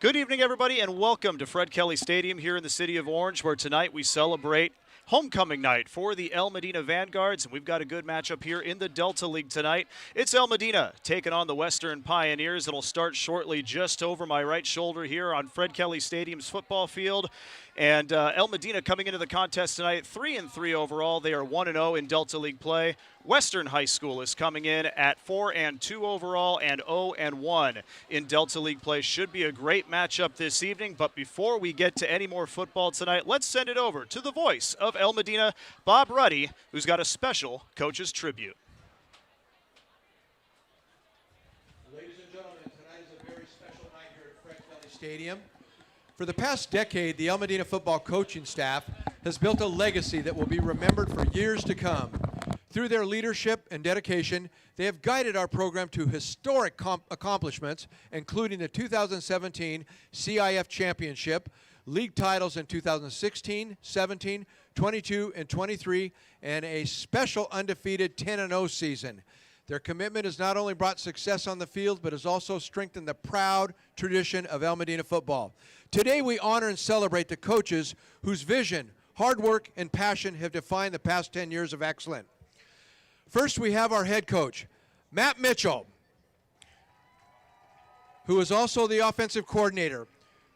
Good evening, everybody, and welcome to Fred Kelly Stadium here in the city of Orange, where tonight we celebrate homecoming night for the El Medina Vanguards, and we've got a good matchup here in the Delta League tonight. It's El Medina taking on the Western Pioneers. It'll start shortly just over my right shoulder here on Fred Kelly Stadium's football field. And El Medina coming into the contest tonight, 3-3 overall. They are 1-0 in Delta League play. Western High School is coming in at 4-2 overall and 0-1 in Delta League play. Should be a great matchup this evening. But before we get to any more football tonight, let's send it over to the voice of El Medina, Bob Ruddy, who's got a special coach's tribute. Ladies and gentlemen, tonight is a very special night here at Fred Kelly Stadium. For the past decade, the El Medina football coaching staff has built a legacy that will be remembered for years to come. Through their leadership and dedication, they have guided our program to historic accomplishments, including the 2017 CIF Championship, league titles in 2016, 17, 22, and 23, and a special undefeated 10-0 season. Their commitment has not only brought success on the field, but has also strengthened the proud tradition of El Medina football. Today we honor and celebrate the coaches whose vision, hard work, and passion have defined the past 10 years of excellence. First, we have our head coach, Matt Mitchell, who is also the offensive coordinator.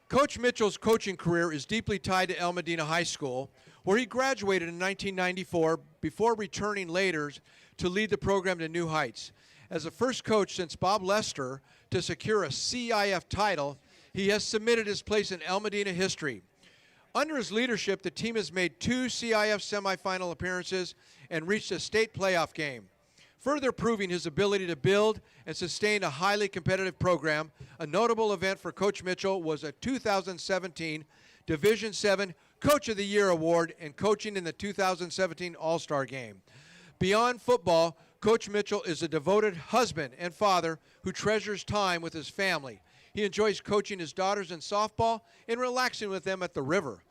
Coach Mitchell's coaching career is deeply tied to El Medina High School, where he graduated in 1994 before returning later to lead the program to new heights. As the first coach since Bob Lester to secure a CIF title, he has cemented his place in El Medina history. Under his leadership, the team has made 2 CIF semifinal appearances and reached a state playoff game, further proving his ability to build and sustain a highly competitive program. A notable event for Coach Mitchell was a 2017 Division VII Coach of the Year award and coaching in the 2017 All-Star Game. Beyond football, Coach Mitchell is a devoted husband and father who treasures time with his family. He enjoys coaching his daughters in softball and relaxing with them at the river.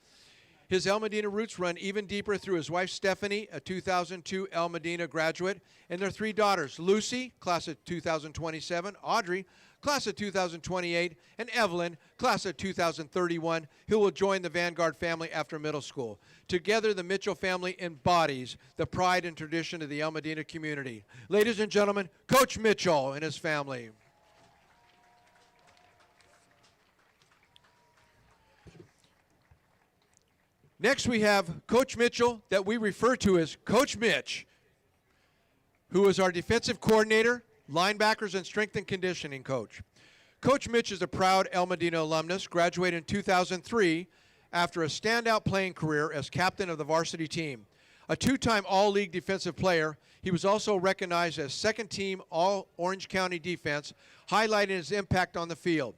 His El Medina roots run even deeper through his wife Stephanie, a 2002 El Medina graduate, and their 3 daughters, Lucy, class of 2027, Audrey, class of 2028, and Evelyn, class of 2031, who will join the Vanguard family after middle school. Together, the Mitchell family embodies the pride and tradition of the El Medina community. Ladies and gentlemen, Coach Mitchell and his family. Next, we have Coach Mitchell, that we refer to as Coach Mitch, who is our defensive coordinator, linebackers, and strength and conditioning coach. Coach Mitch is a proud El Medina alumnus, graduated in 2003 after a standout playing career as captain of the varsity team. A 2-time All-League defensive player, he was also recognized as second-team All-Orange County defense, highlighting his impact on the field.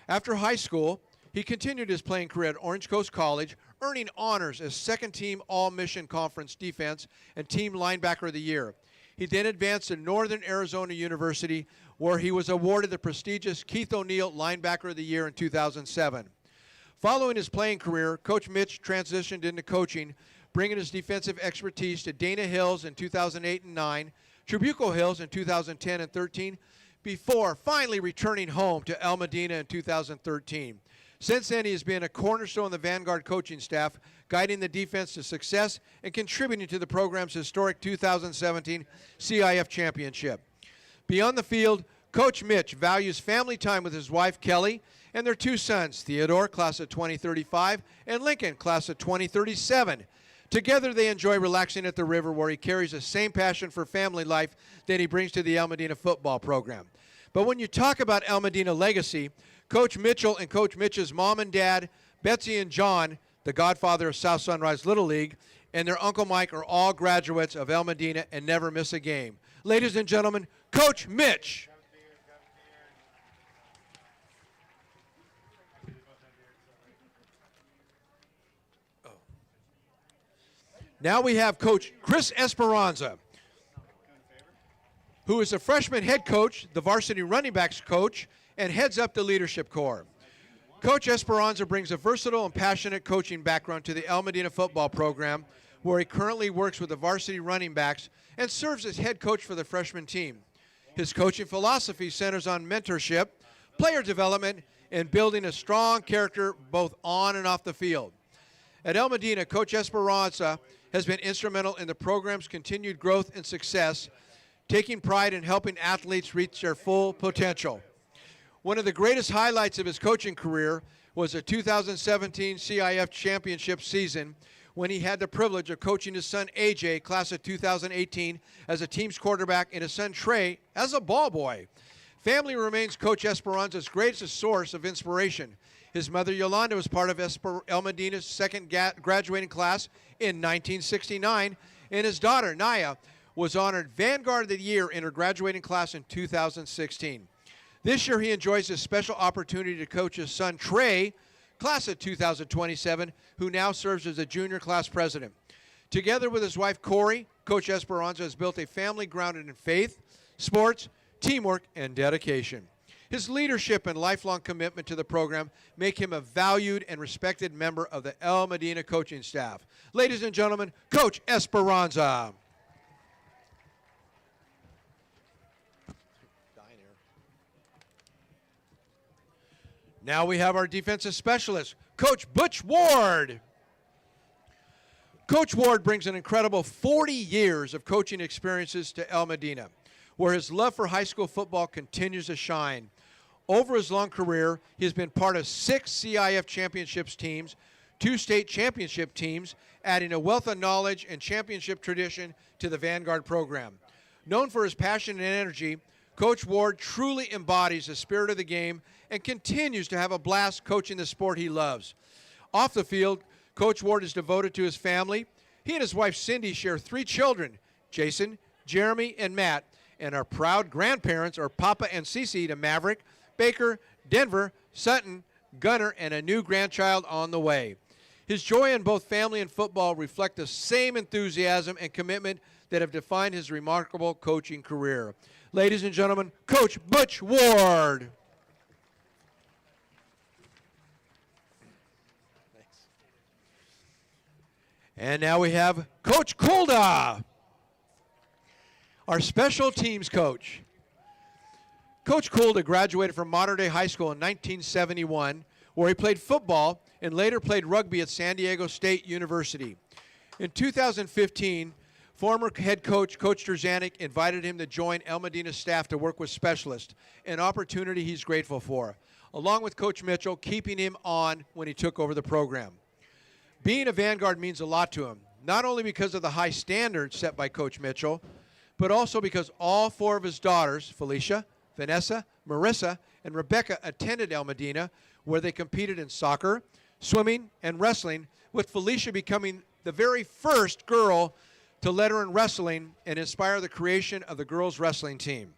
After high school, he continued his playing career at Orange Coast College, earning honors as second-team All-Mission Conference defense and team linebacker of the year. He then advanced to Northern Arizona University, where he was awarded the prestigious Keith O'Neill Linebacker of the Year in 2007. Following his playing career, Coach Mitch transitioned into coaching, bringing his defensive expertise to Dana Hills in 2008 and 9, Trabuco Hills in 2010 and 13, before finally returning home to El Medina in 2013. Since then, he has been a cornerstone of the Vanguard coaching staff, guiding the defense to success and contributing to the program's historic 2017 CIF championship. Beyond the field, Coach Mitch values family time with his wife, Kelly, and their 2 sons, Theodore, class of 2035, and Lincoln, class of 2037. Together, they enjoy relaxing at the river, where he carries the same passion for family life that he brings to the El Medina football program. But when you talk about El Medina legacy, Coach Mitchell and Coach Mitch's mom and dad, Betsy and John, the godfather of South Sunrise Little League, and their Uncle Mike are all graduates of El Medina and never miss a game. Ladies and gentlemen, Coach Mitch. Now we have Coach Chris Esperanza, who is a freshman head coach, the varsity running backs coach, and heads up the leadership corps. Coach Esperanza brings a versatile and passionate coaching background to the El Medina football program, where he currently works with the varsity running backs and serves as head coach for the freshman team. His coaching philosophy centers on mentorship, player development, and building a strong character both on and off the field. At El Medina, Coach Esperanza has been instrumental in the program's continued growth and success, taking pride in helping athletes reach their full potential. One of the greatest highlights of his coaching career was the 2017 CIF championship season when he had the privilege of coaching his son AJ, class of 2018, as a team's quarterback, and his son Trey as a ball boy. Family remains Coach Esperanza's greatest source of inspiration. His mother Yolanda was part of El Medina's second graduating class in 1969, and his daughter Naya was honored Vanguard of the Year in her graduating class in 2016. This year he enjoys a special opportunity to coach his son Trey, class of 2027, who now serves as a junior class president. Together with his wife Corey, Coach Esperanza has built a family grounded in faith, sports, teamwork, and dedication. His leadership and lifelong commitment to the program make him a valued and respected member of the El Medina coaching staff. Ladies and gentlemen, Coach Esperanza. Now we have our defensive specialist, Coach Butch Ward. Coach Ward brings an incredible 40 years of coaching experiences to El Medina, where his love for high school football continues to shine. Over his long career, he has been part of 6 CIF championships teams, 2 state championship teams, adding a wealth of knowledge and championship tradition to the Vanguard program. Known for his passion and energy, Coach Ward truly embodies the spirit of the game and continues to have a blast coaching the sport he loves. Off the field, Coach Ward is devoted to his family. He and his wife Cindy share 3 children, Jason, Jeremy, and Matt, and are proud grandparents are Papa and Cece to Maverick, Baker, Denver, Sutton, Gunner, and a new grandchild on the way. His joy in both family and football reflect the same enthusiasm and commitment that have defined his remarkable coaching career. Ladies and gentlemen, Coach Butch Ward. Thanks. And now we have Coach Kulda, our special teams coach. Coach Kulda graduated from Mater Dei High School in 1971, where he played football and later played rugby at San Diego State University. In 2015, former head coach, Coach Drzanik, invited him to join El Medina's staff to work with specialists, an opportunity he's grateful for, along with Coach Mitchell, keeping him on when he took over the program. Being a Vanguard means a lot to him, not only because of the high standards set by Coach Mitchell, but also because all 4 of his daughters, Felicia, Vanessa, Marissa, and Rebecca, attended El Medina, where they competed in soccer, swimming, and wrestling, with Felicia becoming the very first girl to letter in wrestling and inspire the creation of the girls' wrestling team.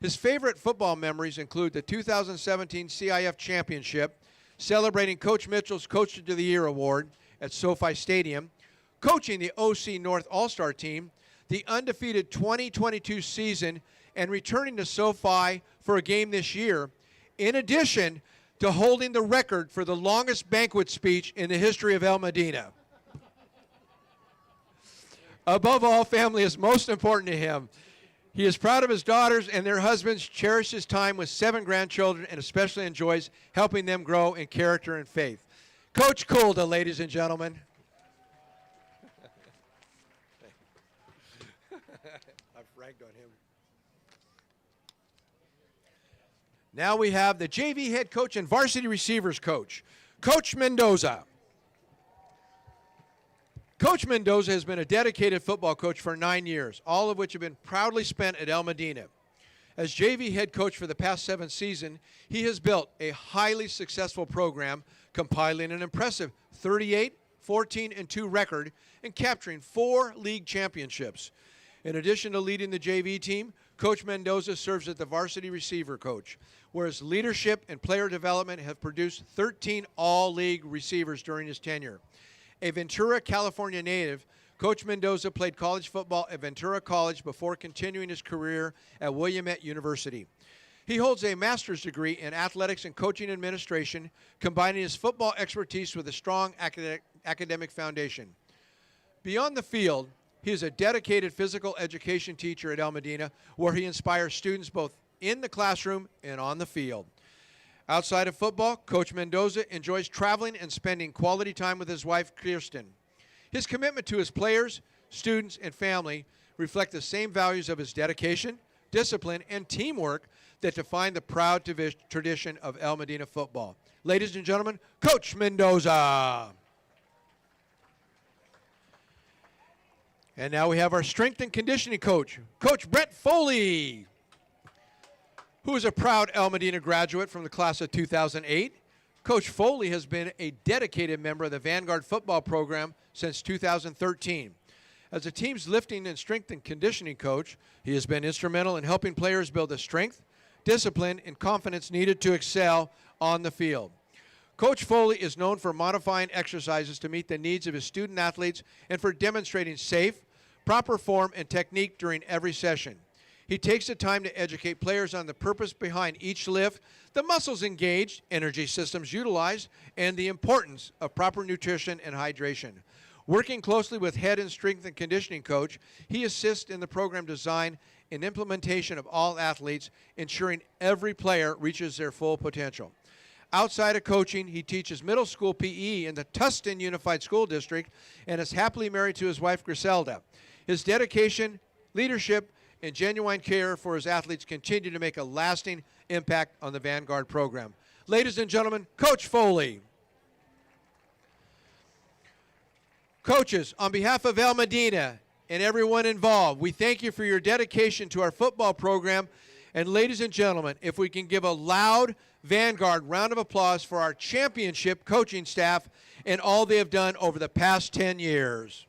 His favorite football memories include the 2017 CIF Championship, celebrating Coach Mitchell's Coach of the Year award at SoFi Stadium, coaching the OC North All-Star team, the undefeated 2022 season, and returning to SoFi for a game this year, in addition to holding the record for the longest banquet speech in the history of El Medina. Above all, family is most important to him. He is proud of his daughters and their husbands, cherishes time with 7 grandchildren, and especially enjoys helping them grow in character and faith. Coach Kulda, ladies and gentlemen. I've ragged on him. Now we have the JV head coach and varsity receivers coach, Coach Mendoza. Coach Mendoza has been a dedicated football coach for 9 years, all of which have been proudly spent at El Medina. As JV head coach for the past 7 seasons, he has built a highly successful program, compiling an impressive 38, 14, and 2 record and capturing 4 league championships. In addition to leading the JV team, Coach Mendoza serves as the varsity receiver coach, where his leadership and player development have produced 13 all-league receivers during his tenure. A Ventura, California native, Coach Mendoza played college football at Ventura College before continuing his career at Willamette University. He holds a master's degree in athletics and coaching administration, combining his football expertise with a strong academic foundation. Beyond the field, he is a dedicated physical education teacher at El Medina, where he inspires students both in the classroom and on the field. Outside of football, Coach Mendoza enjoys traveling and spending quality time with his wife, Kirsten. His commitment to his players, students, and family reflect the same values of his dedication, discipline, and teamwork that define the proud tradition of El Medina football. Ladies and gentlemen, Coach Mendoza. And now we have our strength and conditioning coach, Coach Brett Foley, who is a proud El Medina graduate from the class of 2008. Coach Foley has been a dedicated member of the Vanguard football program since 2013. As the team's lifting and strength and conditioning coach, he has been instrumental in helping players build the strength, discipline, and confidence needed to excel on the field. Coach Foley is known for modifying exercises to meet the needs of his student athletes and for demonstrating safe, proper form and technique during every session. He takes the time to educate players on the purpose behind each lift, the muscles engaged, energy systems utilized, and the importance of proper nutrition and hydration. Working closely with head and strength and conditioning coach, he assists in the program design and implementation of all athletes, ensuring every player reaches their full potential. Outside of coaching, he teaches middle school PE in the Tustin Unified School District and is happily married to his wife, Griselda. His dedication, leadership, and genuine care for his athletes continue to make a lasting impact on the Vanguard program. Ladies and gentlemen, Coach Foley. Coaches, on behalf of El Medina and everyone involved, we thank you for your dedication to our football program. And ladies and gentlemen, if we can give a loud Vanguard round of applause for our championship coaching staff and all they have done over the past 10 years.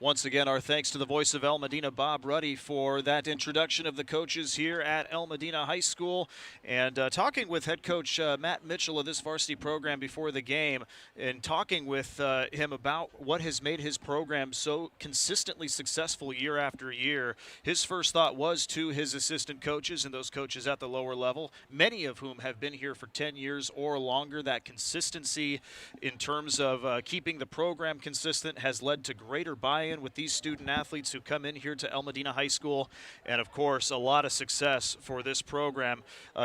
Once again, our thanks to the voice of El Medina, Bob Ruddy, for that introduction of the coaches here at El Medina High School. And talking with head coach Matt Mitchell of this varsity program before the game, and talking with him about what has made his program so consistently successful year after year. His first thought was to his assistant coaches and those coaches at the lower level, many of whom have been here for 10 years or longer. That consistency in terms of keeping the program consistent has led to greater buy-in with these student athletes who come in here to El Medina High School, and of course a lot of success for this program.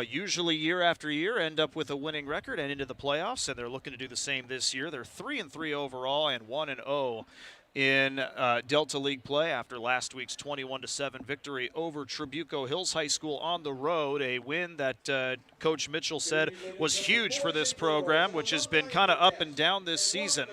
Usually year after year end up with a winning record and into the playoffs, and they're looking to do the same this year. They're 3-3 overall and 1-0 in Delta League play after last week's 21-7 victory over Trabuco Hills High School on the road, a win that Coach Mitchell said was huge for this program, which has been kind of up and down this season.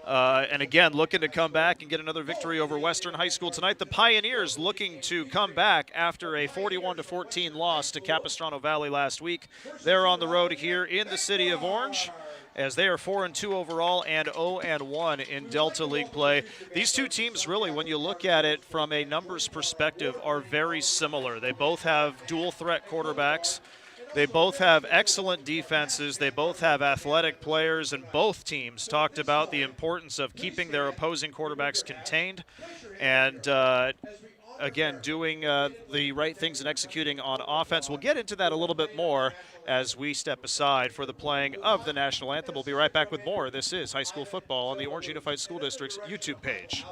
And again, looking to come back and get another victory over Western High School tonight. The Pioneers looking to come back after a 41-14 loss to Capistrano Valley last week. They're on the road here in the city of Orange. as they are 4-2 overall and 0-1 in Delta League play. These two teams really, when you look at it from a numbers perspective, are very similar. They both have dual threat quarterbacks. They both have excellent defenses. They both have athletic players, and both teams talked about the importance of keeping their opposing quarterbacks contained and again, doing the right things and executing on offense. We'll get into that a little bit more as we step aside for the playing of the national anthem. We'll be right back with more. This is high school football on the Orange Unified School District's YouTube page.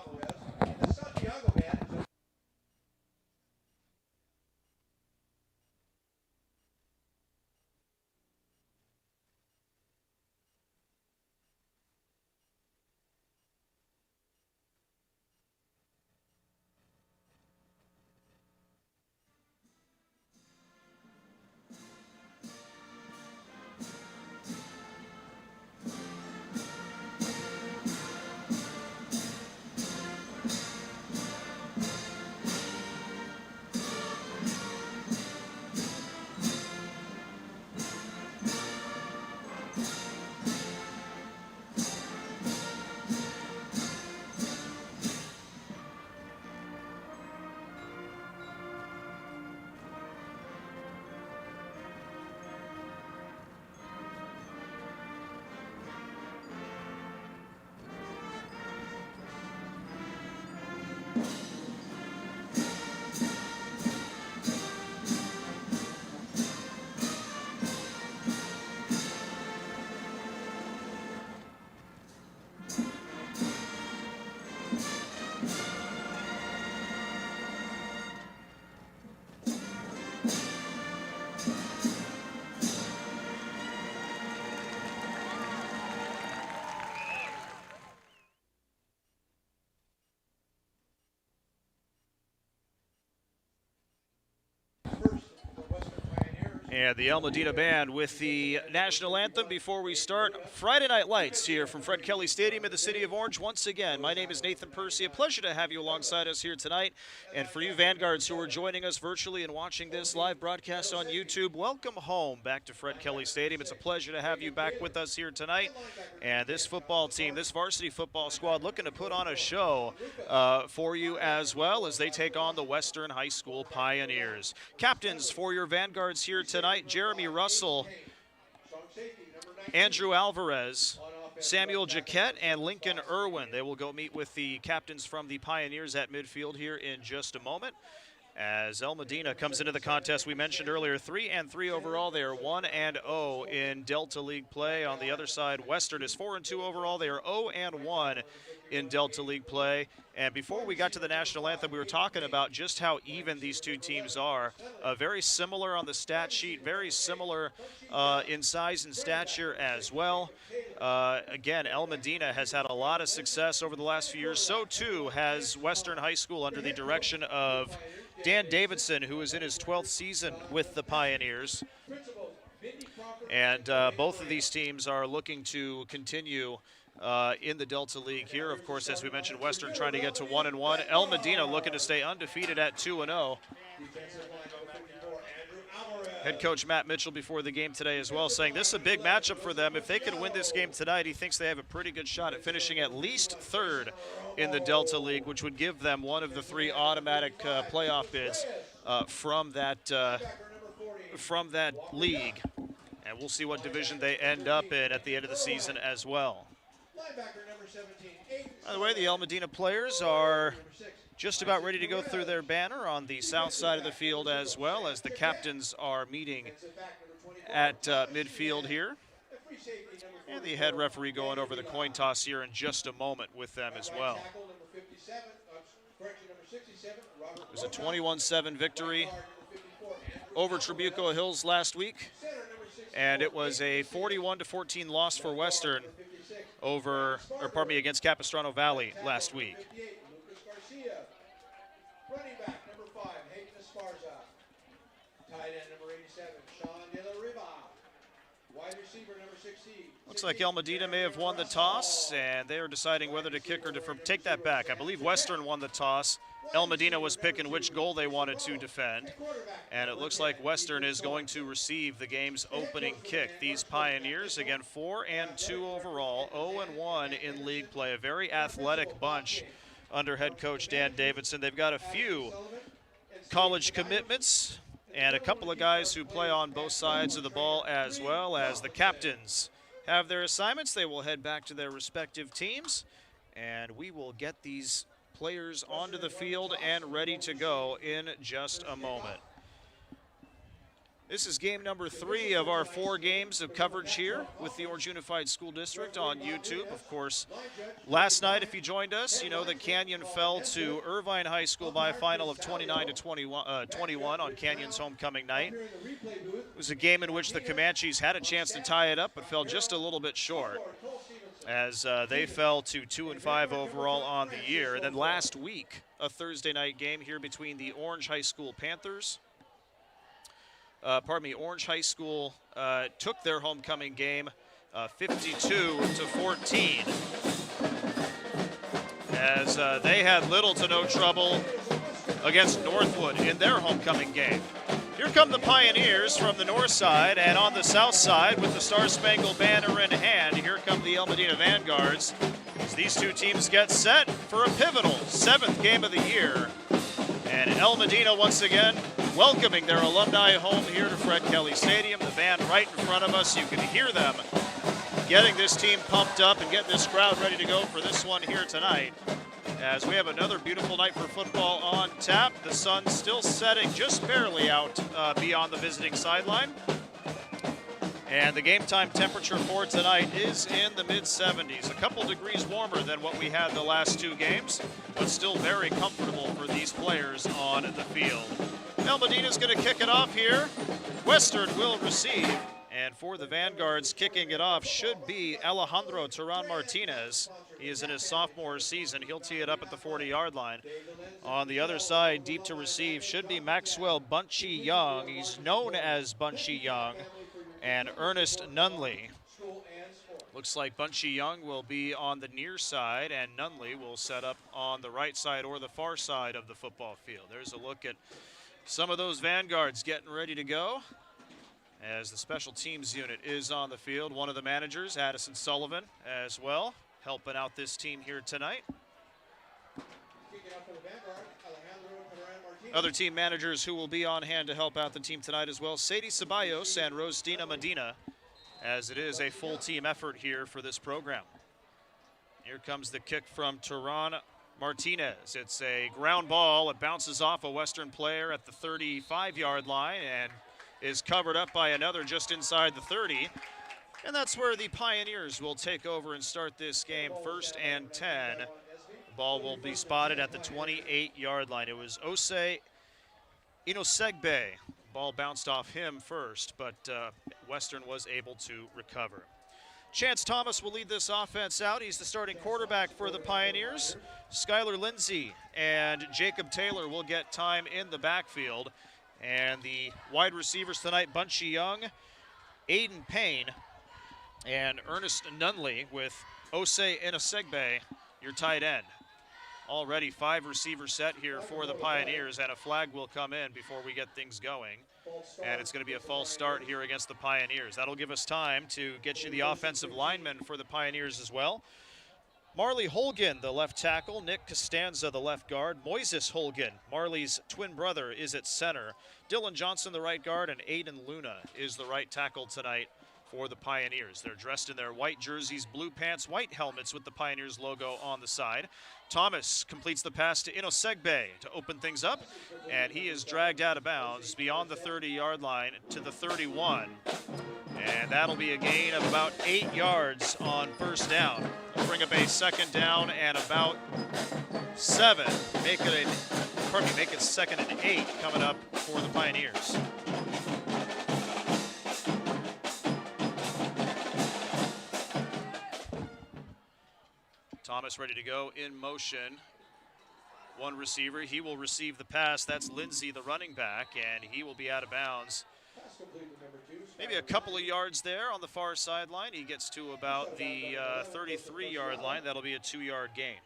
And the El Medina Band with the national anthem before we start Friday Night Lights here from Fred Kelly Stadium in the city of Orange. Once again, my name is Nathan Percy. A pleasure to have you alongside us here tonight. And for you Vanguards who are joining us virtually and watching this live broadcast on YouTube, welcome home back to Fred Kelly Stadium. It's a pleasure to have you back with us here tonight. And this football team, this varsity football squad, looking to put on a show for you as well as they take on the Western High School Pioneers. Captains for your Vanguards here tonight: Jeremy Russell, Andrew Alvarez, Samuel Jaquette, and Lincoln Irwin. They will go meet with the captains from the Pioneers at midfield here in just a moment. As El Medina comes into the contest, we mentioned earlier, 3-3 overall. They are 1-0 in Delta League play. On the other side, Western is 4-2 overall. They are 0-1 in Delta League play. And before we got to the national anthem, we were talking about just how even these two teams are. Very similar on the stat sheet, very similar in size and stature as well. Again, El Medina has had a lot of success over the last few years. So too has Western High School under the direction of Dan Davidson, who is in his 12th season with the Pioneers. And both of these teams are looking to continue in the Delta League here. Of course, as we mentioned, Western trying to get to 1-1. El Medina looking to stay undefeated at 2-0. Head coach Matt Mitchell before the game today as well, saying this is a big matchup for them. If they can win this game tonight, he thinks they have a pretty good shot at finishing at least third in the Delta League, which would give them one of the 3 automatic playoff bids from that league. And we'll see what division they end up in at the end of the season as well. By the way, the El Medina players are just about ready to go through their banner on the south side of the field, as well as the captains are meeting at midfield here. And the head referee going over the coin toss here in just a moment with them as well. It was a 21-7 victory over Trabuco Hills last week, and it was a 41-14 loss for Western against Capistrano Valley last week. Running back, number 5, Hayden Esparza. Tight end, number 87, Sean De La Riva. Wide receiver, number 16. Looks like El Medina may have won the toss, and they are deciding whether to kick or to take that back. I believe Western won the toss, El Medina was picking which goal they wanted to defend. And it looks like Western is going to receive the game's opening kick. These Pioneers, again, 4-2 overall, 0-1 in league play. A very athletic bunch under head coach Dan Davidson. They've got a few college commitments and a couple of guys who play on both sides of the ball, as well as the captains have their assignments. They will head back to their respective teams, and we will get these players onto the field and ready to go in just a moment. This is game number 3 of our 4 games of coverage here with the Orange Unified School District on YouTube. Of course, last night, if you joined us, you know that Canyon fell to Irvine High School by a final of 29-21 on Canyon's homecoming night. It was a game in which the Comanches had a chance to tie it up, but fell just a little bit short, as they fell to 2-5 overall on the year. And then last week, a Thursday night game here between the Orange High School Panthers. Orange High School took their homecoming game 52-14, as they had little to no trouble against Northwood in their homecoming game. Here come the Pioneers from the north side, and on the south side with the Star-Spangled Banner in hand, here come the El Medina Vanguards as these two teams get set for a pivotal 7th game of the year. And El Medina once again welcoming their alumni home here to Fred Kelly Stadium. The band right in front of us. You can hear them getting this team pumped up and getting this crowd ready to go for this one here tonight, as we have another beautiful night for football on tap. The sun still setting just barely out beyond the visiting sideline. And the game time temperature for tonight is in the mid-70s, a couple degrees warmer than what we had the last 2 games, but still very comfortable for these players on the field. El Medina's going to kick it off here. Western will receive. And for the Vanguards, kicking it off should be Alejandro Turan Martinez. He is in his sophomore season. He'll tee it up at the 40-yard line. On the other side, deep to receive, should be Maxwell Bunchy Young. He's known as Bunchy Young. And Ernest Nunley. Looks like Bunchy Young will be on the near side, and Nunley will set up on the right side or the far side of the football field. There's a look at some of those Vanguards getting ready to go, as the special teams unit is on the field. One of the managers, Addison Sullivan, as well, helping out this team here tonight. Other team managers who will be on hand to help out the team tonight as well, Sadie Ceballos and Rosdina Medina, as it is a full team effort here for this program. Here comes the kick from Turan Martinez. It's a ground ball. It bounces off a Western player at the 35-yard line and is covered up by another just inside the 30. And that's where the Pioneers will take over and start this game, 1st and 10. Ball will be spotted at the 28-yard line. It was Osei Inosegbe. Ball bounced off him first, but Western was able to recover. Chance Thomas will lead this offense out. He's the starting quarterback for the Pioneers. Skylar Lindsay and Jacob Taylor will get time in the backfield. And the wide receivers tonight, Bunchy Young, Aiden Payne, and Ernest Nunley, with Osei Inosegbe, your tight end. Already 5 receivers set here for the Pioneers, and a flag will come in before we get things going. And it's going to be a false start here against the Pioneers. That'll give us time to get you the offensive linemen for the Pioneers as well. Marley Holgan, the left tackle. Nick Costanza, the left guard. Moises Holgan, Marley's twin brother, is at center. Dylan Johnson, the right guard, and Aiden Luna is the right tackle tonight for the Pioneers. They're dressed in their white jerseys, blue pants, white helmets with the Pioneers logo on the side. Thomas completes the pass to Inosegbe to open things up, and he is dragged out of bounds beyond the 30-yard line to the 31. And that'll be a gain of about 8 yards on 1st down. We'll bring up a 2nd down and about 7. Make it 2nd and 8 coming up for the Pioneers. Thomas ready to go in motion. One receiver, he will receive the pass. That's Lindsay, the running back, and he will be out of bounds. Maybe a couple of yards there on the far sideline. He gets to about the 33-yard line. That'll be a 2-yard gain.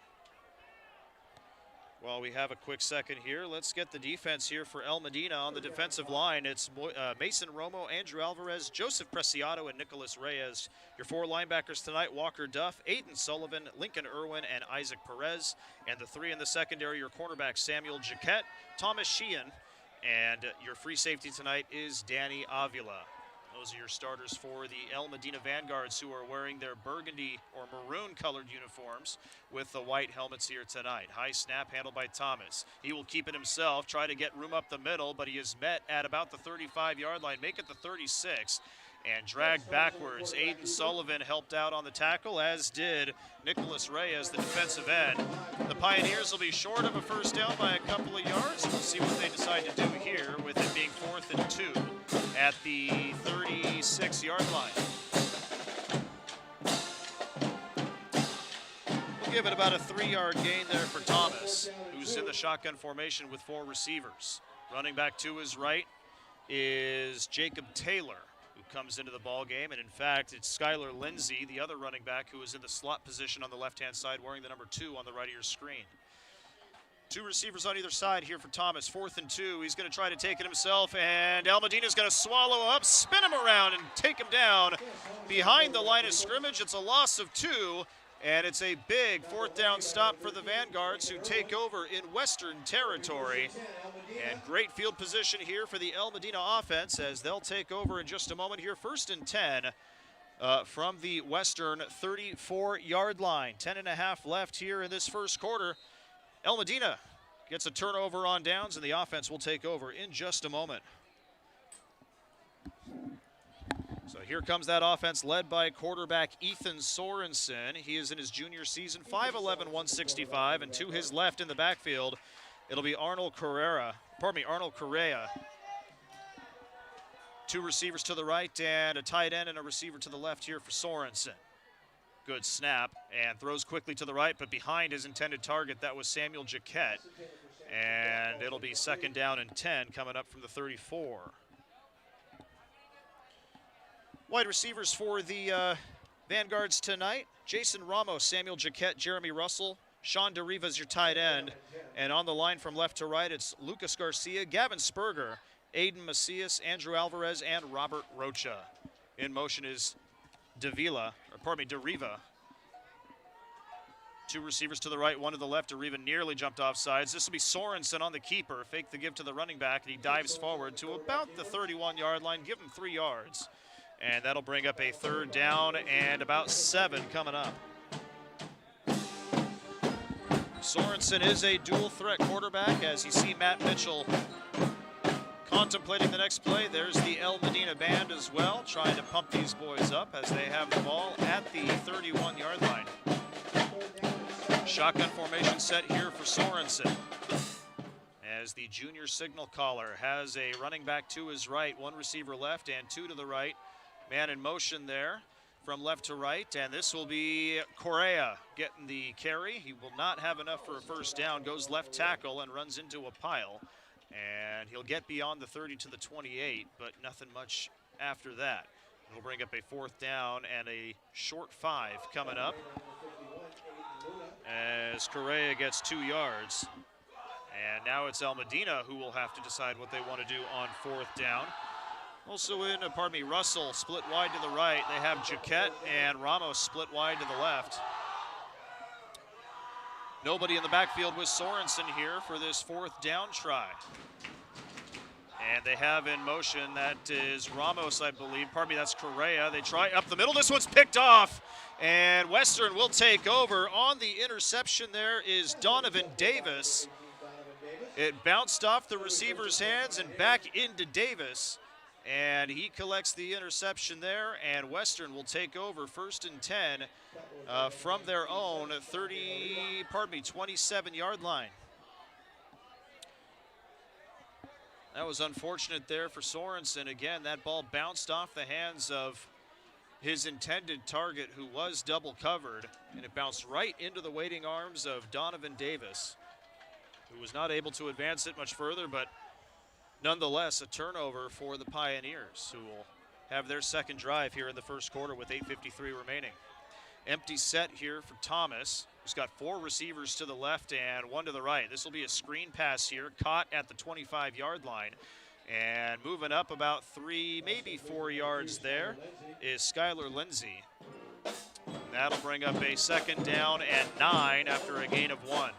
While we have a quick second here, let's get the defense here for El Medina on the defensive line. It's Mason Romo, Andrew Alvarez, Joseph Preciado, and Nicholas Reyes. Your 4 linebackers tonight, Walker Duff, Aiden Sullivan, Lincoln Irwin, and Isaac Perez. And the 3 in the secondary, your cornerback Samuel Jaquette, Thomas Sheehan, and your free safety tonight is Danny Avila. Those are your starters for the El Medina Vanguards, who are wearing their burgundy or maroon colored uniforms with the white helmets here tonight. High snap handled by Thomas. He will keep it himself, try to get room up the middle, but he is met at about the 35-yard line, make it the 36, and dragged backwards. Aiden Sullivan helped out on the tackle, as did Nicholas Reyes, the defensive end. The Pioneers will be short of a first down by a couple of yards. We'll see what they decide to do here, with it being 4th and 2 at the 36-yard line. We'll give it about a 3-yard gain there for Thomas, who's in the shotgun formation with 4 receivers. Running back to his right is Jacob Taylor, who comes into the ball game, and in fact, it's Skylar Lindsay, the other running back, who is in the slot position on the left-hand side, wearing the number 2 on the right of your screen. 2 receivers on either side here for Thomas. 4th and 2. He's going to try to take it himself, and El Medina's going to swallow him up, spin him around, and take him down behind the line of scrimmage. It's a loss of 2, and it's a big 4th down stop for the Vanguards, who take over in Western territory. And great field position here for the El Medina offense, as they'll take over in just a moment here. 1st and 10 from the Western 34-yard line. 10.5 left here in this first quarter. El Medina gets a turnover on downs, and the offense will take over in just a moment. So here comes that offense, led by quarterback Ethan Sorensen. He is in his junior season, 5'11", 165, and to his left in the backfield, it'll be Arnold Correa. 2 receivers to the right, and a tight end and a receiver to the left here for Sorensen. Good snap, and throws quickly to the right, but behind his intended target. That was Samuel Jaquette, and it'll be 2nd down and 10 coming up from the 34. Wide receivers for the Vanguards tonight: Jason Ramos, Samuel Jaquette, Jeremy Russell, Sean DeRiva's your tight end, and on the line from left to right, it's Lucas Garcia, Gavin Spurger, Aiden Macias, Andrew Alvarez, and Robert Rocha. In motion is DeRiva. 2 receivers to the right, 1 to the left. DeRiva nearly jumped off sides. This will be Sorensen on the keeper. Fake the give to the running back, and he dives forward to about the 31-yard line. Give him 3 yards. And that'll bring up a 3rd down and about 7 coming up. Sorensen is a dual-threat quarterback, as you see Matt Mitchell contemplating the next play. There's the El Medina band as well, trying to pump these boys up as they have the ball at the 31-yard line. Shotgun formation set here for Sorensen, as the junior signal caller has a running back to his right, 1 receiver left, and 2 to the right. Man in motion there from left to right, and this will be Correa getting the carry. He will not have enough for a first down, goes left tackle and runs into a pile. And he'll get beyond the 30 to the 28, but nothing much after that. It'll bring up a 4th down and a short 5 coming up, as Correa gets 2 yards. And now it's El Medina who will have to decide what they want to do on 4th down. Also in, Russell split wide to the right. They have Jaquette and Ramos split wide to the left. Nobody in the backfield with Sorensen here for this 4th down try. And they have in motion, that is Ramos, I believe. That's Correa. They try up the middle. This one's picked off. And Western will take over. On the interception there is Donovan Davis. It bounced off the receiver's hands and back into Davis. And he collects the interception there, and Western will take over 1st and 10 from their own 27-yard line. That was unfortunate there for Sorensen. Again, that ball bounced off the hands of his intended target, who was double covered, and it bounced right into the waiting arms of Donovan Davis, who was not able to advance it much further, but nonetheless, a turnover for the Pioneers, who will have their 2nd drive here in the first quarter with 8:53 remaining. Empty set here for Thomas. who's got 4 receivers to the left and 1 to the right. This will be a screen pass here, caught at the 25-yard line. And moving up about 3, maybe 4 yards there is Skylar Lindsay. That'll bring up a 2nd down and 9 after a gain of 1.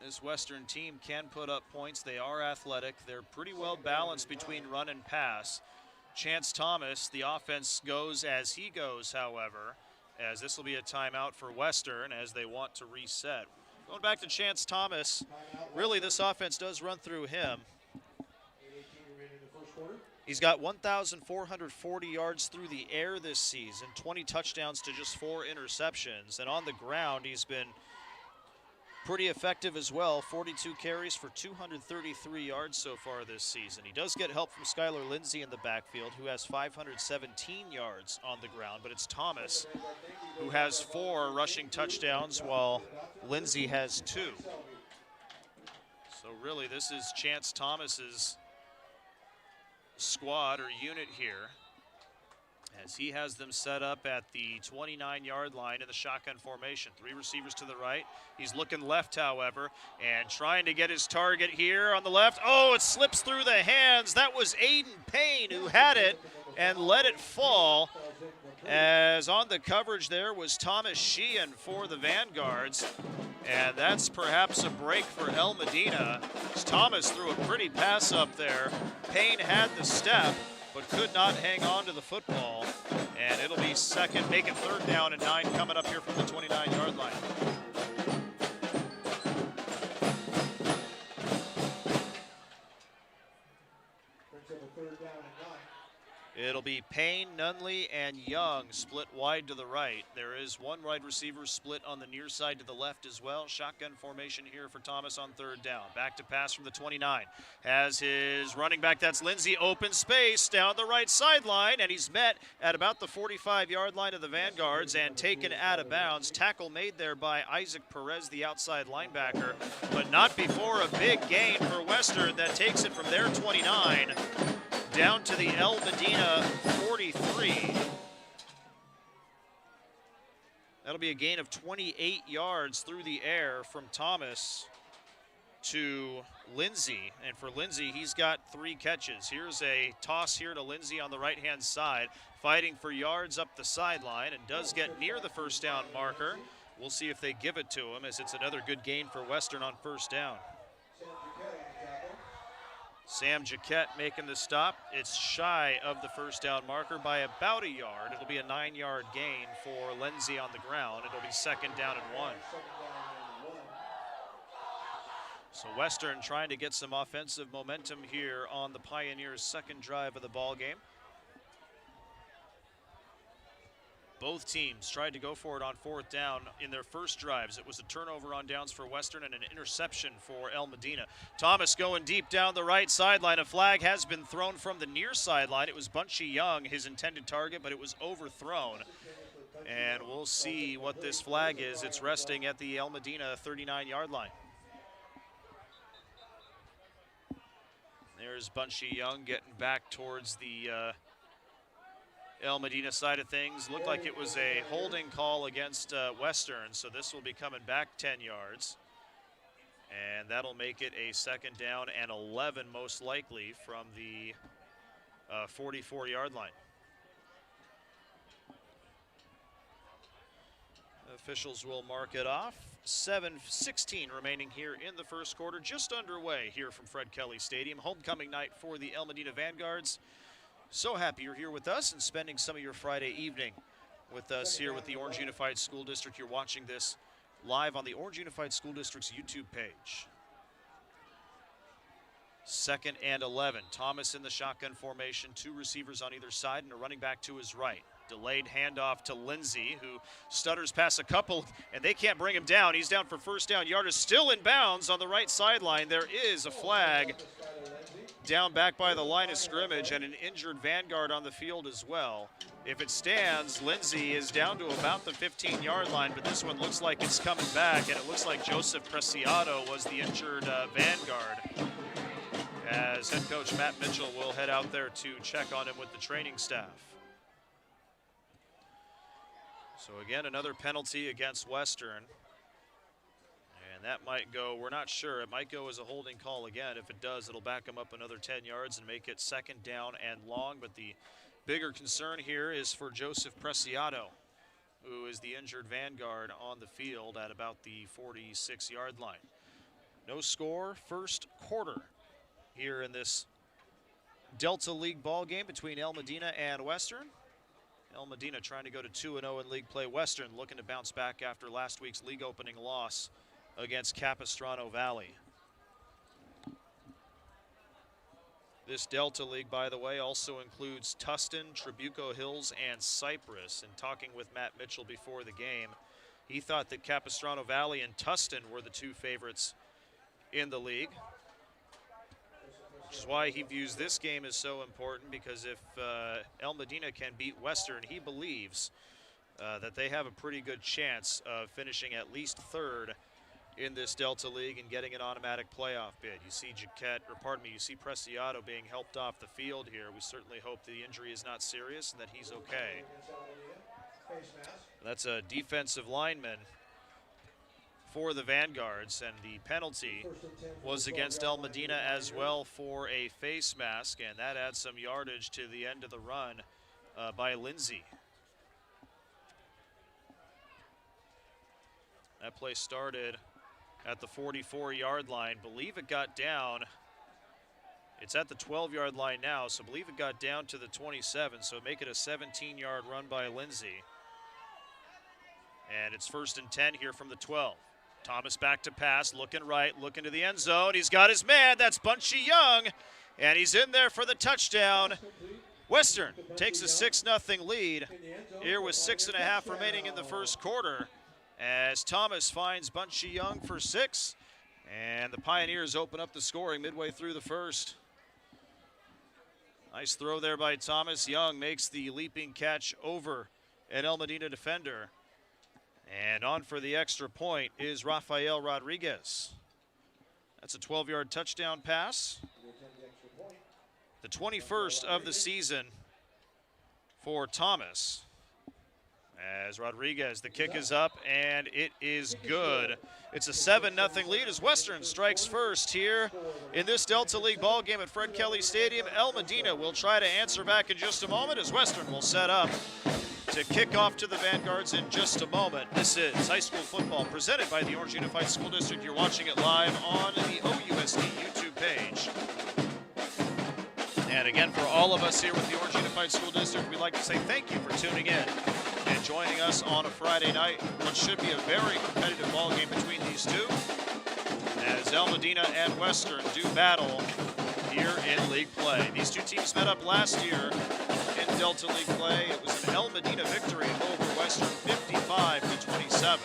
This Western team can put up points. They are athletic. They're pretty well balanced between run and pass. Chance Thomas, the offense goes as he goes, however, as this will be a timeout for Western as they want to reset. Going back to Chance Thomas, really this offense does run through him. He's got 1,440 yards through the air this season, 20 touchdowns to just 4 interceptions. And on the ground, he's been pretty effective as well, 42 carries for 233 yards so far this season. He does get help from Skylar Lindsay in the backfield, who has 517 yards on the ground, but it's Thomas who has 4 rushing touchdowns while Lindsay has 2. So really this is Chance Thomas's squad or unit here, as he has them set up at the 29-yard line in the shotgun formation. 3 receivers to the right. He's looking left, however, and trying to get his target here on the left. Oh, it slips through the hands. That was Aiden Payne who had it and let it fall, as on the coverage there was Thomas Sheehan for the Vanguards. And that's perhaps a break for El Medina, as Thomas threw a pretty pass up there. Payne had the step, but could not hang on to the football. And it'll be 2nd, make it 3rd down and 9 coming up here from the 29-yard line. It'll be Payne, Nunley, and Young split wide to the right. There is 1 wide receiver split on the near side to the left as well. Shotgun formation here for Thomas on 3rd down. Back to pass from the 29. Has his running back, that's Lindsay, open space down the right sideline, and he's met at about the 45-yard line of the Vanguards and taken out of bounds. Tackle made there by Isaac Perez, the outside linebacker, but not before a big gain for Western that takes it from their 29 down to the El Medina 43. That'll be a gain of 28 yards through the air from Thomas to Lindsay. And for Lindsay, he's got 3 catches. Here's a toss here to Lindsay on the right-hand side, fighting for yards up the sideline, and does get near the 1st down marker. We'll see if they give it to him, as it's another good gain for Western on 1st down. Sam Jaquette making the stop. It's shy of the 1st down marker by about a yard. It'll be a 9-yard gain for Lindsay on the ground. It'll be 2nd down and 1. So Western trying to get some offensive momentum here on the Pioneers' 2nd drive of the ball game. Both teams tried to go for it on 4th down in their first drives. It was a turnover on downs for Western and an interception for El Medina. Thomas going deep down the right sideline. A flag has been thrown from the near sideline. It was Bunchy Young, his intended target, but it was overthrown. And we'll see what this flag is. It's resting at the El Medina 39-yard line. There's Bunchy Young getting back towards the El Medina side of things. Looked like it was a holding call against Western, so this will be coming back 10 yards. And that'll make it a 2nd down and 11 most likely from the 44-yard line. Officials will mark it off. 7:16 remaining here in the 1st quarter, just underway here from Fred Kelly Stadium. Homecoming night for the El Medina Vanguards. So happy you're here with us and spending some of your Friday evening with us here with the Orange Unified School District. You're watching this live on the Orange Unified School District's YouTube page. 2nd and 11. Thomas in the shotgun formation, 2 receivers on either side and a running back to his right. Delayed handoff to Lindsay, who stutters past a couple, and they can't bring him down. He's down for 1st down. Yard is still in bounds on the right sideline. There is a flag down back by the line of scrimmage, and an injured Vanguard on the field as well. If it stands, Lindsay is down to about the 15-yard line, but this one looks like it's coming back, and it looks like Joseph Preciado was the injured Vanguard. as head coach Matt Mitchell will head out there to check on him with the training staff. So again, another penalty against Western. And that might go, we're not sure, it might go as a holding call again. If it does, it'll back him up another 10 yards and make it 2nd down and long. But the bigger concern here is for Joseph Preciado, who is the injured Vanguard on the field at about the 46-yard line. No score, first quarter here in this Delta League ball game between El Medina and Western. El Medina trying to go to 2-0 in league play. Western looking to bounce back after last week's league opening loss against Capistrano Valley. This Delta League, by the way, also includes Tustin, Trabuco Hills, and Cypress. And talking with Matt Mitchell before the game, he thought that Capistrano Valley and Tustin were the 2 favorites in the league, which is why he views this game as so important, because if El Medina can beat Western, he believes that they have a pretty good chance of finishing at least 3rd in this Delta League and getting an automatic playoff bid. You see you see Preciado being helped off the field here. We certainly hope the injury is not serious and that he's okay. That's a defensive lineman for the Vanguards, and the penalty was against El Medina as well for a face mask, and that adds some yardage to the end of the run by Lindsay. That play started at the 44-yard line. Believe it got down. It's at the 12-yard line now, so believe it got down to the 27, so make it a 17-yard run by Lindsay. And it's 1st and 10 here from the 12. Thomas back to pass, looking right, looking to the end zone. He's got his man, that's Bunchy Young, and he's in there for the touchdown. Western takes a 6-0 lead here with 6.5 remaining in the first quarter, as Thomas finds Bunchy Young for 6, and the Pioneers open up the scoring midway through the first. Nice throw there by Thomas. Young makes the leaping catch over an El Medina defender. And on for the extra point is Rafael Rodriguez. That's a 12-yard touchdown pass. The 21st of the season for Thomas. As Rodriguez, the kick is up, and it is good. It's a 7-0 lead as Western strikes first here in this Delta League ball game at Fred Kelly Stadium. El Medina will try to answer back in just a moment as Western will set up to kick off to the Vanguards in just a moment. This is high school football presented by the Orange Unified School District. You're watching it live on the OUSD YouTube page. And again, for all of us here with the Orange Unified School District, we'd like to say thank you for tuning in and joining us on a Friday night. What should be a very competitive ball game between these two, as El Medina and Western do battle here in league play. These two teams met up last year in Delta League play. It was an El Medina victory over Western, 55-27.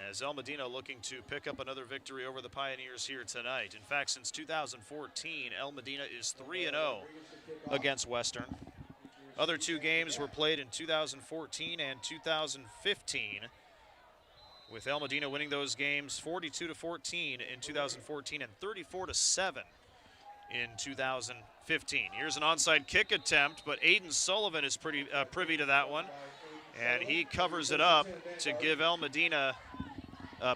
As El Medina looking to pick up another victory over the Pioneers here tonight. In fact, since 2014, El Medina is 3-0 against Western. Other 2 games were played in 2014 and 2015, with El Medina winning those games 42-14 in 2014 and 34-7 in 2015. Here's an onside kick attempt, but Aiden Sullivan is pretty privy to that one, and he covers it up to give El Medina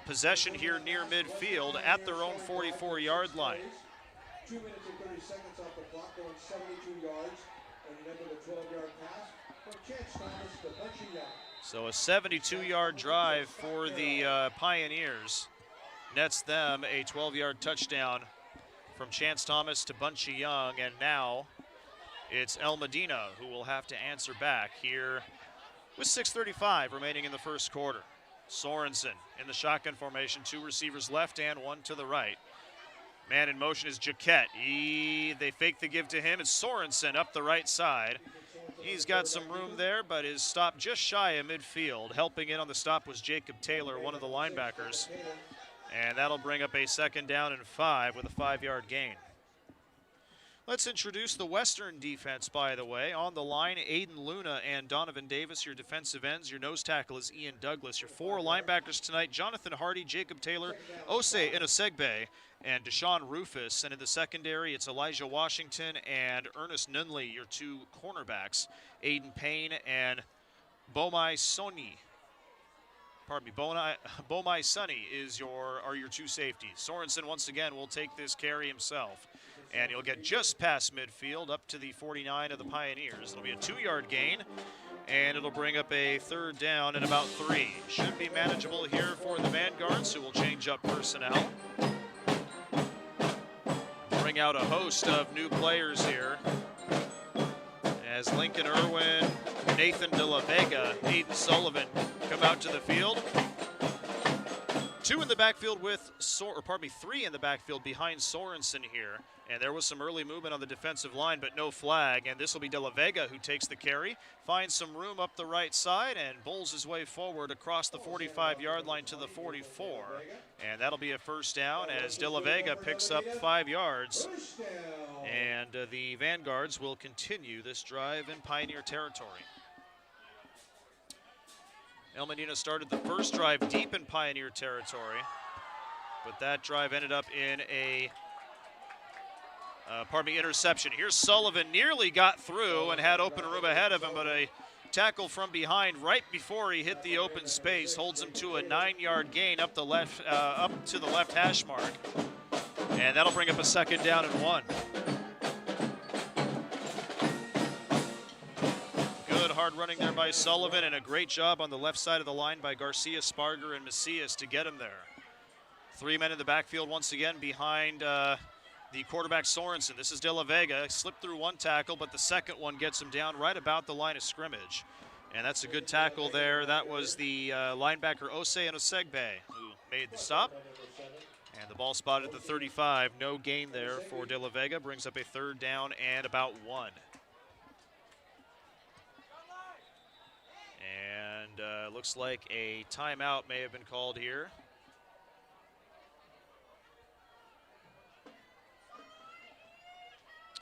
possession here near midfield at their own 44-yard line. 2 minutes and 30 seconds off the clock, going 72 yards, and remember the 12-yard pass from Chance Thomas to Bunchy Young. So a 72-yard drive for the Pioneers nets them a 12-yard touchdown from Chance Thomas to Bunchy Young, and now it's El Medina who will have to answer back here with 6:35 remaining in the first quarter. Sorensen in the shotgun formation, 2 receivers left and 1 to the right. Man in motion is Jaquette. They fake the give to him. It's Sorensen up the right side. He's got some room there, but is stopped just shy of midfield. Helping in on the stop was Jacob Taylor, one of the linebackers. And that'll bring up a 2nd down and 5 with a 5-yard gain. Let's introduce the Western defense, by the way. On the line, Aiden Luna and Donovan Davis, your defensive ends. Your nose tackle is Ian Douglas. Your 4 linebackers tonight, Jonathan Hardy, Jacob Taylor, Osei Inosegbe, and Deshaun Rufus. And in the secondary, it's Elijah Washington and Ernest Nunley, your 2 cornerbacks. Aiden Payne and Bomai Sonny. Bomai Sonny are your 2 safeties. Sorensen, once again, will take this carry himself. And he'll get just past midfield up to the 49 of the Pioneers. It'll be a 2-yard gain, and it'll bring up a 3rd down and about 3. Should be manageable here for the Vanguards, who will change up personnel. Bring out a host of new players here, as Lincoln Irwin, Nathan De La Vega, Aiden Sullivan come out to the field. 2 in the backfield with 3 in the backfield behind Sorensen here. And there was some early movement on the defensive line, but no flag. And this will be De La Vega who takes the carry, finds some room up the right side, and bowls his way forward across the 45-yard line to the 44. And that'll be a 1st down as De La Vega picks up 5 yards. And the Vanguards will continue this drive in Pioneer territory. El Medina started the first drive deep in Pioneer territory, but that drive ended up in a interception. Here's Sullivan, nearly got through and had open room ahead of him, but a tackle from behind right before he hit the open space holds him to a 9-yard gain up to the left hash mark, and that'll bring up a 2nd down and 1. Good hard running there by Sullivan, and a great job on the left side of the line by Garcia, Sparger, and Macias to get him there. 3 men in the backfield once again behind the quarterback Sorensen. This is De La Vega. Slipped through 1 tackle, but the second one gets him down right about the line of scrimmage. And that's a good tackle there. That was the linebacker Osei Inosegbe who made the stop. And the ball spotted at the 35. No gain there for De La Vega. Brings up a 3rd down and about 1. And looks like a timeout may have been called here.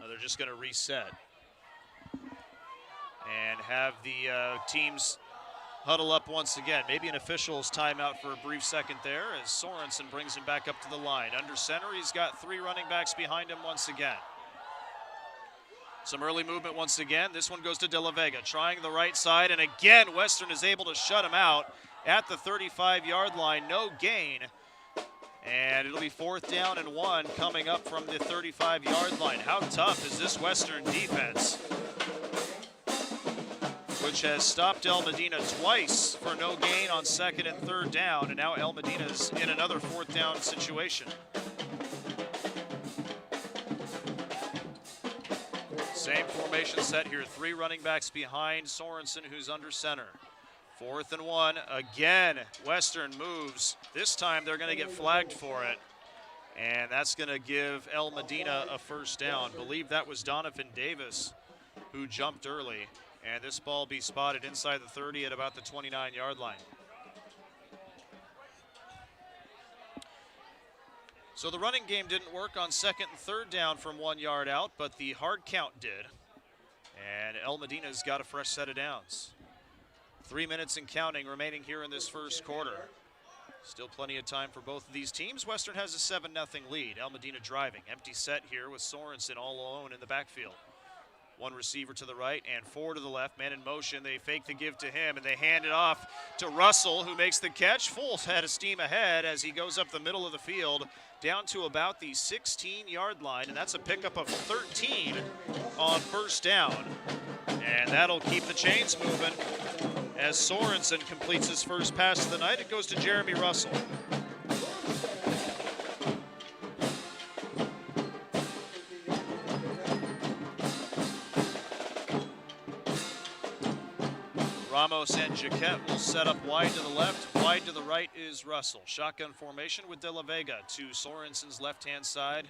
They're just going to reset and have the teams huddle up once again. Maybe an official's timeout for a brief second there as Sorensen brings him back up to the line. Under center, he's got 3 running backs behind him once again. Some early movement once again. This one goes to De La Vega, trying the right side, and again, Western is able to shut him out at the 35-yard line. No gain. And it'll be 4th down and 1 coming up from the 35-yard line. How tough is this Western defense, which has stopped El Medina twice for no gain on 2nd and 3rd down, and now El Medina's in another 4th down situation. Same formation set here. 3 running backs behind Sorensen, who's under center. 4th and 1. Again, Western moves. This time they're going to get flagged for it. And that's going to give El Medina a 1st down. Believe that was Donovan Davis who jumped early. And this ball be spotted inside the 30 at about the 29-yard line. So the running game didn't work on 2nd and 3rd down from 1 yard out, but the hard count did. And El Medina's got a fresh set of downs. 3 minutes and counting remaining here in this first quarter. Still plenty of time for both of these teams. Western has a 7-0 lead. El Medina driving. Empty set here with Sorensen all alone in the backfield. 1 receiver to the right and 4 to the left. Man in motion. They fake the give to him, and they hand it off to Russell, who makes the catch. Full head of steam ahead as he goes up the middle of the field down to about the 16-yard line, and that's a pickup of 13 on 1st down. And that'll keep the chains moving. As Sorensen completes his first pass of the night, it goes to Jeremy Russell. Ramos and Jaquette will set up wide to the left. Wide to the right is Russell. Shotgun formation with De La Vega to Sorensen's left-hand side.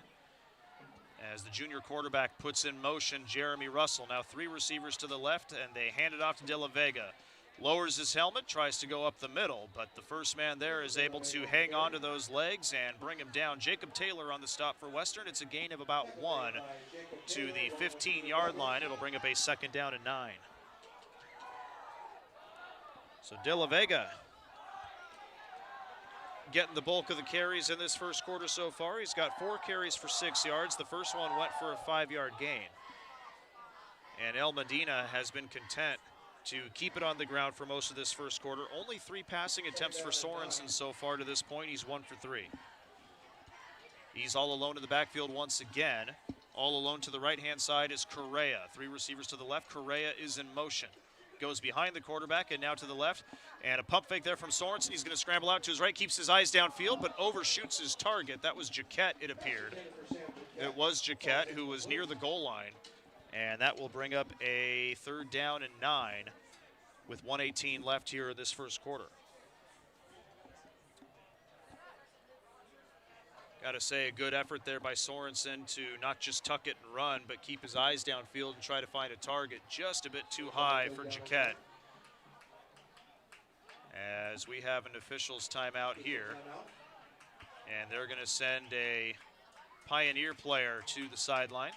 As the junior quarterback puts in motion Jeremy Russell. Now 3 receivers to the left, and they hand it off to De La Vega. lowers his helmet, tries to go up the middle, but the first man there is able to hang on to those legs and bring him down. Jacob Taylor on the stop for Western. It's a gain of about 1 to the 15-yard line. It'll bring up a 2nd down and 9. So De La Vega getting the bulk of the carries in this first quarter so far. He's got 4 carries for 6 yards. The first one went for a 5-yard gain. And El Medina has been content to keep it on the ground for most of this first quarter. Only 3 passing attempts for Sorensen so far to this point. He's 1 for 3. He's all alone in the backfield once again. All alone to the right-hand side is Correa. 3 receivers to the left. Correa is in motion. Goes behind the quarterback and now to the left. And a pump fake there from Sorensen. He's going to scramble out to his right, keeps his eyes downfield, but overshoots his target. That was Jaquette, it appeared. It was Jaquette who was near the goal line. And that will bring up a 3rd down and 9 with 1:18 left here in this first quarter. Got to say, a good effort there by Sorensen to not just tuck it and run, but keep his eyes downfield and try to find a target. Just a bit too high for Jaquette. As we have an officials timeout here. And they're going to send a Pioneer player to the sideline.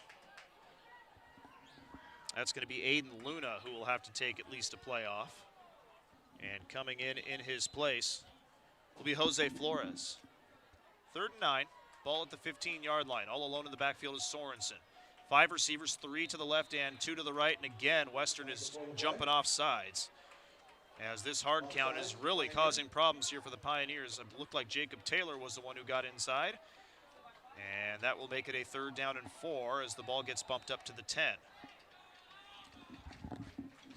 That's going to be Aiden Luna, who will have to take at least a play off. And coming in his place will be Jose Flores. 3rd and 9, ball at the 15-yard line. All alone in the backfield is Sorensen. 5 receivers, 3 to the left and 2 to the right. And again, Western is jumping off sides, as this hard count is really causing problems here for the Pioneers. It looked like Jacob Taylor was the one who got inside. And that will make it a 3rd down and 4 as the ball gets bumped up to the 10.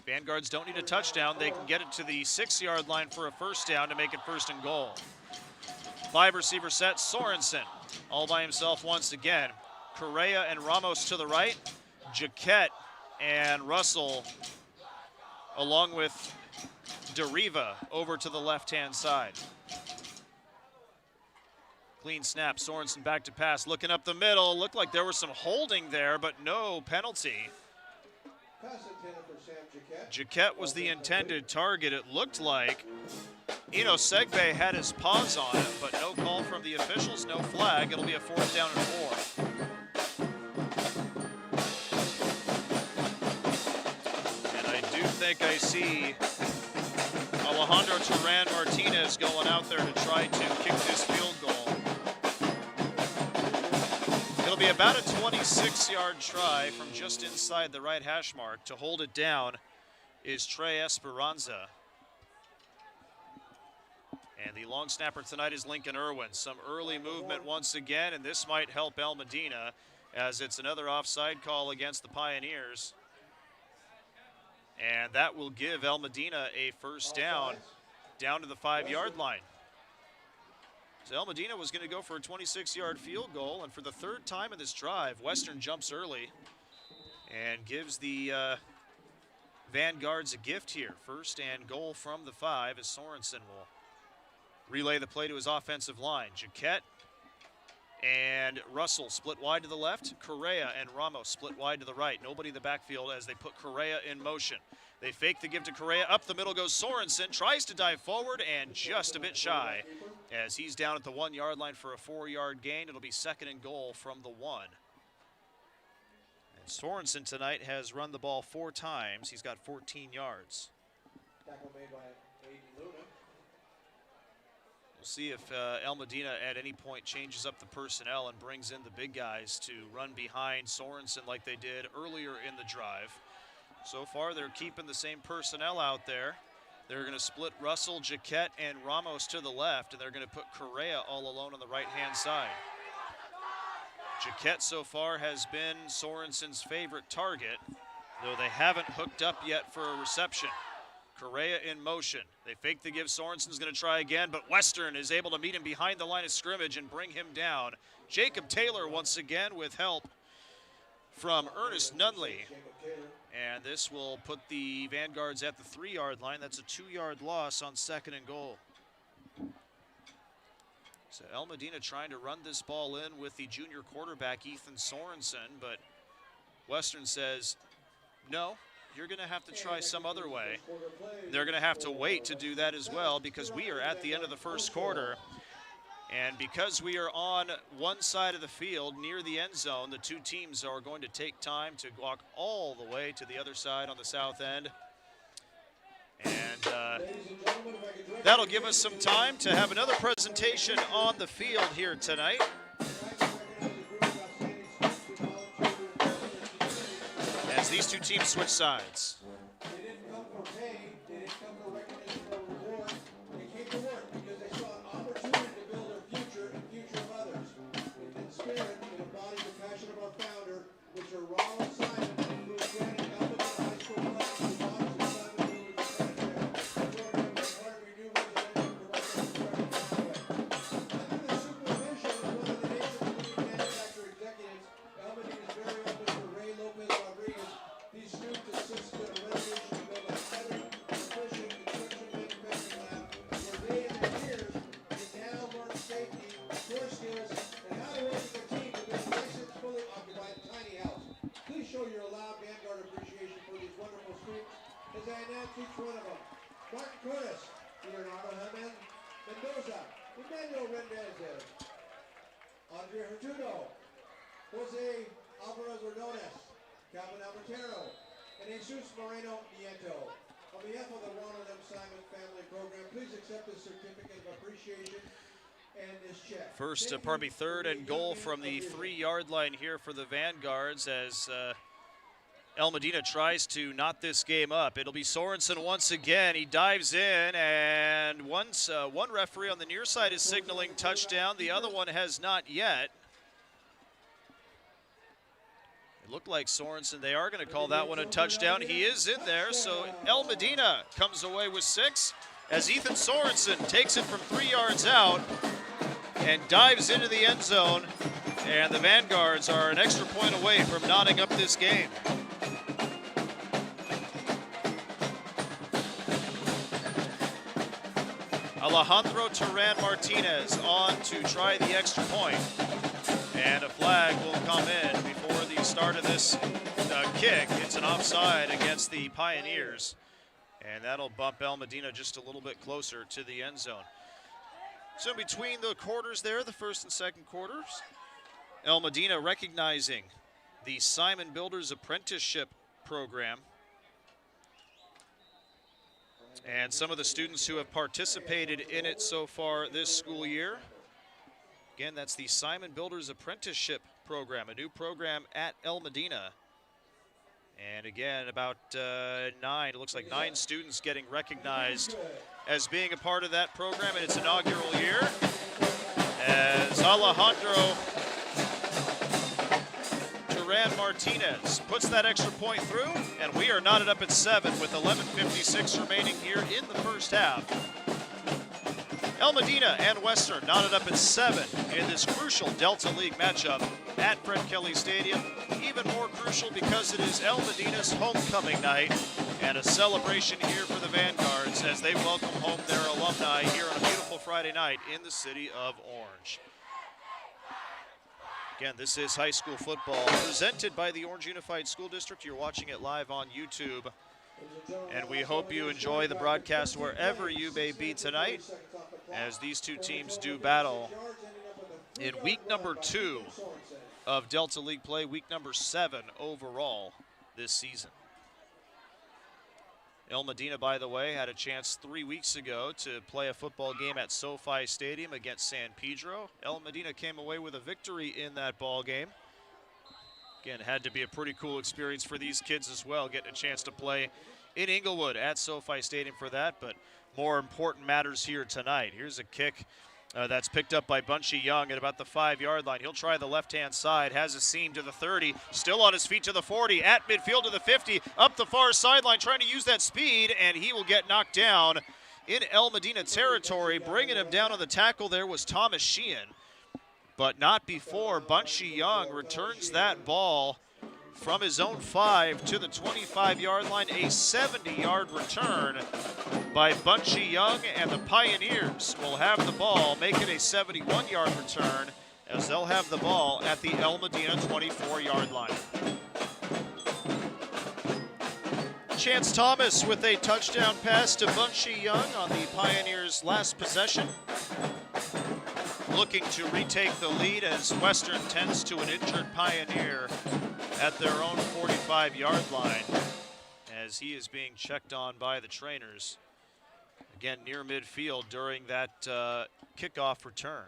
Vanguards don't need a touchdown. They can get it to the 6-yard line for a 1st down to make it 1st and goal. 5 receiver set, Sorensen all by himself once again. Correa and Ramos to the right. Jaquette and Russell along with DeRiva over to the left-hand side. Clean snap, Sorensen back to pass, looking up the middle. Looked like there was some holding there, but no penalty. Jaquette was the intended target, it looked like. Eno Segbe had his paws on it, but no call from the officials, no flag. It'll be a 4th down and 4. And I do think I see Alejandro Turan Martinez going out there to try to kick this field goal. It'll be about a 26-yard try from just inside the right hash mark. To hold it down is Trey Esperanza. And the long snapper tonight is Lincoln Irwin. Some early movement once again, and this might help El Medina as it's another offside call against the Pioneers. And that will give El Medina a 1st down to the 5-yard line. So El Medina was going to go for a 26-yard field goal, and for the 3rd time in this drive, Western jumps early and gives the Vanguards a gift here. 1st and goal from the 5 as Sorensen will relay the play to his offensive line. Jaquette and Russell split wide to the left. Correa and Ramos split wide to the right. Nobody in the backfield as they put Correa in motion. They fake the give to Correa. Up the middle goes Sorensen. Tries to dive forward and just a bit shy as he's down at the 1-yard line for a 4-yard gain. It'll be 2nd and goal from the 1. And Sorensen tonight has run the ball 4 times. He's got 14 yards. Tackle made by Aiden Luna. We'll see if El Medina at any point changes up the personnel and brings in the big guys to run behind Sorensen like they did earlier in the drive. So far, they're keeping the same personnel out there. They're going to split Russell, Jaquette, and Ramos to the left, and they're going to put Correa all alone on the right-hand side. Jaquette so far has been Sorensen's favorite target, though they haven't hooked up yet for a reception. Correa in motion. They fake the give. Sorensen's going to try again, but Western is able to meet him behind the line of scrimmage and bring him down. Jacob Taylor once again with help from Ernest Nunley. And this will put the Vanguards at the 3-yard line. That's a 2-yard loss on 2nd and goal. So El Medina trying to run this ball in with the junior quarterback, Ethan Sorensen, but Western says, no, you're going to have to try some other way. They're going to have to wait to do that as well because we are at the end of the first quarter. And because we are on one side of the field near the end zone, the two teams are going to take time to walk all the way to the other side on the south end. And that'll give us some time to have another presentation on the field here tonight. As these two teams switch sides. They didn't come for pay, they didn't come for recognition or reward. They came to work because they saw an opportunity to build their future and future of others. In spirit, it embodies the passion of our founder, Mr. Ronald Simon, who is granting Alphabet High School Club to the Simon Builders Apprenticeship program as part of renewed residential direct construction pathway. Under the supervision of one of the nation's leading manufacturer executives, Almedina's very own Mr. Ray Lopez Rodriguez, these students assisted in a renovation to build a modern, efficient construction manufacturing lab where they and their peers can now learn safety, core skills, and how to work with their team to build a licensed, fully occupied tiny house. Please show your loud Vanguard appreciation for these wonderful students as I announce each one of them. Martin Curtis, Leonardo Jimenez Mendoza, Emmanuel Rendez, Andrea Hurtudo, Jose Alvarez Ordonez, Calvin Albertero, and Jesus Moreno Nieto. On behalf of the Ronald M. Simon Family Program, please accept this certificate of appreciation and this check. First, Thank pardon me, you third for and the goal young from men the of your 3-yard line here for the Vanguards as El Medina tries to knot this game up. It'll be Sorensen once again. He dives in, and one referee on the near side is signaling touchdown. The other one has not yet. It looked like Sorensen, they are going to call that one a touchdown. He is in there, so El Medina comes away with 6 as Ethan Sorensen takes it from 3 yards out and dives into the end zone. And the Vanguards are an extra point away from knotting up this game. Alejandro Turan Martinez on to try the extra point. And a flag will come in before the start of this kick. It's an offside against the Pioneers. And that'll bump El Medina just a little bit closer to the end zone. So between the quarters there, the first and second quarters, El Medina recognizing the Simon Builders Apprenticeship Program and some of the students who have participated in it so far this school year. Again, that's the Simon Builders Apprenticeship Program, a new program at El Medina. And again, about it looks like 9 students getting recognized as being a part of that program in its inaugural year. As Alejandro Turan Martinez puts that extra point through, and we are knotted up at 7 with 11:56 remaining here in the first half. El Medina and Western knotted up at 7 in this crucial Delta League matchup at Fred Kelly Stadium. Even more crucial because it is El Medina's homecoming night and a celebration here for the Vanguards as they welcome home their alumni here on a beautiful Friday night in the city of Orange. Again, this is high school football presented by the Orange Unified School District. You're watching it live on YouTube. And we hope you enjoy the broadcast wherever you may be tonight as these two teams do battle in week number 2 of Delta League play, week number 7 overall this season. El Medina, by the way, had a chance 3 weeks ago to play a football game at SoFi Stadium against San Pedro. El Medina came away with a victory in that ball game. Again, it had to be a pretty cool experience for these kids as well, getting a chance to play in Inglewood at SoFi Stadium for that, but more important matters here tonight. Here's a kick that's picked up by Bunchy Young at about the 5-yard line. He'll try the left-hand side, has a seam to the 30, still on his feet to the 40, at midfield to the 50, up the far sideline, trying to use that speed, and he will get knocked down in El Medina territory. Bringing him down on the tackle there was Thomas Sheehan, but not before Bunchy Young returns that ball from his own 5 to the 25-yard line, a 70-yard return by Bunchy Young, and the Pioneers will have the ball, make it a 71-yard return as they'll have the ball at the El Medina 24-yard line. Chance Thomas with a touchdown pass to Bunchy Young on the Pioneers' last possession. Looking to retake the lead as Western tends to an injured Pioneer at their own 45-yard line as he is being checked on by the trainers. Again, near midfield during that kickoff return.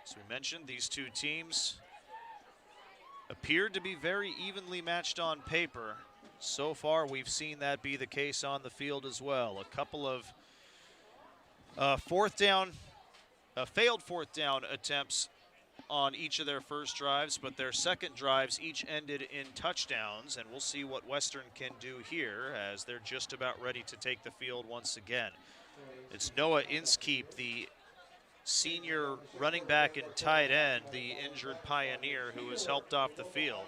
As we mentioned, these two teams appeared to be very evenly matched on paper. So far, we've seen that be the case on the field as well. A couple of failed fourth down attempts on each of their first drives, but their second drives each ended in touchdowns, and we'll see what Western can do here as they're just about ready to take the field once again. It's Noah Inskeep, the senior running back and tight end, the injured Pioneer, who was helped off the field.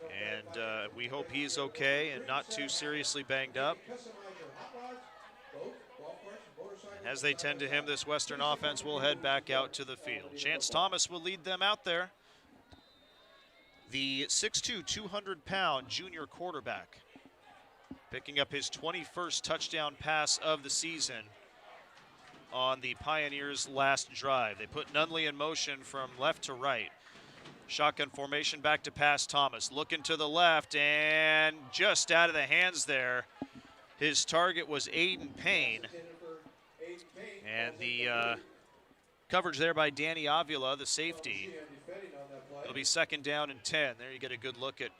And we hope he's okay and not too seriously banged up. And as they tend to him, this Western offense will head back out to the field. Chance Thomas will lead them out there. The 6'2", 200-pound junior quarterback, picking up his 21st touchdown pass of the season on the Pioneers' last drive. They put Nunley in motion from left to right. Shotgun formation, back to pass Thomas. Looking to the left and just out of the hands there. His target was Aiden Payne. And the coverage there by Danny Avila, the safety. It'll be 2nd down and 10. There you get a good look at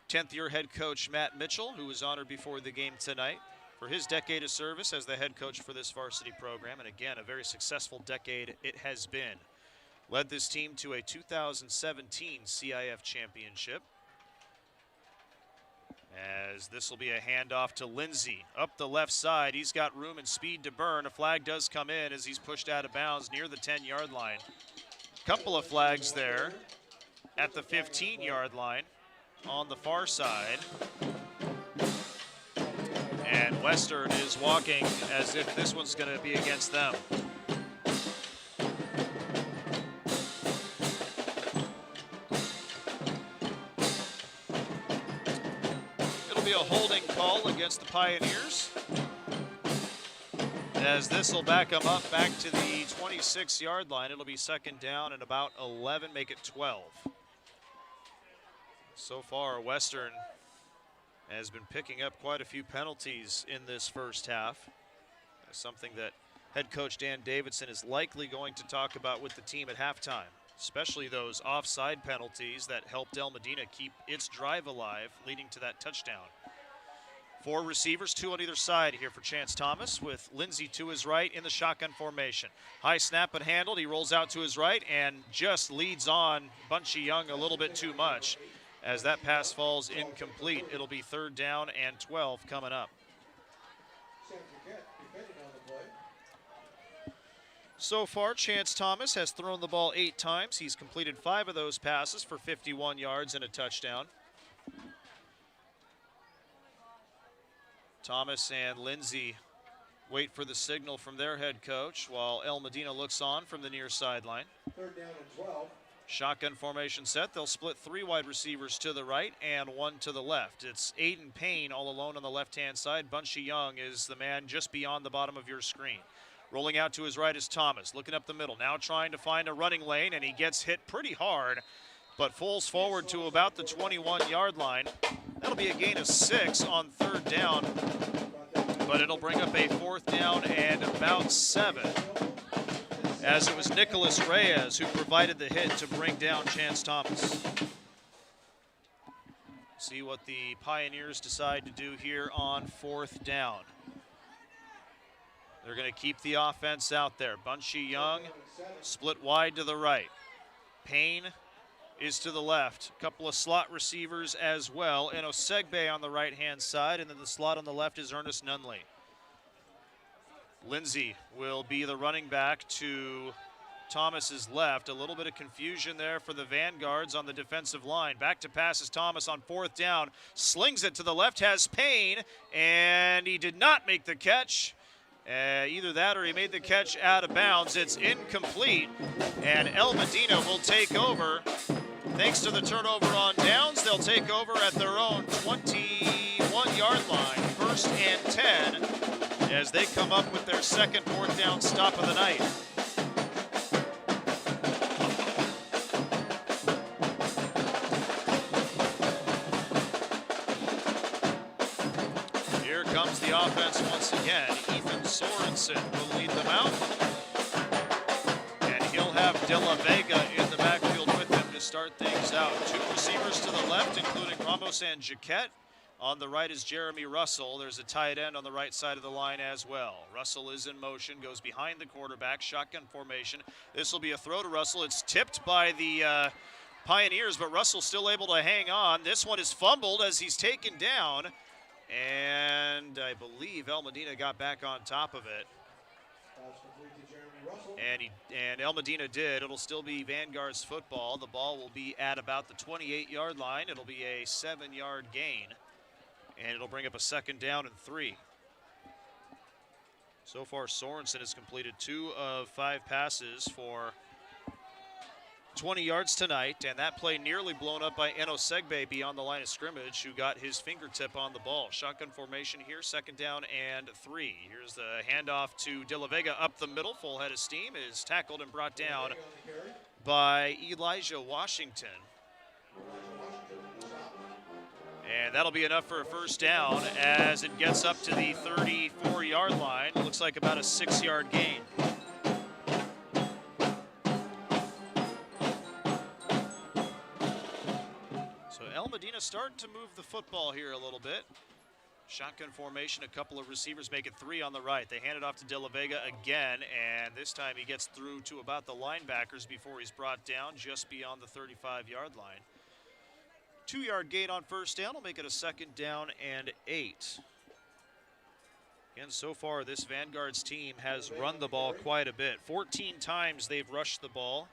10th-year head coach Matt Mitchell, who was honored before the game tonight for his decade of service as the head coach for this varsity program. And again, a very successful decade it has been. Led this team to a 2017 CIF championship. As this will be a handoff to Lindsey. Up the left side, he's got room and speed to burn. A flag does come in as he's pushed out of bounds near the 10-yard line. Couple of flags there at the 15-yard line on the far side. And Western is walking as if this one's going to be against them. It'll be a holding call against the Pioneers, as this will back them up back to the 26-yard line. It'll be 2nd down and about 11, make it 12. So far, Western has been picking up quite a few penalties in this first half. Something that head coach Dan Davidson is likely going to talk about with the team at halftime, especially those offside penalties that helped El Medina keep its drive alive, leading to that touchdown. 4 receivers, 2 on either side here for Chance Thomas, with Lindsey to his right in the shotgun formation. High snap but handled. He rolls out to his right and just leads on Bunchy Young a little bit too much. As that pass falls incomplete, it'll be 3rd down and 12 coming up. So far, Chance Thomas has thrown the ball 8 times. He's completed 5 of those passes for 51 yards and a touchdown. Thomas and Lindsey wait for the signal from their head coach while El Medina looks on from the near sideline. 3rd down and 12. Shotgun formation set. They'll split 3 wide receivers to the right and 1 to the left. It's Aiden Payne all alone on the left-hand side. Bunchy Young is the man just beyond the bottom of your screen. Rolling out to his right is Thomas, looking up the middle, now trying to find a running lane, and he gets hit pretty hard, but falls forward to about the 21-yard line. That'll be a gain of 6 on 3rd down, but it'll bring up a 4th down and about 7. As it was Nicholas Reyes who provided the hit to bring down Chance Thomas. See what the Pioneers decide to do here on 4th down. They're going to keep the offense out there. Bunchy Young split wide to the right. Payne is to the left. A couple of slot receivers as well. And Osegbe on the right-hand side, and then the slot on the left is Ernest Nunley. Lindsey will be the running back to Thomas's left. A little bit of confusion there for the Vanguards on the defensive line. Back to pass is Thomas on 4th down. Slings it to the left, has Payne, and he did not make the catch. Either that or he made the catch out of bounds. It's incomplete, and El Medina will take over. Thanks to the turnover on downs, they'll take over at their own 21-yard line, 1st and 10, as they come up with their second 4th down stop of the night. Here comes the offense once again. Ethan Sorensen will lead them out. And he'll have De La Vega in the backfield with him to start things out. 2 receivers to the left, including Ramos and Jaquette. On the right is Jeremy Russell. There's a tight end on the right side of the line as well. Russell is in motion, goes behind the quarterback, shotgun formation. This will be a throw to Russell. It's tipped by the Pioneers, but Russell's still able to hang on. This one is fumbled as he's taken down. And I believe El Medina got back on top of it. And El Medina did. It'll still be Vanguard's football. The ball will be at about the 28-yard line. It'll be a 7-yard gain. And it'll bring up a 2nd down and 3. So far, Sorensen has completed 2 of 5 passes for 20 yards tonight, and that play nearly blown up by Eno Segbe beyond the line of scrimmage, who got his fingertip on the ball. Shotgun formation here, 2nd down and 3. Here's the handoff to De La Vega up the middle. Full head of steam, is tackled and brought down by Elijah Washington. And that'll be enough for a 1st down as it gets up to the 34-yard line. Looks like about a 6-yard gain. El Medina starting to move the football here a little bit. Shotgun formation, a couple of receivers make it 3 on the right. They hand it off to De La Vega again, and this time he gets through to about the linebackers before he's brought down just beyond the 35-yard line. 2-yard gain on 1st down will make it a 2nd down and 8. Again, so far this Vanguard's team has run the ball quite a bit. 14 times they've rushed the ball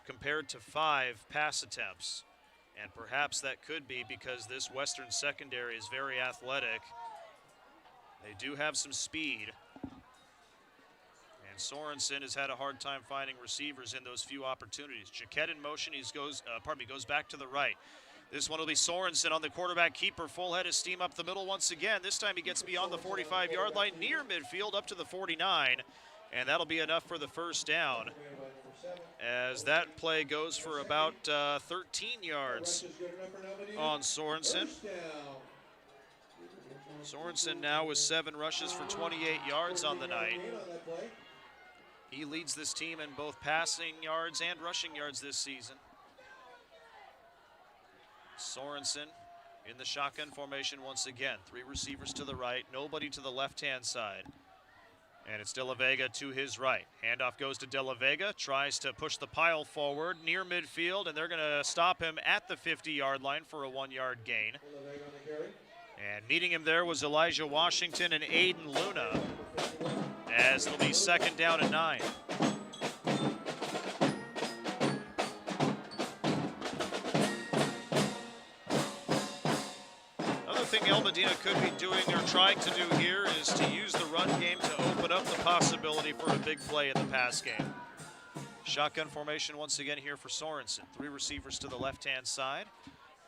compared to 5 pass attempts. And perhaps that could be because this Western secondary is very athletic. They do have some speed. And Sorensen has had a hard time finding receivers in those few opportunities. Jaquette in motion, he goes back to the right. This one will be Sorensen on the quarterback keeper, full head of steam up the middle once again. This time he gets beyond the 45-yard line, near midfield, up to the 49. And that'll be enough for the 1st down, as that play goes for about 13 yards on Sorensen. Sorensen now with 7 rushes for 28 yards on the night. He leads this team in both passing yards and rushing yards this season. Sorensen in the shotgun formation once again. 3 receivers to the right, nobody to the left-hand side. And it's De La Vega to his right. Handoff goes to De La Vega, tries to push the pile forward near midfield, and they're going to stop him at the 50-yard line for a 1-yard gain. And meeting him there was Elijah Washington and Aiden Luna, as it'll be 2nd down and 9. Thing El Medina could be doing or trying to do here is to use the run game to open up the possibility for a big play in the pass game. Shotgun formation once again here for Sorensen. 3 receivers to the left-hand side.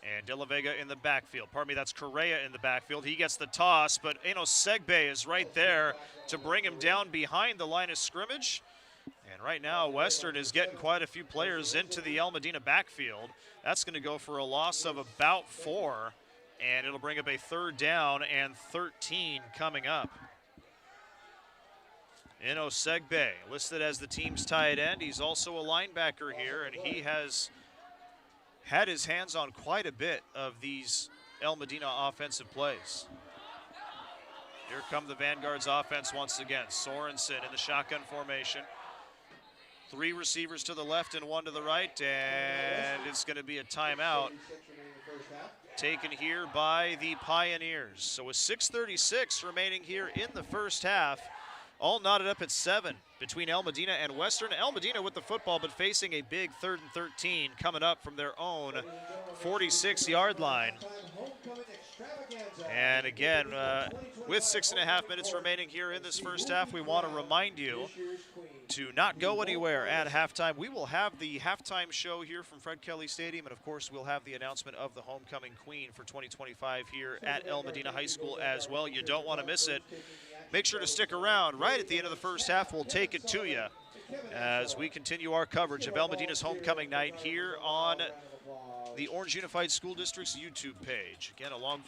And De La Vega in the backfield. Pardon me, that's Correa in the backfield. He gets the toss, but Eno Segbe is right there to bring him down behind the line of scrimmage. And right now, Western is getting quite a few players into the El Medina backfield. That's going to go for a loss of about 4. And it'll bring up a 3rd down and 13 coming up. Eno Segbe, listed as the team's tight end. He's also a linebacker here, and he has had his hands on quite a bit of these El Medina offensive plays. Here come the Vanguard's offense once again. Sorensen in the shotgun formation. 3 receivers to the left and 1 to the right, and it's going to be a timeout taken here by the Pioneers. So with 6:36 remaining here in the 1st half, all knotted up at 7 between El Medina and Western. El Medina with the football, but facing a big 3rd and 13 coming up from their own 46-yard line. And again, with 6.5 minutes remaining here in this 1st half, we want to remind you to not go anywhere at halftime. We will have the halftime show here from Fred Kelly Stadium, and of course we'll have the announcement of the homecoming queen for 2025 here at El Medina High School as well. You don't want to miss it. Make sure to stick around. Right at the end of the first half, we'll take it to you as we continue our coverage of El Medina's homecoming night here on the Orange Unified School District's YouTube page. Again, along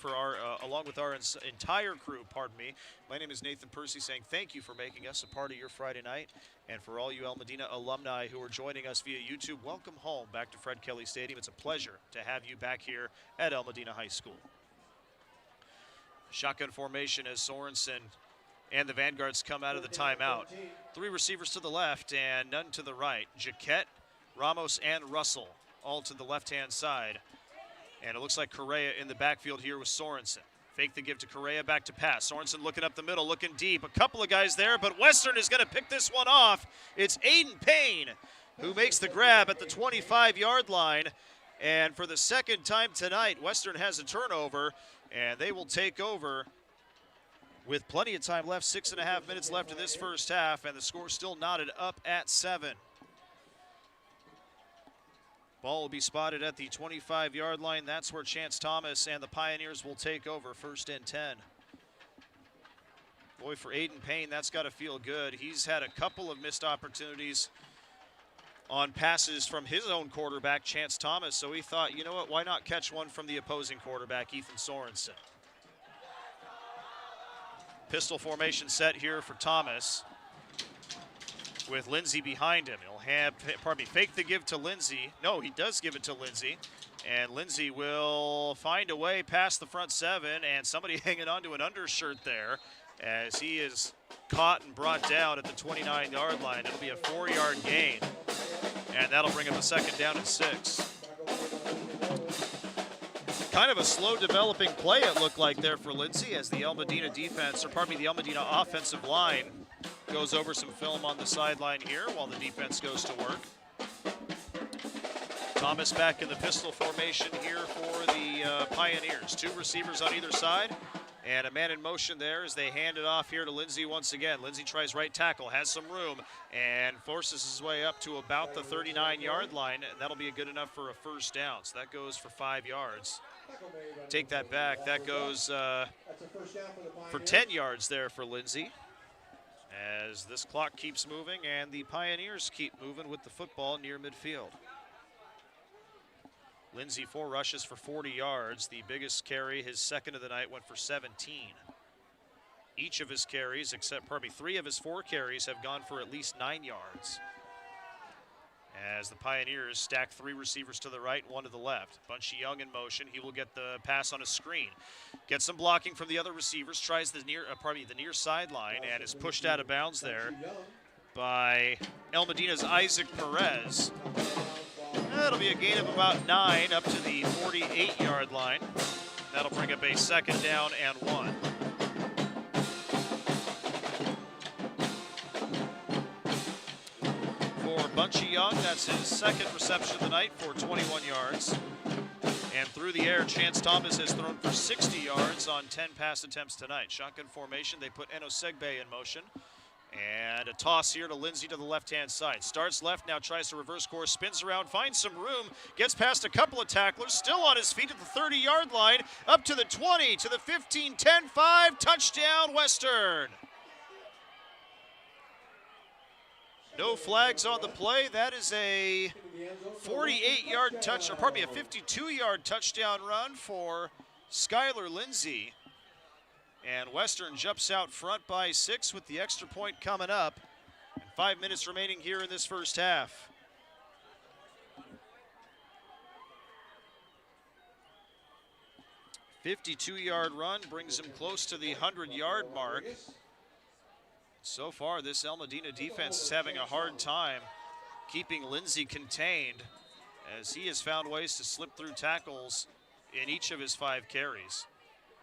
with our entire crew, my name is Nathan Percy, saying thank you for making us a part of your Friday night. And for all you El Medina alumni who are joining us via YouTube, welcome home back to Fred Kelly Stadium. It's a pleasure to have you back here at El Medina High School. Shotgun formation as Sorensen and the Vanguards come out of the timeout. 3 receivers to the left and none to the right. Jaquette, Ramos, and Russell all to the left-hand side. And it looks like Correa in the backfield here with Sorensen. Fake the give to Correa, back to pass. Sorensen looking up the middle, looking deep. A couple of guys there, but Western is going to pick this one off. It's Aiden Payne who makes the grab at the 25-yard line. And for the second time tonight, Western has a turnover, and they will take over with plenty of time left. 6.5 minutes left in this first half, and the score still knotted up at 7. Ball will be spotted at the 25-yard line. That's where Chance Thomas and the Pioneers will take over, 1st and 10. Boy, for Aiden Payne, that's got to feel good. He's had a couple of missed opportunities on passes from his own quarterback, Chance Thomas, so he thought, you know what, why not catch one from the opposing quarterback, Ethan Sorensen. Pistol formation set here for Thomas with Lindsey behind him. He'll have, fake the give to Lindsey. No, he does give it to Lindsey. And Lindsey will find a way past the front 7, and somebody hanging onto an undershirt there as he is caught and brought down at the 29-yard line. It'll be a 4-yard gain, and that'll bring up a 2nd down and 6. Kind of a slow developing play it looked like there for Lindsey as the El Medina the El Medina offensive line goes over some film on the sideline here while the defense goes to work. Thomas back in the pistol formation here for the Pioneers. 2 receivers on either side and a man in motion there as they hand it off here to Lindsey once again. Lindsey tries right tackle, has some room, and forces his way up to about the 39-yard line, and that'll be good enough for a 1st down. So that goes for 5 yards. Take that back. That goes for 10 yards there for Lindsey as this clock keeps moving and the Pioneers keep moving with the football near midfield. Lindsey 4 rushes for 40 yards. The biggest carry, his 2nd of the night, went for 17. Each of his carries, 3 of his 4 carries have gone for at least 9 yards. As the Pioneers stack 3 receivers to the right, 1 to the left. Bunchy Young in motion. He will get the pass on a screen. Gets some blocking from the other receivers. Tries the near sideline and is pushed out of bounds there by El Medina's Isaac Perez. That'll be a gain of about 9 up to the 48-yard line. That'll bring up a 2nd down and 1. Bunchy Young, that's his 2nd reception of the night for 21 yards. And through the air, Chance Thomas has thrown for 60 yards on 10 pass attempts tonight. Shotgun formation, they put Eno Segbe in motion. And a toss here to Lindsey to the left-hand side. Starts left, now tries to reverse course, spins around, finds some room, gets past a couple of tacklers, still on his feet at the 30-yard line, up to the 20, to the 15, 10, 5, touchdown Western. No flags on the play. That is a 48-yard touch, or pardon me, a 52-yard touchdown run for Skylar Lindsey. And Western jumps out front by 6 with the extra point coming up. And 5 minutes remaining here in this first half. $52-yard run brings him close to the 100-yard mark. So far, this El Medina defense is having a hard time keeping Lindsey contained as he has found ways to slip through tackles in each of his 5 carries.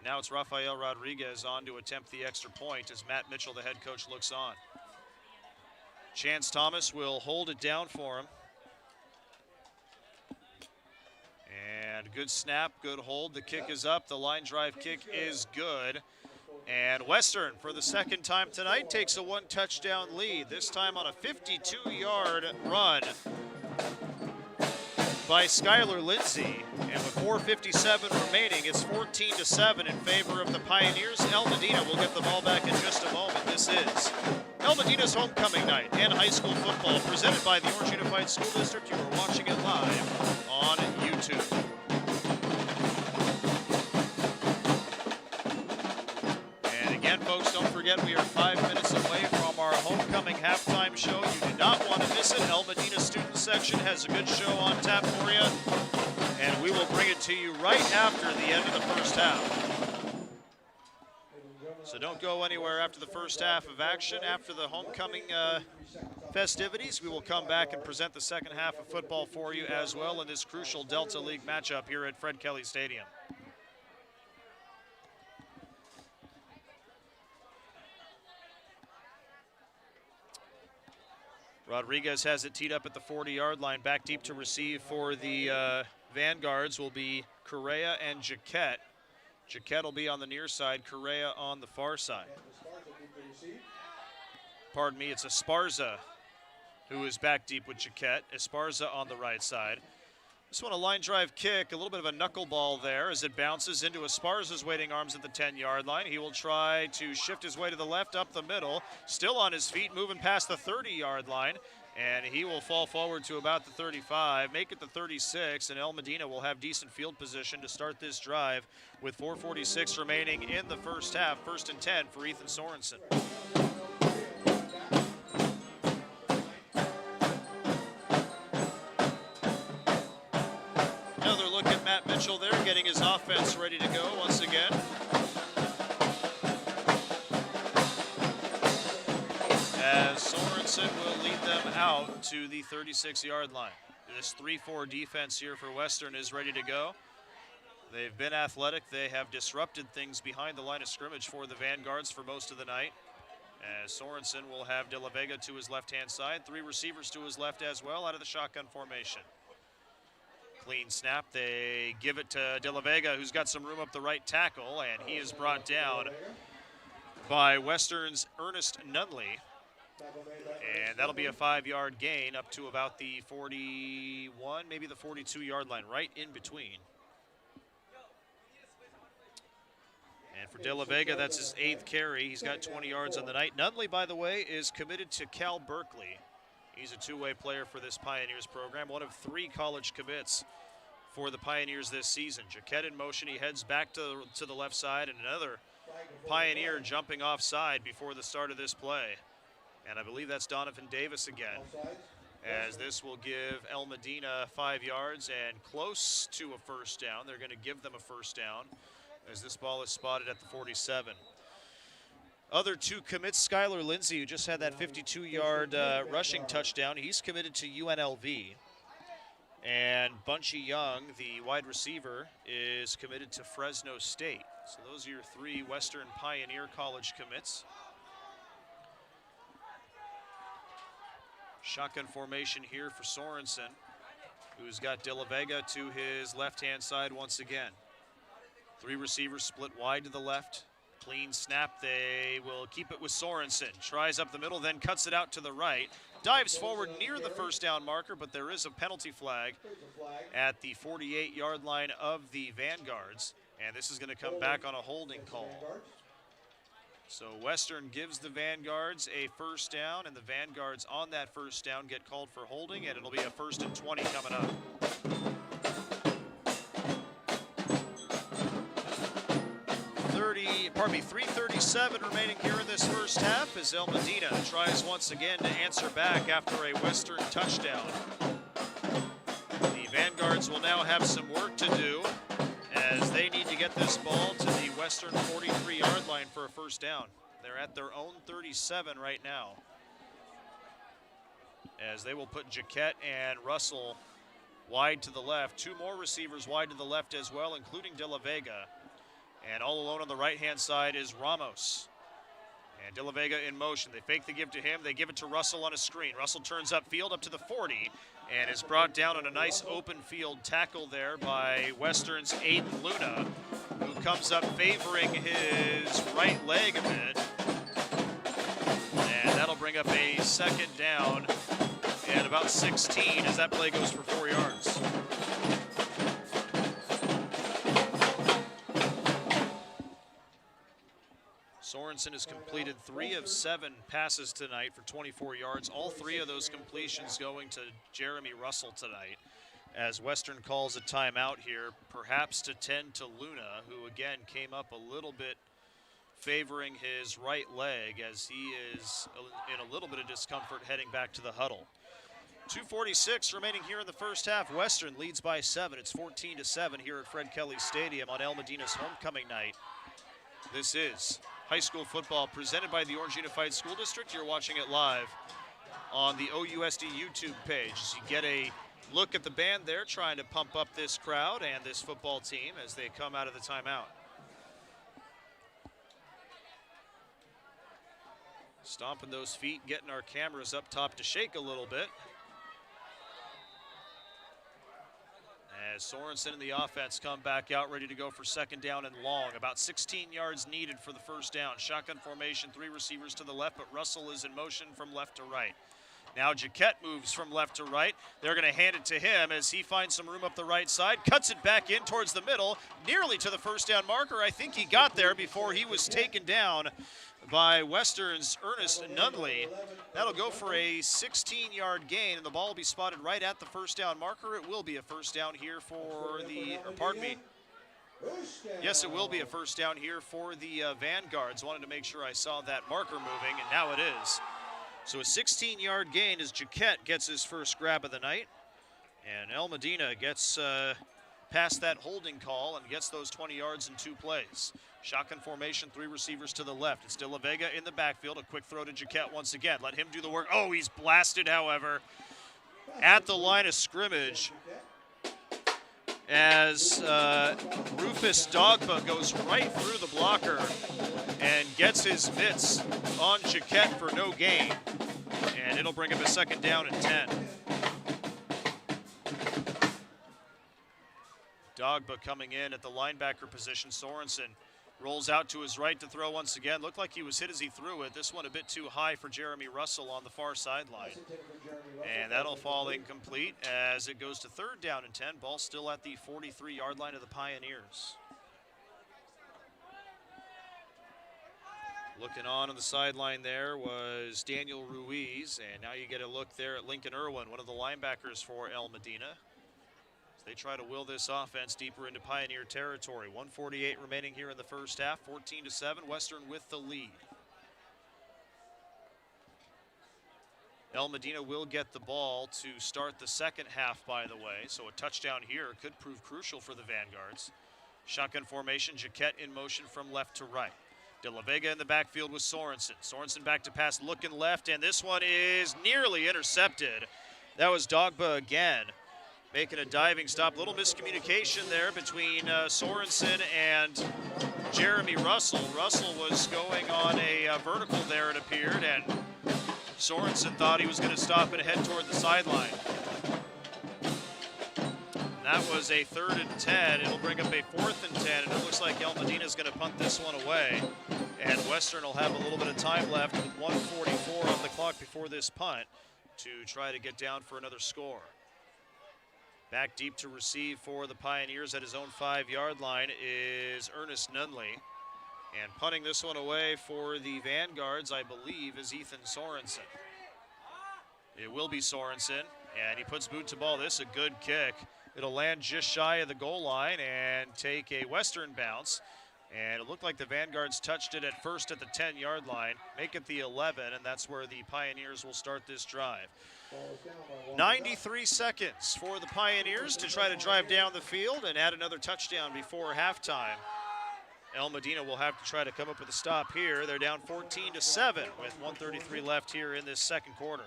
Now it's Rafael Rodriguez on to attempt the extra point as Matt Mitchell, the head coach, looks on. Chance Thomas will hold it down for him. And good snap, good hold. The kick is up. The line drive kick is good. And Western, for the second time tonight, takes a one-touchdown lead, this time on a 52-yard run by Skylar Lindsay. And with 4:57 remaining, it's 14-7 in favor of the Pioneers. El Medina will get the ball back in just a moment. This is El Medina's homecoming night and high school football, presented by the Orange Unified School District. You are watching it live on YouTube. Folks, don't forget we are 5 minutes away from our homecoming halftime show. You do not want to miss it. El Medina student section has a good show on tap for you, and we will bring it to you right after the end of the first half. So don't go anywhere after the first half of action. After the homecoming festivities, we will come back and present the second half of football for you as well in this crucial Delta League matchup here at Fred Kelly Stadium. Rodriguez has it teed up at the 40-yard line. Back deep to receive for the Vanguards will be Correa and Jaquette. Jaquette will be on the near side, Correa on the far side. Pardon me, it's Esparza who is back deep with Jaquette. Esparza on the right side. This one a line drive kick, a little bit of a knuckleball there as it bounces into Esparza's waiting arms at the 10-yard line. He will try to shift his way to the left up the middle, still on his feet, moving past the 30-yard line, and he will fall forward to about the 35, make it the 36, and El Medina will have decent field position to start this drive with 4:46 remaining in the first half. 1st and 10 for Ethan Sorensen. Matt Mitchell there getting his offense ready to go once again. As Sorensen will lead them out to the 36-yard line. This 3-4 defense here for Western is ready to go. They've been athletic. They have disrupted things behind the line of scrimmage for the Vanguards for most of the night. As Sorensen will have De La Vega to his left-hand side, 3 receivers to his left as well out of the shotgun formation. Clean snap, they give it to De La Vega, who's got some room up the right tackle, and he is brought down by Western's Ernest Nunley. And that'll be a 5-yard gain up to about the 41, maybe the 42-yard line, right in between. And for De La Vega, that's his 8th carry. He's got 20 yards on the night. Nunley, by the way, is committed to Cal Berkeley. He's a 2-way player for this Pioneers program, one of 3 college commits for the Pioneers this season. Jaquette in motion, he heads back to the left side, and another Pioneer jumping offside before the start of this play. And I believe that's Donovan Davis again, as this will give El Medina 5 yards and close to a first down. They're going to give them a first down as this ball is spotted at the 47. Other 2 commits, Skylar Lindsay, who just had that 52-yard rushing touchdown. He's committed to UNLV. And Bunchy Young, the wide receiver, is committed to Fresno State. So those are your 3 Western Pioneer College commits. Shotgun formation here for Sorensen, who's got De La Vega to his left-hand side once again. 3 receivers split wide to the left. Clean snap, they will keep it with Sorensen. Tries up the middle, then cuts it out to the right. Dives forward near the first down marker, but there is a penalty flag at the 48-yard line of the Vanguards. And this is going to come back on a holding call. So Western gives the Vanguards a first down, and the Vanguards on that first down get called for holding, and it'll be a 1st and 20 coming up. 3:37 remaining here in this first half as El Medina tries once again to answer back after a Western touchdown. The Vanguards will now have some work to do as they need to get this ball to the Western 43-yard line for a first down. They're at their own 37 right now, as they will put Jaquette and Russell wide to the left. 2 more receivers wide to the left as well, including De La Vega. And all alone on the right-hand side is Ramos. And De La Vega in motion. They fake the give to him. They give it to Russell on a screen. Russell turns upfield up to the 40 and is brought down on a nice open field tackle there by Western's Aiden Luna. who comes up favoring his right leg a bit. And that'll bring up a second down and about 16 as that play goes for 4 yards. Sorensen has completed 3 of 7 passes tonight for 24 yards. All 3 of those completions going to Jeremy Russell tonight, as Western calls a timeout here, perhaps to tend to Luna, who again came up a little bit favoring his right leg as he is in a little bit of discomfort heading back to the huddle. 2:46 remaining here in the first half. Western leads by 7. It's 14-7 here at Fred Kelly Stadium on El Medina's homecoming night. This is high school football presented by the Orange Unified School District. You're watching it live on the OUSD YouTube page. As you get a look at the band there trying to pump up this crowd and this football team as they come out of the timeout. Stomping those feet, getting our cameras up top to shake a little bit. As Sorensen and the offense come back out ready to go for second down and long. About 16 yards needed for the first down. Shotgun formation, 3 receivers to the left, but Russell is in motion from left to right. Now Jaquette moves from left to right. They're going to hand it to him as he finds some room up the right side, cuts it back in towards the middle, nearly to the first down marker. I think he got there before he was taken down by Western's Ernest Nunley. That'll go for a 16-yard gain, and the ball will be spotted right at the first down marker. It will be a first down here for the, or pardon me. Yes, it will be a first down here for the Vanguards. Wanted to make sure I saw that marker moving, and now it is. So a 16-yard gain as Jaquette gets his first grab of the night. And El Medina gets past that holding call and gets those 20 yards in 2 plays. Shotgun formation, 3 receivers to the left. It's De La Vega in the backfield. A quick throw to Jaquette once again. Let him do the work. Oh, he's blasted, however, at the line of scrimmage as Rufus Dogba goes right through the blocker and gets his mitts on Jaquette for no gain. And it'll bring up a second down and 10. Dogba coming in at the linebacker position. Sorensen rolls out to his right to throw once again. Looked like he was hit as he threw it. This one a bit too high for Jeremy Russell on the far sideline. And that'll fall incomplete as it goes to third down and 10. Ball still at the 43-yard line of the Pioneers. Looking on the sideline there was Daniel Ruiz, and now you get a look there at Lincoln Irwin, one of the linebackers for El Medina. As they try to will this offense deeper into Pioneer territory. 1:48 remaining here in the first half, 14-7, Western with the lead. El Medina will get the ball to start the second half, by the way, so a touchdown here could prove crucial for the Vanguards. Shotgun formation, Jaquette in motion from left to right. De La Vega in the backfield with Sorensen. Sorensen back to pass, looking left, and this one is nearly intercepted. That was Dogba again, making a diving stop. Little miscommunication there between Sorensen and Jeremy Russell. Russell was going on a vertical there, it appeared, and Sorensen thought he was going to stop and head toward the sideline. That was a 3rd and 10. It'll bring up a 4th and 10, and it looks like El Medina's going to punt this one away. And Western will have a little bit of time left with 1:44 on the clock before this punt to try to get down for another score. Back deep to receive for the Pioneers at his own 5-yard line is Ernest Nunley. And punting this one away for the Vanguards, I believe, is Ethan Sorensen. It will be Sorensen, and he puts boot to ball. This is a good kick. It'll land just shy of the goal line and take a Western bounce. And it looked like the Vanguards touched it at first at the 10-yard line, make it the 11, and that's where the Pioneers will start this drive. 93 seconds for the Pioneers to try to drive down the field and add another touchdown before halftime. El Medina will have to try to come up with a stop here. They're down 14-7 with 1:33 left here in this second quarter.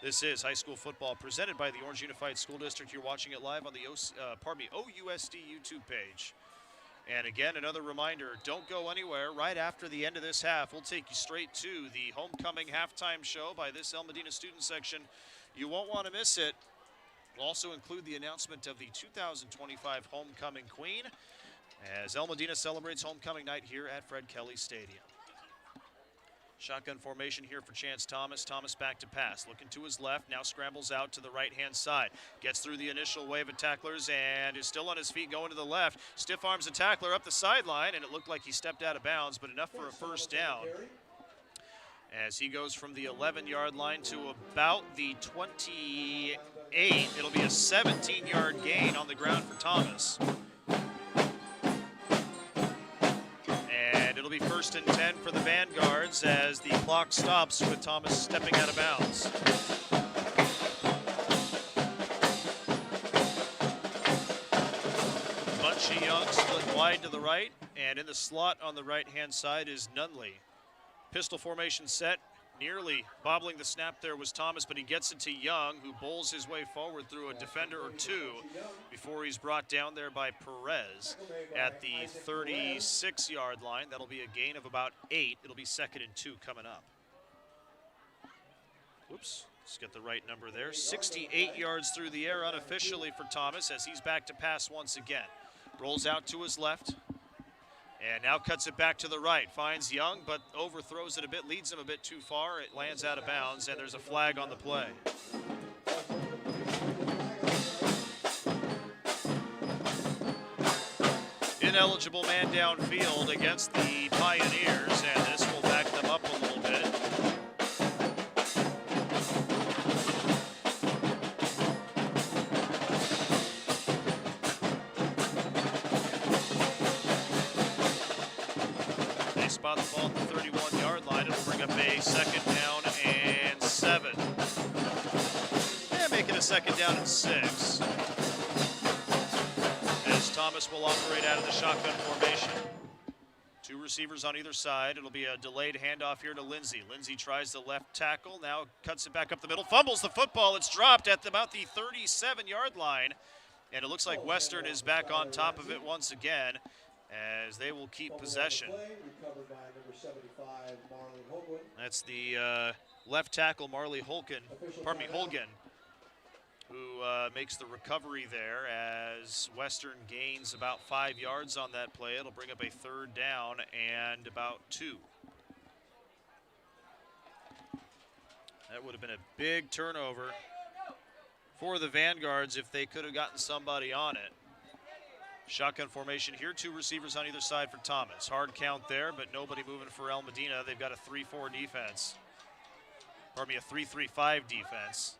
This is high school football presented by the Orange Unified School District. You're watching it live on the OUSD YouTube page. And again, another reminder, don't go anywhere. Right after the end of this half, we'll take you straight to the homecoming halftime show by this El Medina student section. You won't want to miss it. We'll also include the announcement of the 2025 homecoming queen. as El Medina celebrates homecoming night here at Fred Kelly Stadium. Shotgun formation here for Chance Thomas. Thomas back to pass, looking to his left, now scrambles out to the right-hand side. Gets through the initial wave of tacklers and is still on his feet going to the left. Stiff arms a tackler up the sideline, and it looked like he stepped out of bounds, but enough for a first down. As he goes from the 11-yard line to about the 28. It'll be a 17-yard gain on the ground for Thomas. And it'll be 1st and 10 for the Vanguards as the clock stops with Thomas stepping out of bounds. Bunchy Young split wide to the right, and in the slot on the right-hand side is Nunley. Pistol formation set, nearly bobbling the snap there was Thomas, but he gets it to Young, who bowls his way forward through a defender or two before he's brought down there by Perez at the 36-yard line. That'll be a gain of about 8. It'll be 2nd and 2 coming up. Whoops, let's get the right number there. 68 yards through the air unofficially for Thomas as he's back to pass once again. Rolls out to his left. And now cuts it back to the right. Finds Young, but overthrows it a bit, leads him a bit too far. It lands out of bounds, and there's a flag on the play. Ineligible man downfield against the Pioneers, and this will back them up a little bit. Spot the ball at the 31-yard line. It'll bring up a 2nd down and 7. And make it a 2nd down and 6. As Thomas will operate out of the shotgun formation. 2 receivers on either side. It'll be a delayed handoff here to Lindsey. Lindsey tries the left tackle, now cuts it back up the middle, fumbles the football. It's dropped at about the 37-yard line. And it looks like Western is back on top of it once again, as they will keep possession. That's the left tackle, Holgan, who makes the recovery there as Western gains about 5 yards on that play. It'll bring up a 3rd down and about 2. That would have been a big turnover for the Vanguards if they could have gotten somebody on it. Shotgun formation here, 2 receivers on either side for Thomas. Hard count there, but nobody moving for El Medina. They've got a 3-4 defense. Pardon me, a 3-3-5 defense.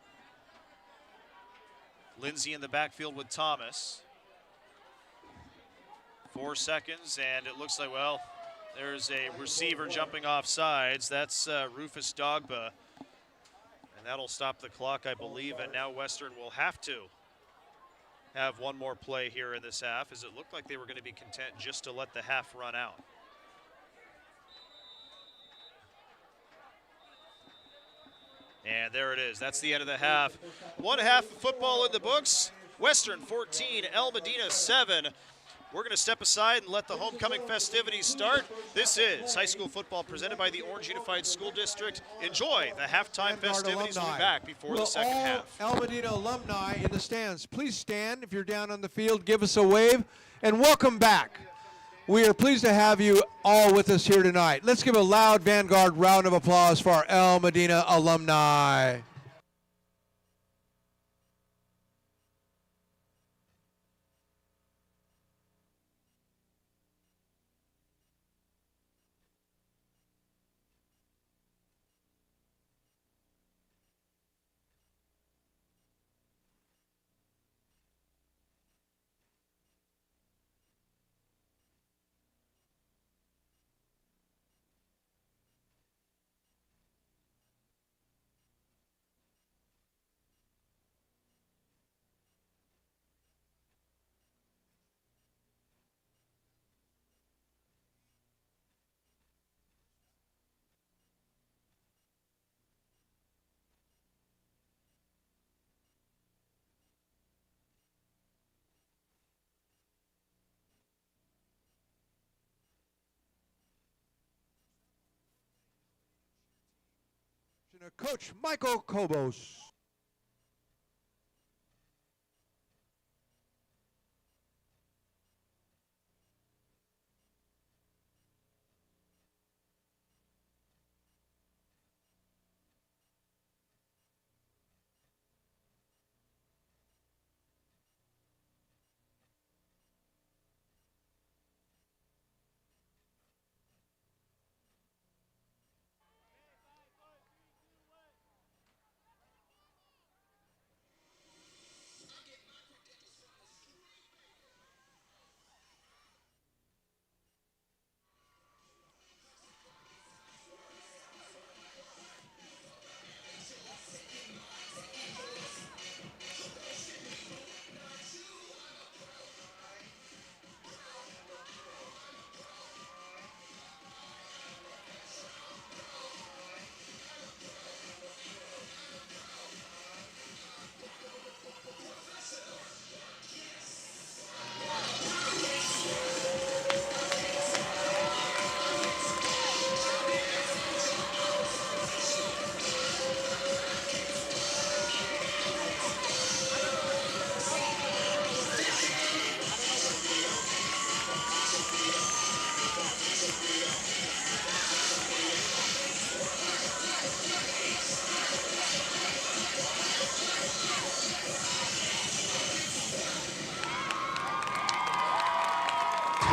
Lindsey in the backfield with Thomas. 4 seconds, and it looks like, well, there's a receiver jumping off sides. That's Rufus Dogba. And that'll stop the clock, I believe, and now Western will have to have one more play here in this half, as it looked like they were going to be content just to let the half run out. And there it is. That's the end of the half. 1 half of football in the books. Western 14, El Medina 7. We're going to step aside and let the homecoming festivities start. This is high school football presented by the Orange Unified School District. Enjoy the halftime festivities. We'll be back before the second half. El Medina alumni in the stands, please stand. If you're down on the field, give us a wave, and welcome back. We are pleased to have you all with us here tonight. Let's give a loud Vanguard round of applause for our El Medina alumni. Coach Michael Kobos.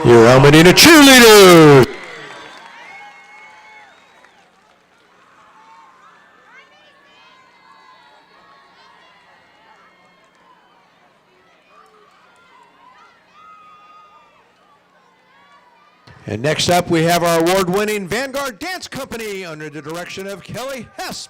Your Almadina cheerleaders. And next up, we have our award-winning Vanguard Dance Company under the direction of Kelly Hesp.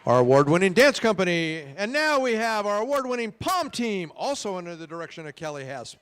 Our award-winning dance company. And now we have our award-winning pom team, also under the direction of Kelly Hesp.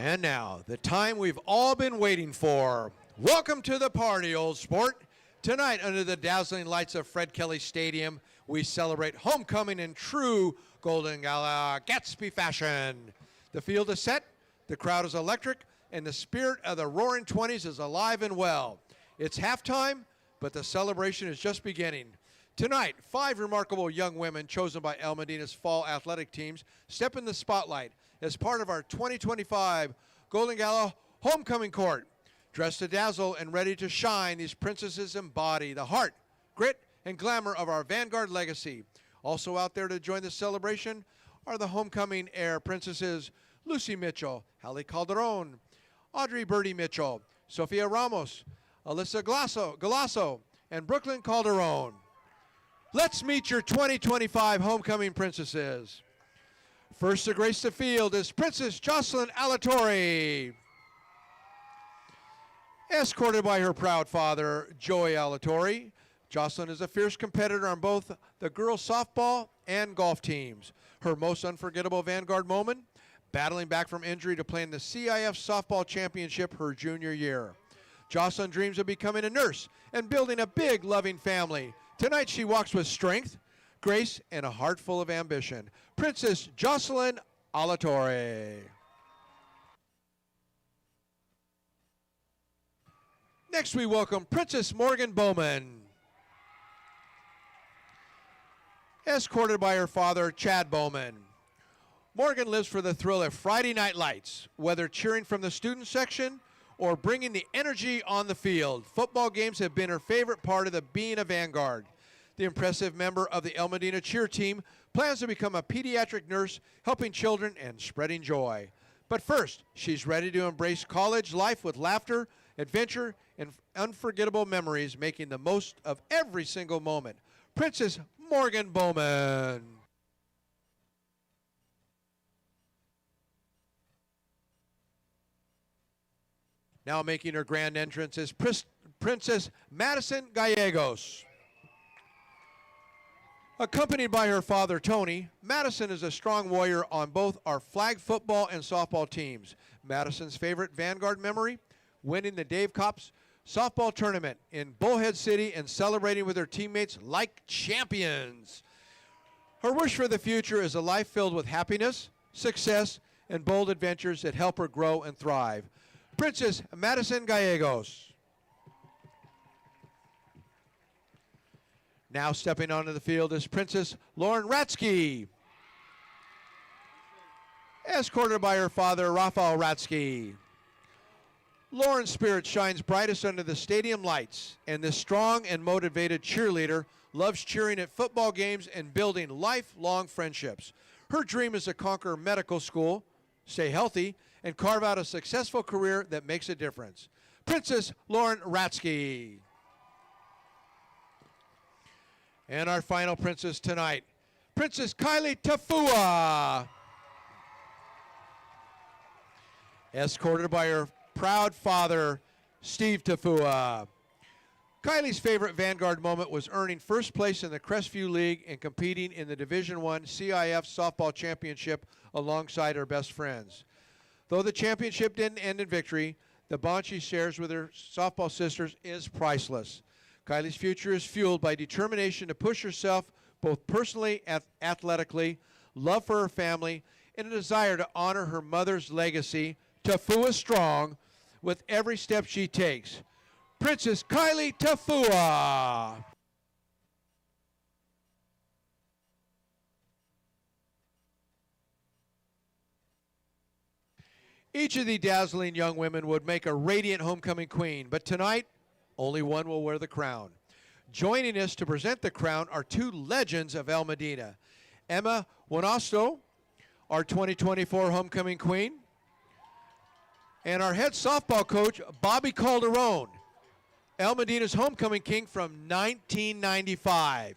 And now, the time we've all been waiting for. Welcome to the party, Old Sport. Tonight, under the dazzling lights of Fred Kelly Stadium, we celebrate homecoming in true Golden Gala Gatsby fashion. The field is set, the crowd is electric, and the spirit of the Roaring Twenties is alive and well. It's halftime, but the celebration is just beginning. Tonight, 5 remarkable young women chosen by El Medina's fall athletic teams step in the spotlight as part of our 2025 Golden Gala Homecoming Court. Dressed to dazzle and ready to shine, these princesses embody the heart, grit, and glamour of our Vanguard legacy. Also out there to join the celebration are the homecoming heir princesses Lucy Mitchell, Hallie Calderon, Audrey Birdie Mitchell, Sofia Ramos, Alyssa Galasso, and Brooklyn Calderon. Let's meet your 2025 homecoming princesses. First to grace the field is Princess Jocelyn Alatorre, escorted by her proud father, Joey Alatorre. Jocelyn is a fierce competitor on both the girls softball and golf teams. Her most unforgettable Vanguard moment, battling back from injury to playing the CIF softball championship her junior year. Jocelyn dreams of becoming a nurse and building a big, loving family. Tonight she walks with strength, grace, and a heart full of ambition. Princess Jocelyn Alatorre. Next we welcome Princess Morgan Bowman, escorted by her father, Chad Bowman. Morgan lives for the thrill of Friday night lights, whether cheering from the student section or bringing the energy on the field. Football games have been her favorite part of being a Vanguard. The impressive member of the El Medina cheer team plans to become a pediatric nurse, helping children and spreading joy. But first, she's ready to embrace college life with laughter, adventure, and unforgettable memories, making the most of every single moment. Princess Morgan Bowman. Now making her grand entrance is Princess Madison Gallegos. Accompanied by her father, Tony, Madison is a strong warrior on both our flag football and softball teams. Madison's favorite Vanguard memory, winning the Dave Cops softball tournament in Bullhead City and celebrating with her teammates like champions. Her wish for the future is a life filled with happiness, success, and bold adventures that help her grow and thrive. Princess Madison Gallegos. Now stepping onto the field is Princess Lauren Ratsky, escorted by her father, Rafael Ratsky. Lauren's spirit shines brightest under the stadium lights, and this strong and motivated cheerleader loves cheering at football games and building lifelong friendships. Her dream is to conquer medical school, stay healthy, and carve out a successful career that makes a difference. Princess Lauren Ratsky. And our final princess tonight, Princess Kylie Tafua, escorted by her proud father, Steve Tafua. Kylie's favorite Vanguard moment was earning first place in the Crestview League and competing in the Division I CIF softball championship alongside her best friends. Though the championship didn't end in victory, the bond she shares with her softball sisters is priceless. Kylie's future is fueled by determination to push herself both personally and athletically, love for her family, and a desire to honor her mother's legacy, Tafua Strong, with every step she takes. Princess Kylie Tafua. Each of the dazzling young women would make a radiant homecoming queen, but tonight, only one will wear the crown. Joining us to present the crown are 2 legends of El Medina. Emma Wanasto, our 2024 homecoming queen, and our head softball coach, Bobby Calderon, El Medina's homecoming king from 1995.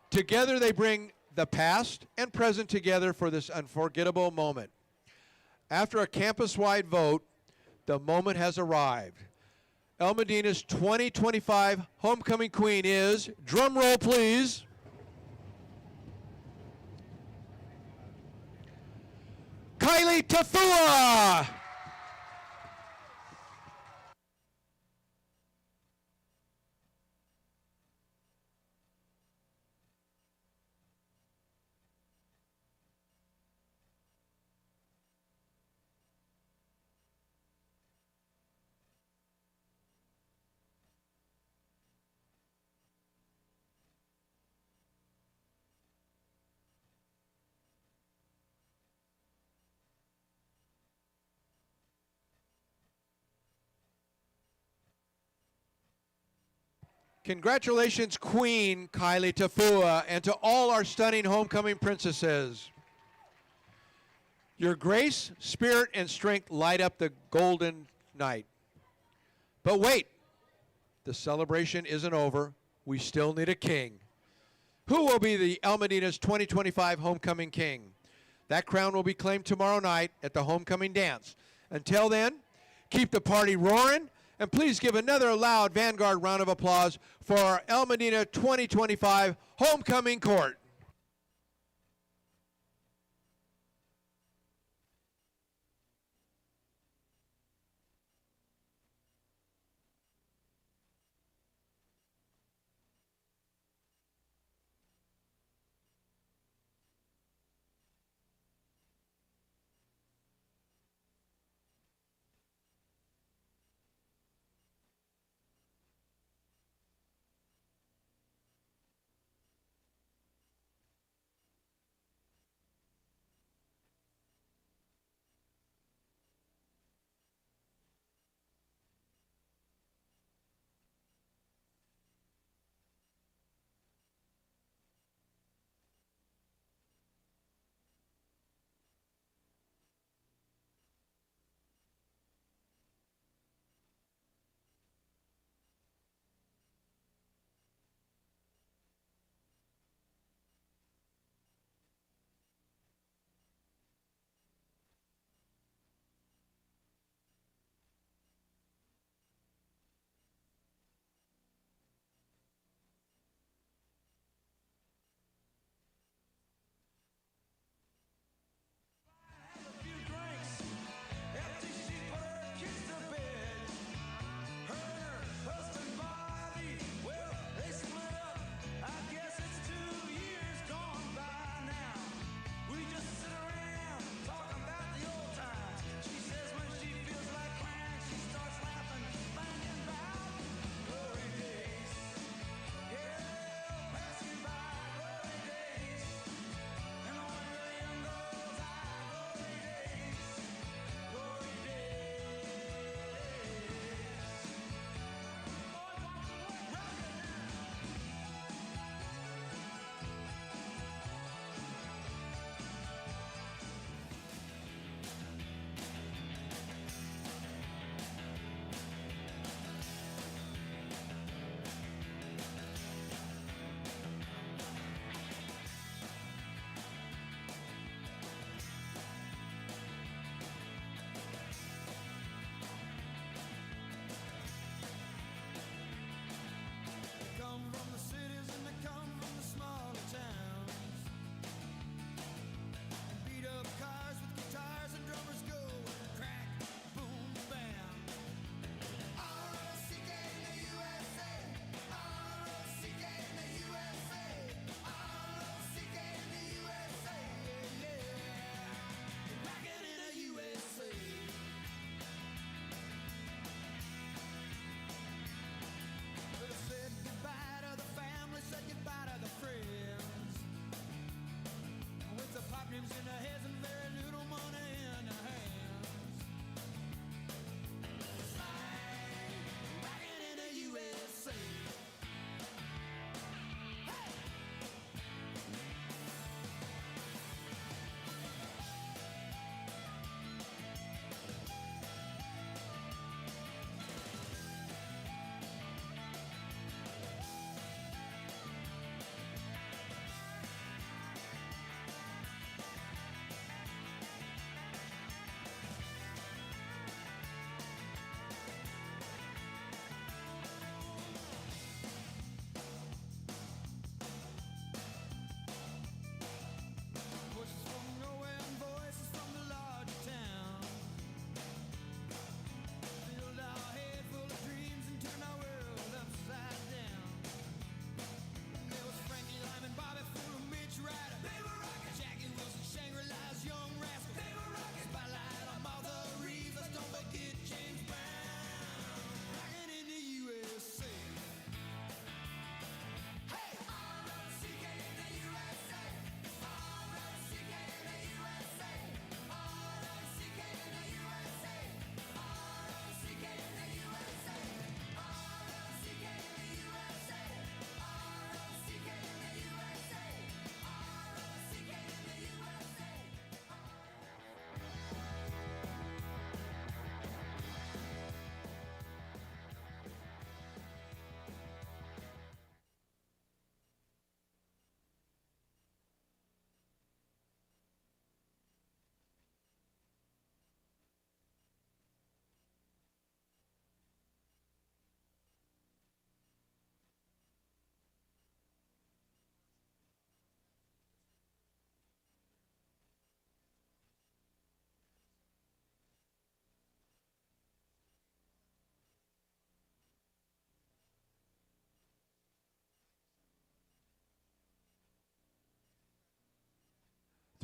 Together they bring the past and present together for this unforgettable moment. After a campus-wide vote, the moment has arrived. El Medina's 2025 homecoming queen is, drum roll please, Kylie Tafua. Congratulations, Queen Kylie Tafua, and to all our stunning homecoming princesses. Your grace, spirit, and strength light up the golden night. But wait, the celebration isn't over. We still need a king. Who will be the El Medina's 2025 Homecoming King? That crown will be claimed tomorrow night at the Homecoming Dance. Until then, keep the party roaring, and please give another loud Vanguard round of applause for our El Medina 2025 Homecoming Court.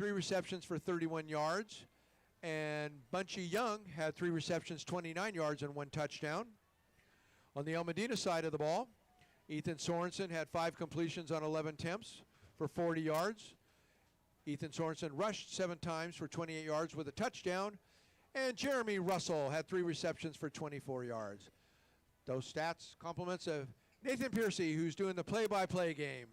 3 receptions for 31 yards. And Bunchy Young had 3 receptions, 29 yards, and 1 touchdown. On the El Medina side of the ball, Ethan Sorensen had 5 completions on 11 attempts for 40 yards. Ethan Sorensen rushed 7 times for 28 yards with a touchdown. And Jeremy Russell had 3 receptions for 24 yards. Those stats, compliments of Nathan Piercy, who's doing the play-by-play game.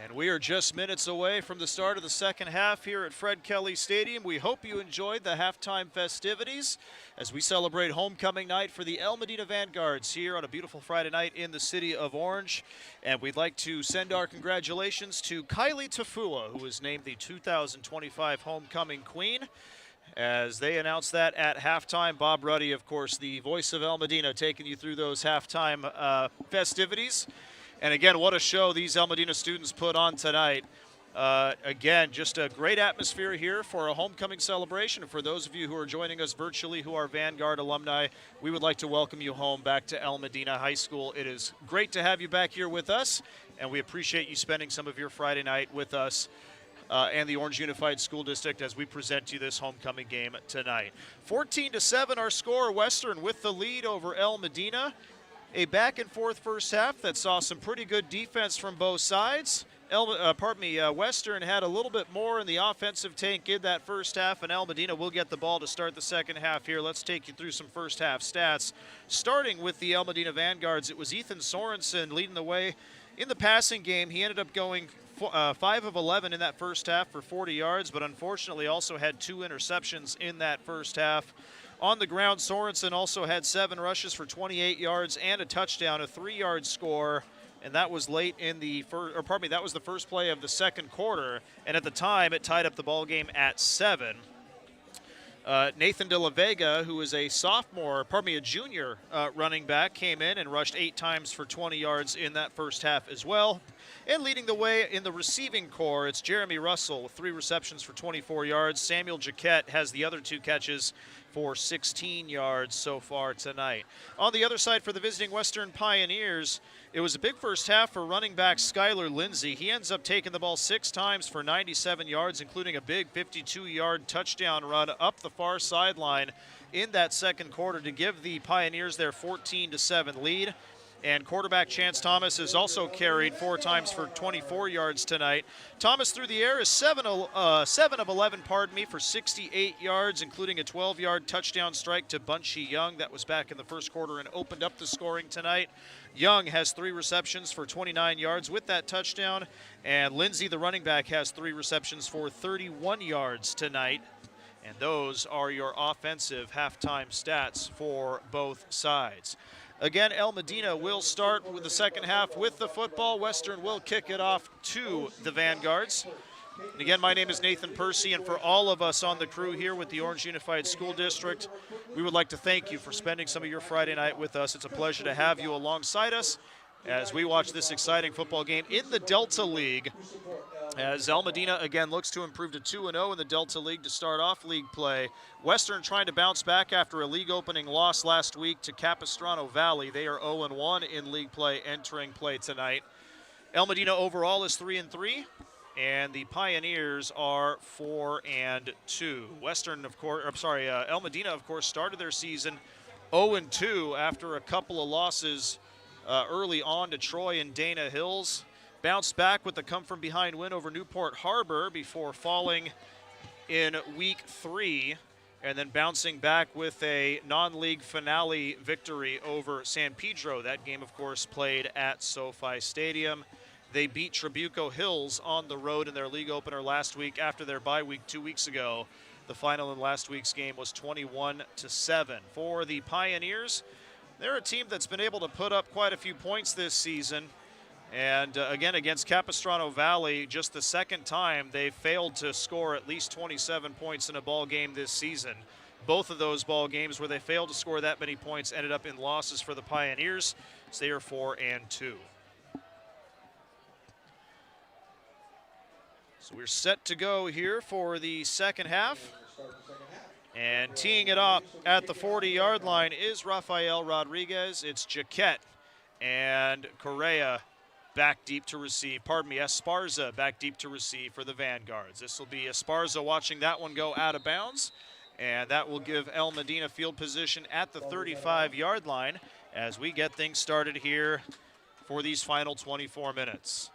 And we are just minutes away from the start of the second half here at Fred Kelly Stadium. We hope you enjoyed the halftime festivities as we celebrate homecoming night for the El Medina Vanguards here on a beautiful Friday night in the city of Orange. And we'd like to send our congratulations to Kylie Tafua, who was named the 2025 Homecoming Queen. As they announced that at halftime, Bob Ruddy, of course, the voice of El Medina, taking you through those halftime festivities. And again, what a show these El Medina students put on tonight. Again, just a great atmosphere here for a homecoming celebration. And for those of you who are joining us virtually who are Vanguard alumni, we would like to welcome you home back to El Medina High School. It is great to have you back here with us, and we appreciate you spending some of your Friday night with us and the Orange Unified School District as we present you this homecoming game tonight. 14-7 our score, Western with the lead over El Medina. A back-and-forth first half that saw some pretty good defense from both sides. Western had a little bit more in the offensive tank in that first half, and El Medina will get the ball to start the second half here. Let's take you through some first half stats. Starting with the El Medina Vanguards, it was Ethan Sorensen leading the way in the passing game. He ended up going 5 of 11 in that first half for 40 yards, but unfortunately also had 2 interceptions in that first half. On the ground, Sorensen also had 7 rushes for 28 yards and a touchdown, a 3-yard score, and that was late in the that was the first play of the second quarter, and at the time it tied up the ball game at 7. Nathan De La Vega, who is a junior running back, came in and rushed 8 times for 20 yards in that first half as well. And leading the way in the receiving core, it's Jeremy Russell with 3 receptions for 24 yards. Samuel Jaquette has the other 2 catches for 16 yards so far tonight. On the other side for the visiting Western Pioneers, it was a big first half for running back Skylar Lindsay. He ends up taking the ball 6 times for 97 yards, including a big 52-yard touchdown run up the far sideline in that second quarter to give the Pioneers their 14-7 lead. And quarterback Chance Thomas has also carried 4 times for 24 yards tonight. Thomas through the air is 7 of 11, for 68 yards, including a 12-yard touchdown strike to Bunchy Young. That was back in the first quarter and opened up the scoring tonight. Young has 3 receptions for 29 yards with that touchdown. And Lindsay, the running back, has 3 receptions for 31 yards tonight. And those are your offensive halftime stats for both sides. Again, El Medina will start with the second half with the football. Western will kick it off to the Vanguards. And again, my name is Nathan Percy, and for all of us on the crew here with the Orange Unified School District, we would like to thank you for spending some of your Friday night with us. It's a pleasure to have you alongside us as we watch this exciting football game in the Delta League, as El Medina again looks to improve to 2-0 in the Delta League to start off league play. Western trying to bounce back after a league opening loss last week to Capistrano Valley. They are 0-1 in league play entering play tonight. El Medina overall is 3-3, and the Pioneers are 4-2. El Medina, of course, started their season 0-2 after a couple of losses early on to Troy and Dana Hills. Bounced back with the come-from-behind win over Newport Harbor before falling in week 3, and then bouncing back with a non-league finale victory over San Pedro. That game, of course, played at SoFi Stadium. They beat Trabuco Hills on the road in their league opener last week after their bye week 2 weeks ago. The final in last week's game was 21-7. For the Pioneers, they're a team that's been able to put up quite a few points this season. And again, against Capistrano Valley, just the second time they failed to score at least 27 points in a ball game this season. Both of those ball games where they failed to score that many points ended up in losses for the Pioneers. So they are 4-2. So we're set to go here for the second half. And teeing it up at the 40-yard line is Rafael Rodriguez. It's Jaquette and Correa back deep to receive. Pardon me, Esparza back deep to receive for the Vanguards. This will be Esparza watching that one go out of bounds. And that will give El Medina field position at the 35-yard line as we get things started here for these final 24 minutes.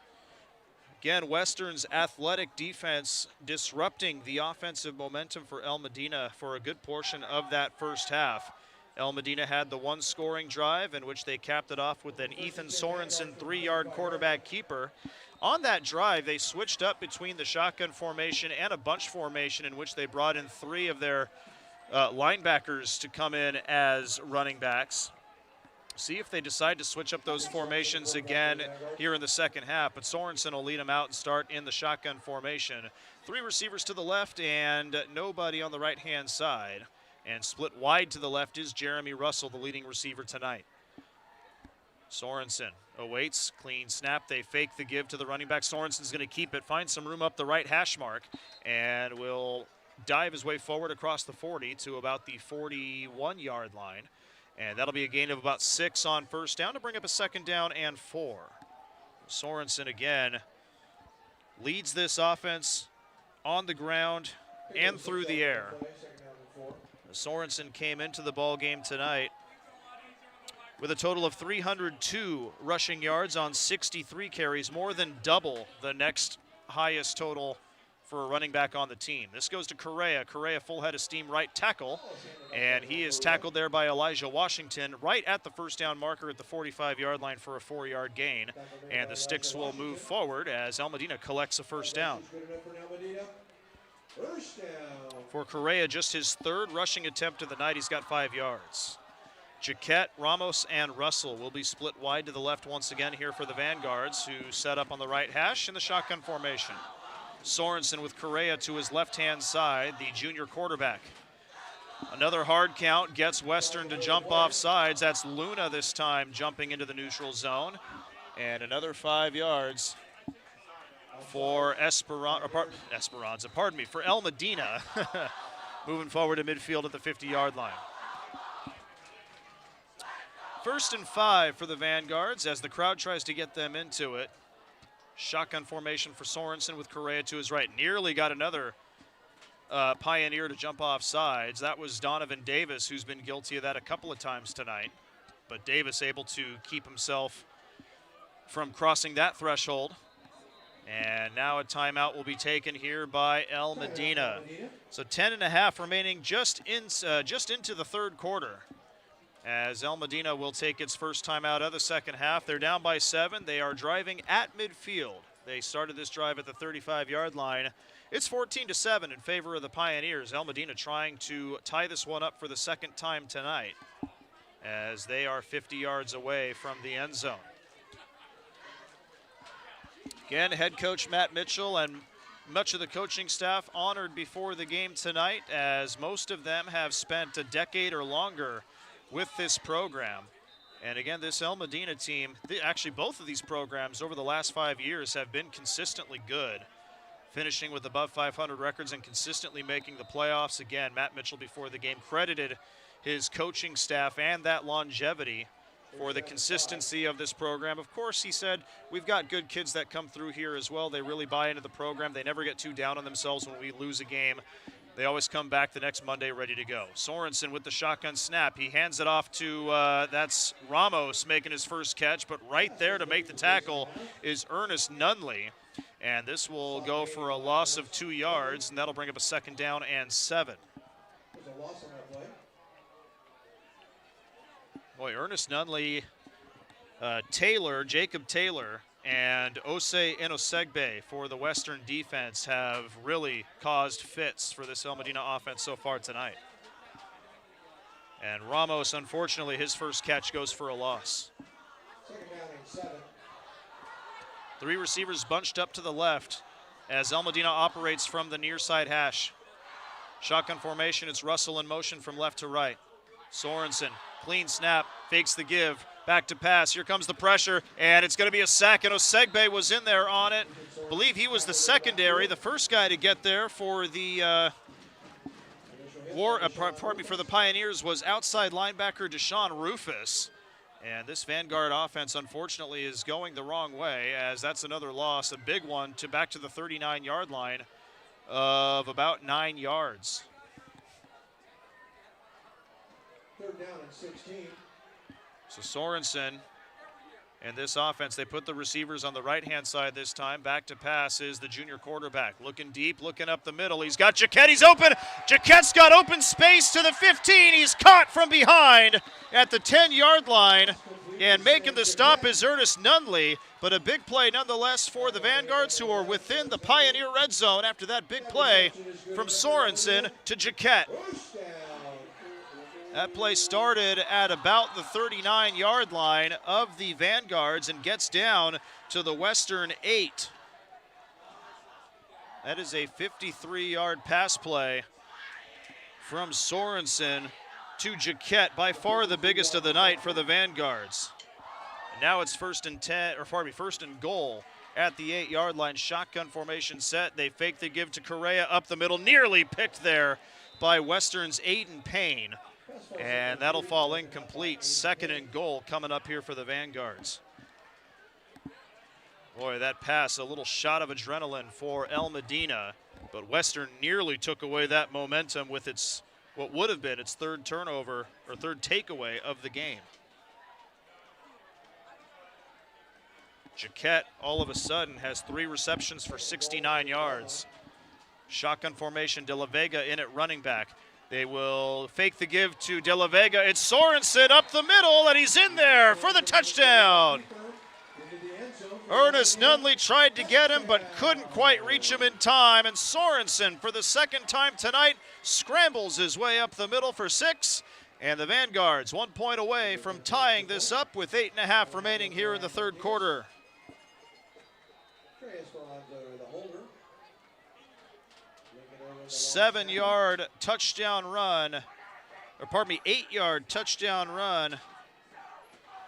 Again, Western's athletic defense disrupting the offensive momentum for El Medina for a good portion of that first half. El Medina had the one scoring drive in which they capped it off with an Ethan Sorensen 3-yard quarterback keeper. On that drive, they switched up between the shotgun formation and a bunch formation in which they brought in 3 of their linebackers to come in as running backs. See if they decide to switch up those formations again here in the second half, but Sorensen will lead them out and start in the shotgun formation. 3 receivers to the left and nobody on the right-hand side. And split wide to the left is Jeremy Russell, the leading receiver tonight. Sorensen awaits, clean snap. They fake the give to the running back. Sorensen's going to keep it, find some room up the right hash mark, and will dive his way forward across the 40 to about the 41-yard line. And that'll be a gain of about 6 on first down to bring up a second down and 4. Sorensen again leads this offense on the ground and through the air. Sorensen came into the ball game tonight with a total of 302 rushing yards on 63 carries, more than double the next highest total for a running back on the team. This goes to Correa. Correa full head of steam right tackle, and he is tackled there by Elijah Washington right at the first down marker at the 45-yard line for a 4-yard gain. And the sticks will move forward as El Medina collects a first down. For Correa, just his 3rd rushing attempt of the night. He's got 5 yards. Jaquette, Ramos, and Russell will be split wide to the left once again here for the Vanguards, who set up on the right hash in the shotgun formation. Sorensen with Correa to his left-hand side, the junior quarterback. Another hard count gets Western to jump off sides. That's Luna this time jumping into the neutral zone. And another 5 yards for Esperanza, for El Medina, moving forward to midfield at the 50-yard line. 1st and 5 for the Vanguards as the crowd tries to get them into it. Shotgun formation for Sorensen with Correa to his right. Nearly got another Pioneer to jump off sides. That was Donovan Davis, who's been guilty of that a couple of times tonight. But Davis able to keep himself from crossing that threshold. And now a timeout will be taken here by El Medina. So 10.5 remaining just into the 3rd quarter, as El Medina will take its first timeout of the second half. They're down by 7. They are driving at midfield. They started this drive at the 35-yard line. It's 14-7 in favor of the Pioneers. El Medina trying to tie this one up for the second time tonight, as they are 50 yards away from the end zone. Again, head coach Matt Mitchell and much of the coaching staff honored before the game tonight, as most of them have spent a decade or longer with this program. And again, this El Medina team, actually both of these programs over the last 5 years have been consistently good, finishing with above 500 records and consistently making the playoffs. Again, Matt Mitchell before the game credited his coaching staff and that longevity for the consistency of this program. Of course, he said, we've got good kids that come through here as well. They really buy into the program. They never get too down on themselves when we lose a game. They always come back the next Monday ready to go. Sorensen with the shotgun snap. He hands it off to, that's Ramos making his first catch, but right there to make the tackle is Ernest Nunley. And this will go for a loss of 2 yards, and that'll bring up a second down and 7. There's a loss on that play. Boy, Ernest Nunley, Jacob Taylor, and Osei Inosegbe for the Western defense have really caused fits for this El Medina offense so far tonight. And Ramos, unfortunately, his first catch goes for a loss. Second down and 7. 3 receivers bunched up to the left as El Medina operates from the near side hash. Shotgun formation, it's Russell in motion from left to right. Sorensen, clean snap, fakes the give, Back to pass. Here comes the pressure, and it's going to be a sack, and Osegbe was in there on it. I believe he was the secondary, the first guy to get there for the for the Pioneers was outside linebacker Deshaun Rufus. And this Vanguard offense, unfortunately, is going the wrong way, as that's another loss, a big one, to back to the 39-yard line of about 9 yards. 3rd down and 16. So Sorensen and this offense, they put the receivers on the right-hand side this time. Back to pass is the junior quarterback. Looking deep, looking up the middle. He's got Jaquette. He's open. Jaquette's got open space to the 15. He's caught from behind at the 10-yard line. And making the stop is Ernest Nunley. But a big play nonetheless for the Vanguards, who are within the Pioneer red zone after that big play from Sorensen to Jaquette. That play started at about the 39-yard line of the Vanguards and gets down to the Western 8. That is a 53-yard pass play from Sorensen to Jaquette, by far the biggest of the night for the Vanguards. And now it's first and goal at the 8-yard line. Shotgun formation set. They fake the give to Correa up the middle, nearly picked there by Western's Aiden Payne. And that'll fall incomplete. 2nd and goal coming up here for the Vanguards. Boy, that pass, a little shot of adrenaline for El Medina, but Western nearly took away that momentum with its, what would have been its 3rd turnover or 3rd takeaway of the game. Jaquette all of a sudden has 3 receptions for 69 yards. Shotgun formation, De La Vega in at running back. They will fake the give to De La Vega. It's Sorensen up the middle, and he's in there for the touchdown. Ernest Nunley tried to get him, but couldn't quite reach him in time. And Sorensen, for the 2nd time tonight, scrambles his way up the middle for 6. And the Vanguards 1 point away from tying this up with 8.5 remaining here in the 3rd quarter. 7-yard touchdown run, or pardon me, 8-yard touchdown run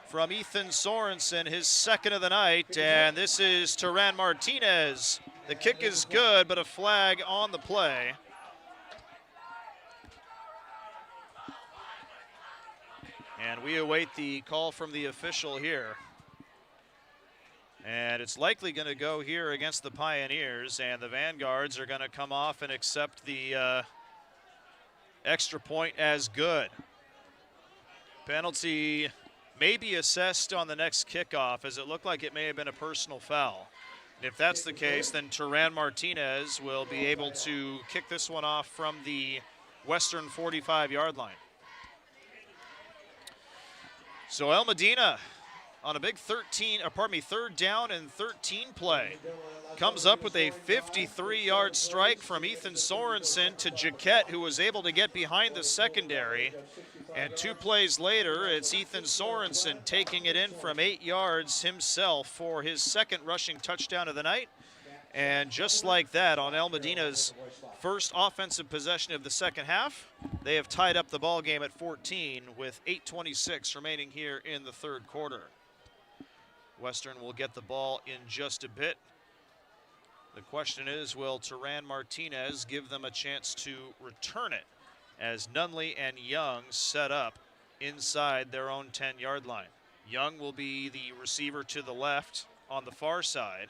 from Ethan Sorensen, his 2nd of the night, and this is Turan Martinez. The kick is good, but a flag on the play. And we await the call from the official here. And it's likely going to go here against the Pioneers, and the Vanguards are going to come off and accept the extra point as good. Penalty may be assessed on the next kickoff, as it looked like it may have been a personal foul. And if that's the case, then Turan Martinez will be able to kick this one off from the Western 45-yard line. So El Medina on a big 3rd down and 13 play, comes up with a 53-yard strike from Ethan Sorensen to Jaquette, who was able to get behind the secondary. And 2 plays later, it's Ethan Sorensen taking it in from 8 yards himself for his 2nd rushing touchdown of the night. And just like that, on El Medina's first offensive possession of the 2nd half, they have tied up the ball game at 14 with 8:26 remaining here in the 3rd quarter. Western will get the ball in just a bit. The question is, will Turan Martinez give them a chance to return it as Nunley and Young set up inside their own 10-yard line? Young will be the receiver to the left on the far side,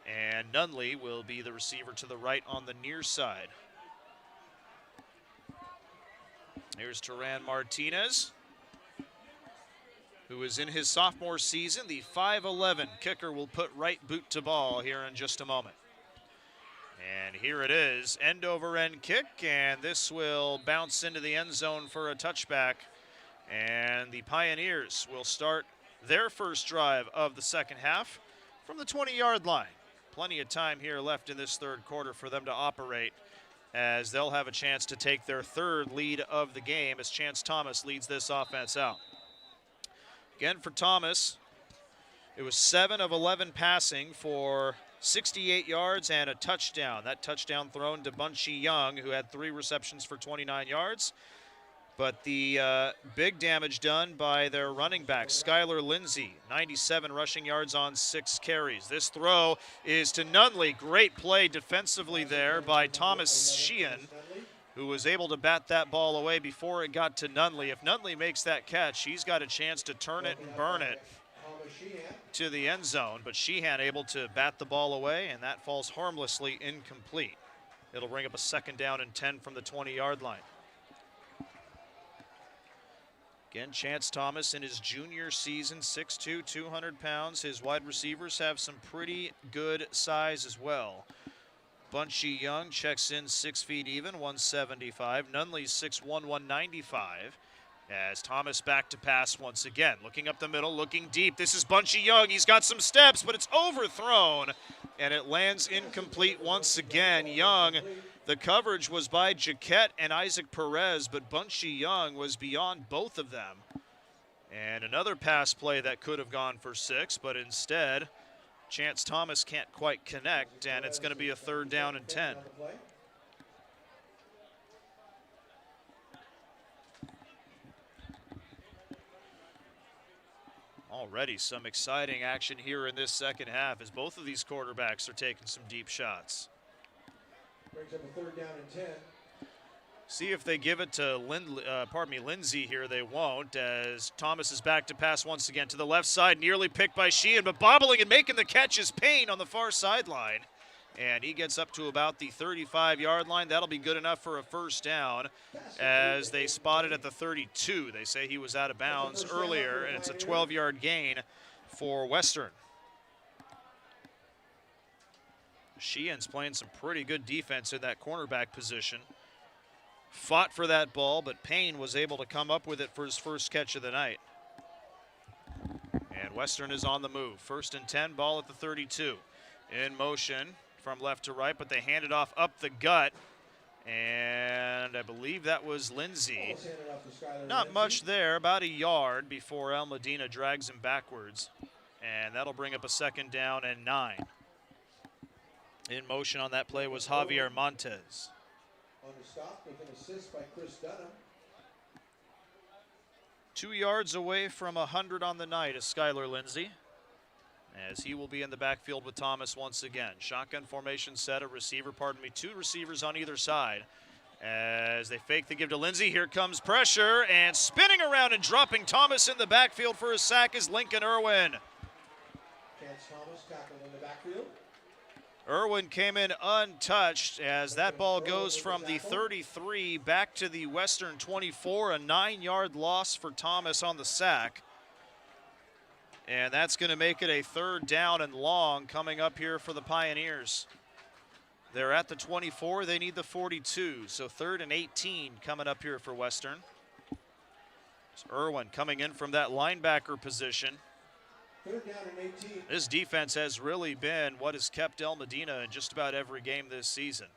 and Nunley will be the receiver to the right on the near side. Here's Turan Martinez, who is in his sophomore season. The 5'11" kicker will put right boot to ball here in just a moment. And here it is, end over end kick, and this will bounce into the end zone for a touchback. And the Pioneers will start their first drive of the 2nd half from the 20-yard line. Plenty of time here left in this 3rd quarter for them to operate, as they'll have a chance to take their 3rd lead of the game as Chance Thomas leads this offense out. Again for Thomas, it was 7 of 11 passing for 68 yards and a touchdown. That touchdown thrown to Bunchy Young, who had 3 receptions for 29 yards. But the big damage done by their running back, Skylar Lindsey, 97 rushing yards on 6 carries. This throw is to Nunley. Great play defensively there by Thomas Sheehan, who was able to bat that ball away before it got to Nunley. If Nunley makes that catch, he's got a chance to turn it and burn it to the end zone. But Sheehan able to bat the ball away, and that falls harmlessly incomplete. It'll bring up a 2nd down and 10 from the 20-yard line. Again, Chance Thomas in his junior season, 6'2", 200 pounds. His wide receivers have some pretty good size as well. Bunchy Young checks in 6 feet even, 175. Nunley's 6'1", 195. As Thomas back to pass once again. Looking up the middle, looking deep. This is Bunchy Young. He's got some steps, but it's overthrown. And it lands incomplete once again. Young, the coverage was by Jaquette and Isaac Perez, but Bunchy Young was beyond both of them. And another pass play that could have gone for 6, but instead, Chance Thomas can't quite connect, and it's going to be a 3rd down and 10. Already some exciting action here in this second half as both of these quarterbacks are taking some deep shots. Brings up a 3rd down and 10. See if they give it to Lindsey here. They won't, as Thomas is back to pass once again to the left side, nearly picked by Sheehan, but bobbling and making the catch is Payne on the far sideline. And he gets up to about the 35-yard line. That'll be good enough for a 1st down as they spotted at the 32. They say he was out of bounds earlier, and it's a 12-yard gain for Western. Sheehan's playing some pretty good defense in that cornerback position. Fought for that ball, but Payne was able to come up with it for his first catch of the night. And Western is on the move. 1st and 10, ball at the 32. In motion from left to right, but they hand it off up the gut. And I believe that was Lindsey. Not much there, about a yard before Al Medina drags him backwards. And that'll bring up a 2nd down and 9. In motion on that play was Javier Montez. On the stop with an assist by Chris Dunham. 2 yards away from 100 on the night is Skylar Lindsey, as he will be in the backfield with Thomas once again. Shotgun formation set, 2 receivers on either side. As they fake the give to Lindsey, here comes pressure, and spinning around and dropping Thomas in the backfield for a sack is Lincoln Irwin. Chance Thomas tackled in the backfield. Irwin came in untouched as that ball goes from the 33 back to the Western 24, a 9-yard loss for Thomas on the sack. And that's going to make it a 3rd down and long coming up here for the Pioneers. They're at the 24, they need the 42, so 3rd and 18 coming up here for Western. It's Irwin coming in from that linebacker position. 3rd down and 18. This defense has really been what has kept El Medina in just about every game this season.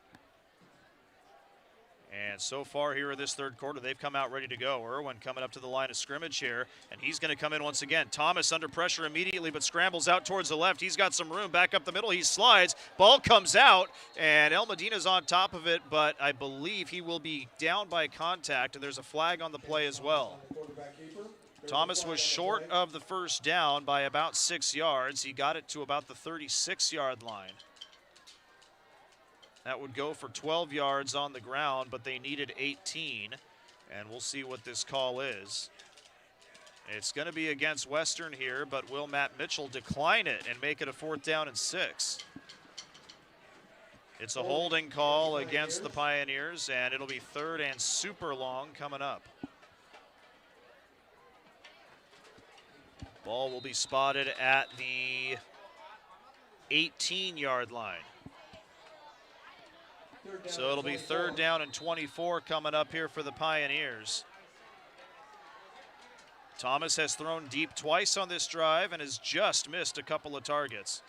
And so far here in this 3rd quarter, they've come out ready to go. Irwin coming up to the line of scrimmage here, and he's going to come in once again. Thomas under pressure immediately, but scrambles out towards the left. He's got some room back up the middle. He slides. Ball comes out, and El Medina's on top of it, but I believe he will be down by contact, and there's a flag on the play as well. Thomas was short of the 1st down by about 6 yards. He got it to about the 36-yard line. That would go for 12 yards on the ground, but they needed 18, and we'll see what this call is. It's going to be against Western here, but will Matt Mitchell decline it and make it a 4th down and 6? It's a holding call against the Pioneers, and it'll be 3rd and super long coming up. Ball will be spotted at the 18-yard line. So it'll be 3rd down and 24 coming up here for the Pioneers. Thomas has thrown deep twice on this drive and has just missed a couple of targets.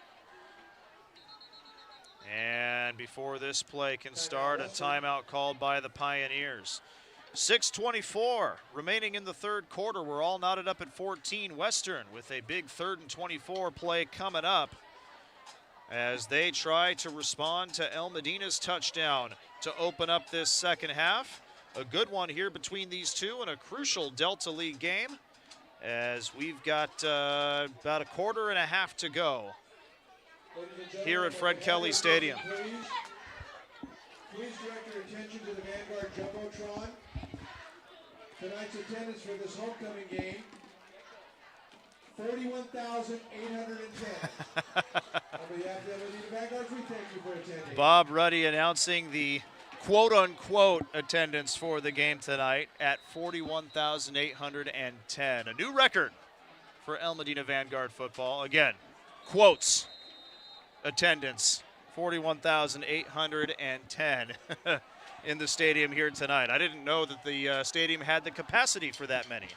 And before this play can start, a timeout called by the Pioneers. 6:24 remaining in the 3rd quarter. We're all knotted up at 14 Western with a big 3rd and 24 play coming up as they try to respond to El Medina's touchdown to open up this second half. a good one here between these two in a crucial Delta League game, as we've got about a quarter and a half to go here at Fred Kelly Stadium. Please direct your attention to the Vanguard Jumbotron. Tonight's attendance for this homecoming game, 41,810. On behalf of the Almadena Vanguards, we thank you for attending. Bob Ruddy announcing the quote-unquote attendance for the game tonight at 41,810. A new record for Almadena Vanguard football. Again, quotes attendance, 41,810 in the stadium here tonight. I didn't know that the stadium had the capacity for that many.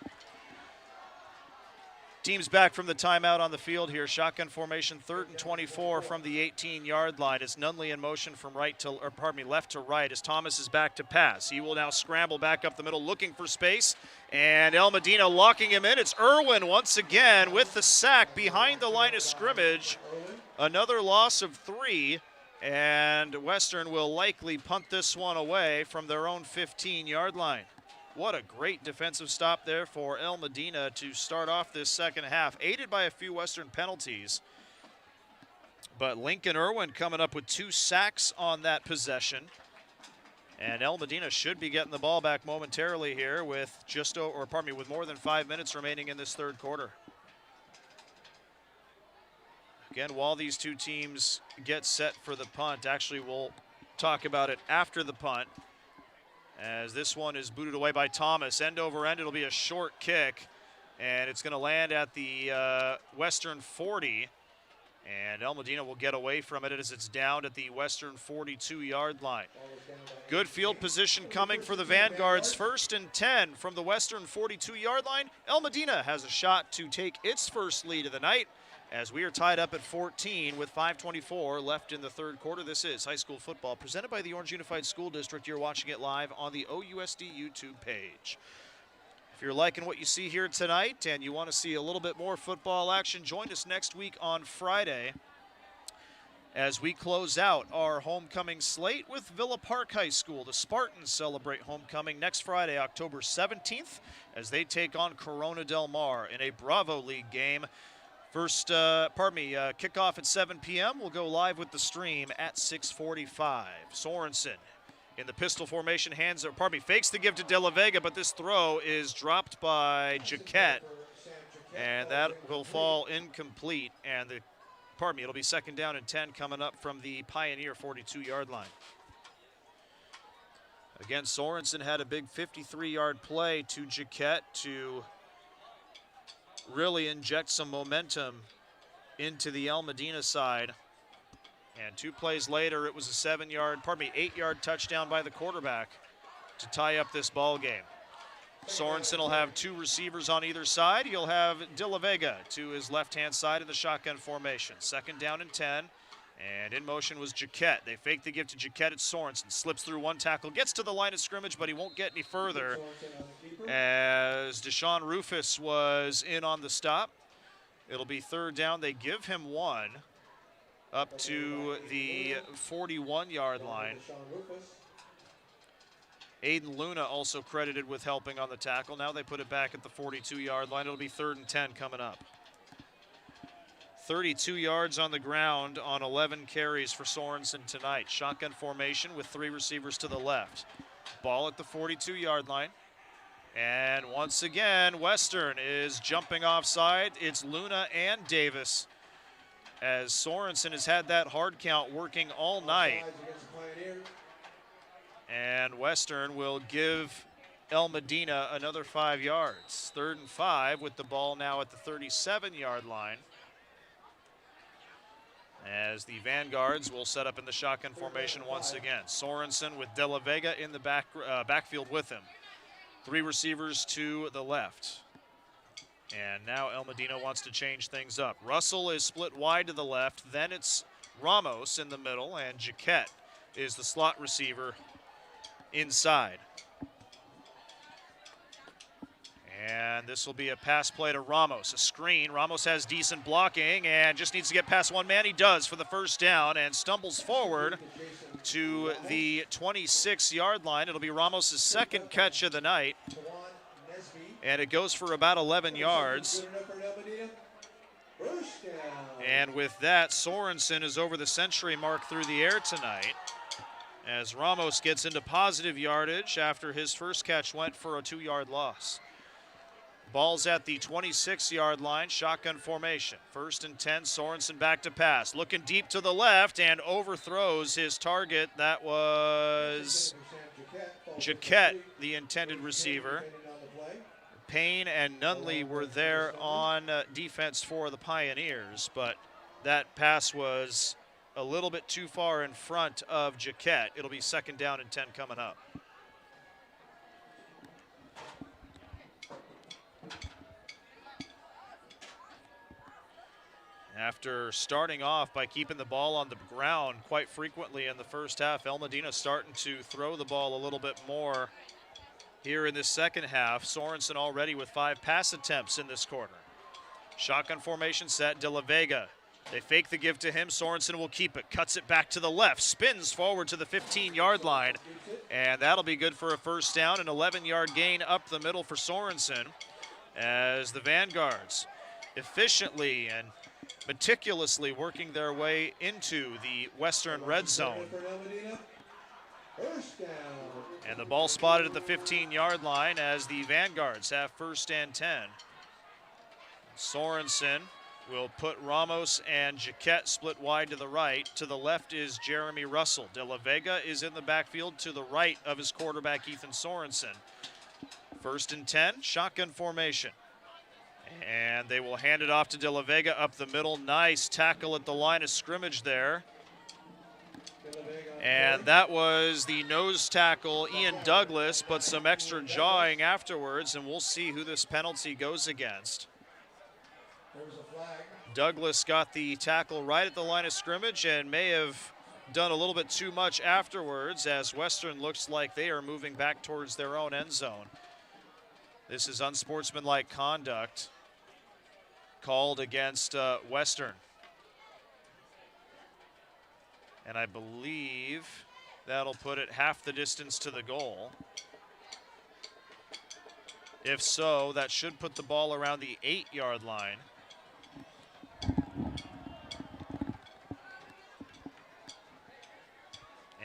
Team's back from the timeout on the field here. Shotgun formation, 3rd and 24 from the 18-yard line. It's Nunley in motion from left to right as Thomas is back to pass. He will now scramble back up the middle looking for space, and Almadena locking him in. It's Irwin once again with the sack behind the line of scrimmage. Another loss of 3, and Western will likely punt this one away from their own 15-yard line. What a great defensive stop there for Almadena to start off this second half, aided by a few Western penalties. But Lincoln Irwin coming up with 2 sacks on that possession. And Almadena should be getting the ball back momentarily here with with more than 5 minutes remaining in this third quarter. Again, while these two teams get set for the punt, actually we'll talk about it after the punt, as this one is booted away by Thomas. End over end, it'll be a short kick, and it's going to land at the Western 40, and Almadena will get away from it as it's down at the Western 42-yard line. Good field position coming for the Vanguards. 1st and 10 from the Western 42-yard line. Almadena has a shot to take its first lead of the night, as we are tied up at 14 with 5:24 left in the third quarter. This is high school football presented by the Orange Unified School District. You're watching it live on the OUSD YouTube page. If you're liking what you see here tonight and you want to see a little bit more football action, join us next week on Friday as we close out our homecoming slate with Villa Park High School. The Spartans celebrate homecoming next Friday, October 17th, as they take on Corona Del Mar in a Bravo League game. Kickoff at 7 p.m. We'll go live with the stream at 6:45. Sorensen in the pistol formation, fakes the give to De La Vega, but this throw is dropped by Jaquette, and that will fall incomplete. And it'll be 2nd down and 10 coming up from the Pioneer 42-yard line. Again, Sorensen had a big 53-yard play to Jaquette to really inject some momentum into the Almadena side. And 2 plays later, it was a 8-yard touchdown by the quarterback to tie up this ball game. Sorensen will have 2 receivers on either side. He'll have De La Vega to his left-hand side in the shotgun formation. 2nd down and 10. And in motion was Jaquette. They fake the give to Jaquette. It's Sorensen. Slips through 1 tackle. Gets to the line of scrimmage, but he won't get any further, as Deshaun Rufus was in on the stop. It'll be 3rd down. They give him 1 up to the 41-yard line. Aiden Luna also credited with helping on the tackle. Now they put it back at the 42-yard line. It'll be 3rd and 10 coming up. 32 yards on the ground on 11 carries for Sorensen tonight. Shotgun formation with 3 receivers to the left. Ball at the 42-yard line. And once again, Western is jumping offside. It's Luna and Davis, as Sorensen has had that hard count working all night. And Western will give Almadena another 5 yards. 3rd and 5 with the ball now at the 37-yard line, as the Vanguards will set up in the shotgun formation once again. Sorensen with De La Vega in the backfield with him. 3 receivers to the left. And now Almadena wants to change things up. Russell is split wide to the left. Then it's Ramos in the middle, and Jaquette is the slot receiver inside. And this will be a pass play to Ramos, a screen. Ramos has decent blocking and just needs to get past one man. He does for the 1st down and stumbles forward to the 26-yard line. It'll be Ramos' second catch of the night, and it goes for about 11 yards. And with that, Sorensen is over the century mark through the air tonight, as Ramos gets into positive yardage after his first catch went for a 2-yard loss. Ball's at the 26-yard line, shotgun formation. 1st and 10, Sorensen back to pass. Looking deep to the left and overthrows his target. That was Jaquette, the intended receiver. Payne and Nunley were there on defense for the Pioneers, but that pass was a little bit too far in front of Jaquette. It'll be 2nd down and 10 coming up. After starting off by keeping the ball on the ground quite frequently in the first half, El Medina starting to throw the ball a little bit more here in this second half. Sorensen already with 5 pass attempts in this quarter. Shotgun formation set, De La Vega. They fake the give to him. Sorensen will keep it, cuts it back to the left, spins forward to the 15-yard line, and that'll be good for a 1st down, an 11-yard gain up the middle for Sorensen, as the Vanguards efficiently and meticulously working their way into the Western red zone. And the ball spotted at the 15-yard line as the Vanguards have 1st and 10. Sorensen will put Ramos and Jaquette split wide to the right. To the left is Jeremy Russell. De La Vega is in the backfield to the right of his quarterback, Ethan Sorensen. 1st and 10, shotgun formation. And they will hand it off to De La Vega up the middle. Nice tackle at the line of scrimmage there. And that was the nose tackle, Ian Douglas, but some extra jawing afterwards, and we'll see who this penalty goes against. Douglas got the tackle right at the line of scrimmage and may have done a little bit too much afterwards, as Western looks like they are moving back towards their own end zone. This is unsportsmanlike conduct called against Western. And I believe that'll put it half the distance to the goal. If so, that should put the ball around the 8-yard line.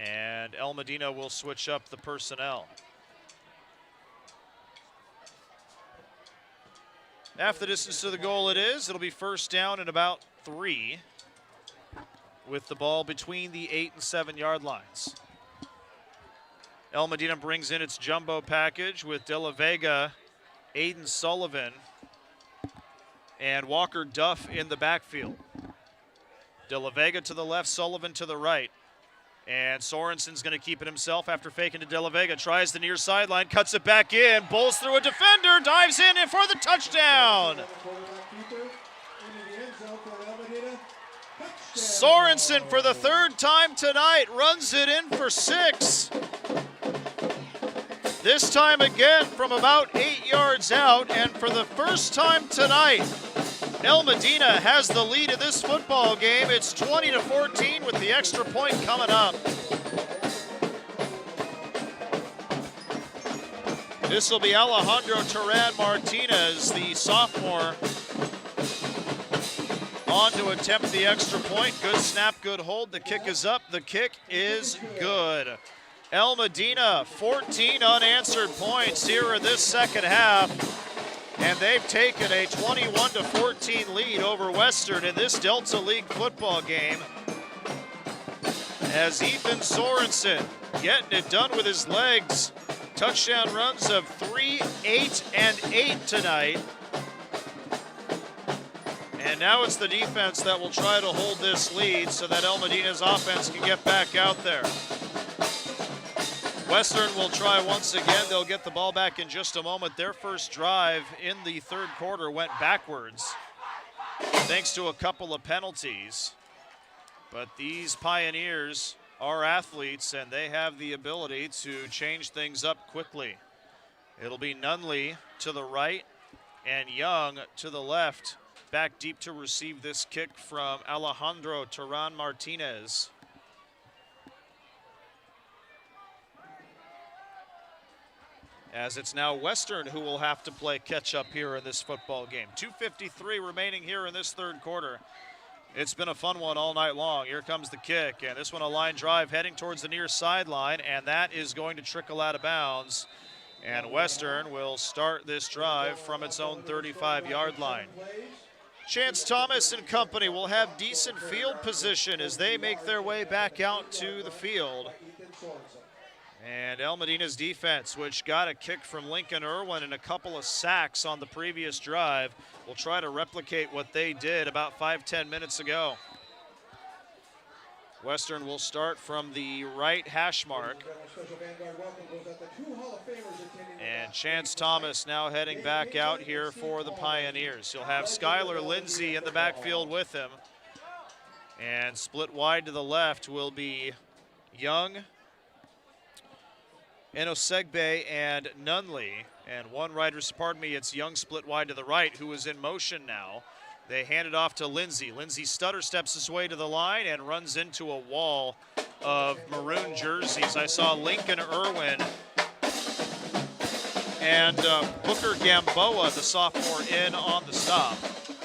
And El Medina will switch up the personnel. Half the distance to the goal it is. It'll be 1st down and about 3, with the ball between the 8 and 7-yard lines. El Medina brings in its jumbo package with De La Vega, Aiden Sullivan, and Walker Duff in the backfield. De La Vega to the left, Sullivan to the right. And Sorensen's going to keep it himself after faking to De La Vega. Tries the near sideline, cuts it back in, bowls through a defender, dives in and for the touchdown. Sorensen for the 3rd time tonight runs it in for 6. This time again from about 8 yards out, and for the first time tonight, El Medina has the lead in this football game. It's 20-14 with the extra point coming up. This will be Alejandro Turan Martinez, the sophomore, on to attempt the extra point. Good snap, good hold. The kick is up. The kick is good. El Medina, 14 unanswered points here in this second half. And they've taken a 21-14 lead over Western in this Delta League football game, as Ethan Sorensen getting it done with his legs. Touchdown runs of 3, 8, and 8 tonight. And now it's the defense that will try to hold this lead so that El Medina's offense can get back out there. Western will try once again. They'll get the ball back in just a moment. Their first drive in the 3rd quarter went backwards thanks to a couple of penalties. But these Pioneers are athletes, and they have the ability to change things up quickly. It'll be Nunley to the right and Young to the left, back deep to receive this kick from Alejandro Turan Martinez. as it's now Western who will have to play catch up here in this football game. 2:53 remaining here in this third quarter. It's been a fun one all night long. Here comes the kick, and this one a line drive heading towards the near sideline, and that is going to trickle out of bounds. And Western will start this drive from its own 35-yard line. Chance Thomas and company will have decent field position as they make their way back out to the field. And El Medina's defense, which got a kick from Lincoln Irwin and a couple of sacks on the previous drive, will try to replicate what they did about 5-10 minutes ago. Western will start from the right hash mark. And Chance Thomas now heading back out here for the Pioneers. He'll have Skylar Lindsay in the backfield with him. And split wide to the left will be Young, Enosegbe, and Nunley. And one rider, pardon me, it's Young split wide to the right, who is in motion now. They hand it off to Lindsay. Lindsay stutter steps his way to the line and runs into a wall of maroon jerseys. I saw Lincoln Irwin and Booker Gamboa, the sophomore, in on the stop.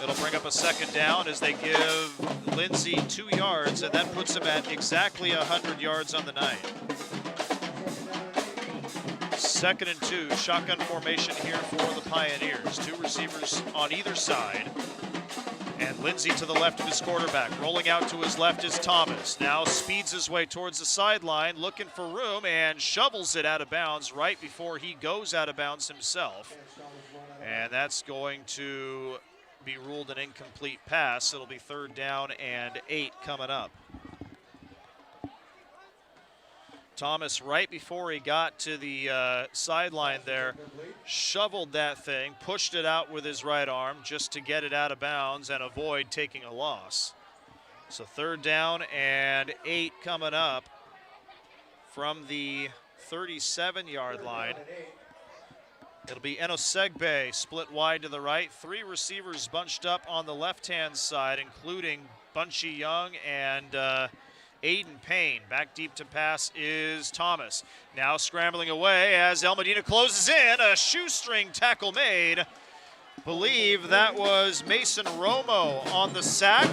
It'll bring up a second down as they give Lindsay 2 yards, and that puts him at exactly 100 yards on the night. 2nd and 2, shotgun formation here for the Pioneers. 2 receivers on either side. And Lindsay to the left of his quarterback. Rolling out to his left is Thomas. Now speeds his way towards the sideline, looking for room, and shovels it out of bounds right before he goes out of bounds himself. And that's going to be ruled an incomplete pass. It'll be 3rd down and 8 coming up. Thomas, right before he got to the sideline there, shoveled that thing, pushed it out with his right arm just to get it out of bounds and avoid taking a loss. So 3rd down and 8 coming up from the 37-yard line. It'll be Enosegbe split wide to the right. 3 receivers bunched up on the left-hand side, including Bunchy Young and Aiden Payne. Back deep to pass is Thomas. Now scrambling away as El Medina closes in. A shoestring tackle made. Believe that was Mason Romo on the sack,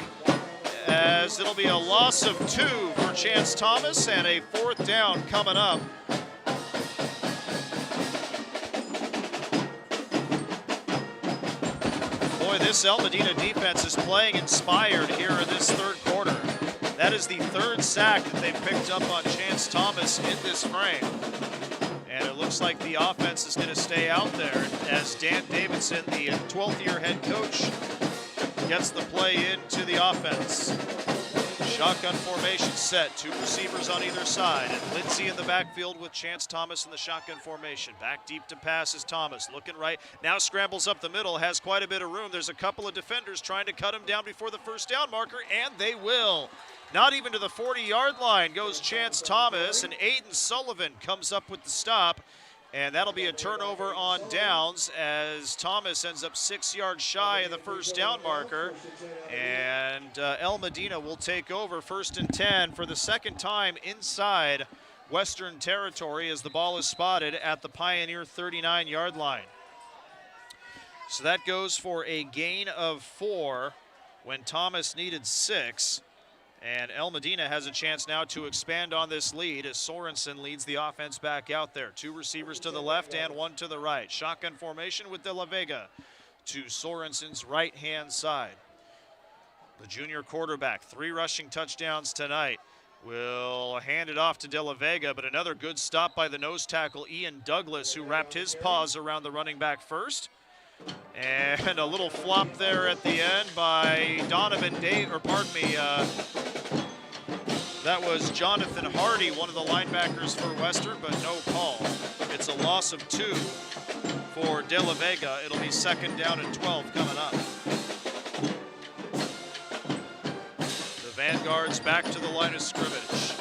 as it'll be a loss of 2 for Chance Thomas and a 4th down coming up. Boy, this El Medina defense is playing inspired here in this third quarter. That is the 3rd sack that they've picked up on Chance Thomas in this frame. And it looks like the offense is going to stay out there as Dan Davidson, the 12th-year head coach, gets the play into the offense. Shotgun formation set, 2 receivers on either side, and Lindsay in the backfield with Chance Thomas in the shotgun formation. Back deep to pass is Thomas, looking right, now scrambles up the middle, has quite a bit of room. There's a couple of defenders trying to cut him down before the 1st down marker, and they will. Not even to the 40-yard line goes Chance Thomas, and Aiden Sullivan comes up with the stop, and that'll be a turnover on downs as Thomas ends up 6 yards shy of the 1st down marker, and El Medina will take over 1st and 10 for the 2nd time inside Western territory as the ball is spotted at the Pioneer 39-yard line. So that goes for a gain of 4 when Thomas needed 6. And El Medina has a chance now to expand on this lead as Sorensen leads the offense back out there. 2 receivers to the left and 1 to the right. Shotgun formation with De La Vega to Sorensen's right-hand side. The junior quarterback, 3 rushing touchdowns tonight, will hand it off to De La Vega, but another good stop by the nose tackle, Ian Douglas, who wrapped his paws around the running back first. And a little flop there at the end by that was Jonathan Hardy, one of the linebackers for Western, but no call. It's a loss of 2 for De La Vega. It'll be 2nd down and 12 coming up. The Vanguards back to the line of scrimmage.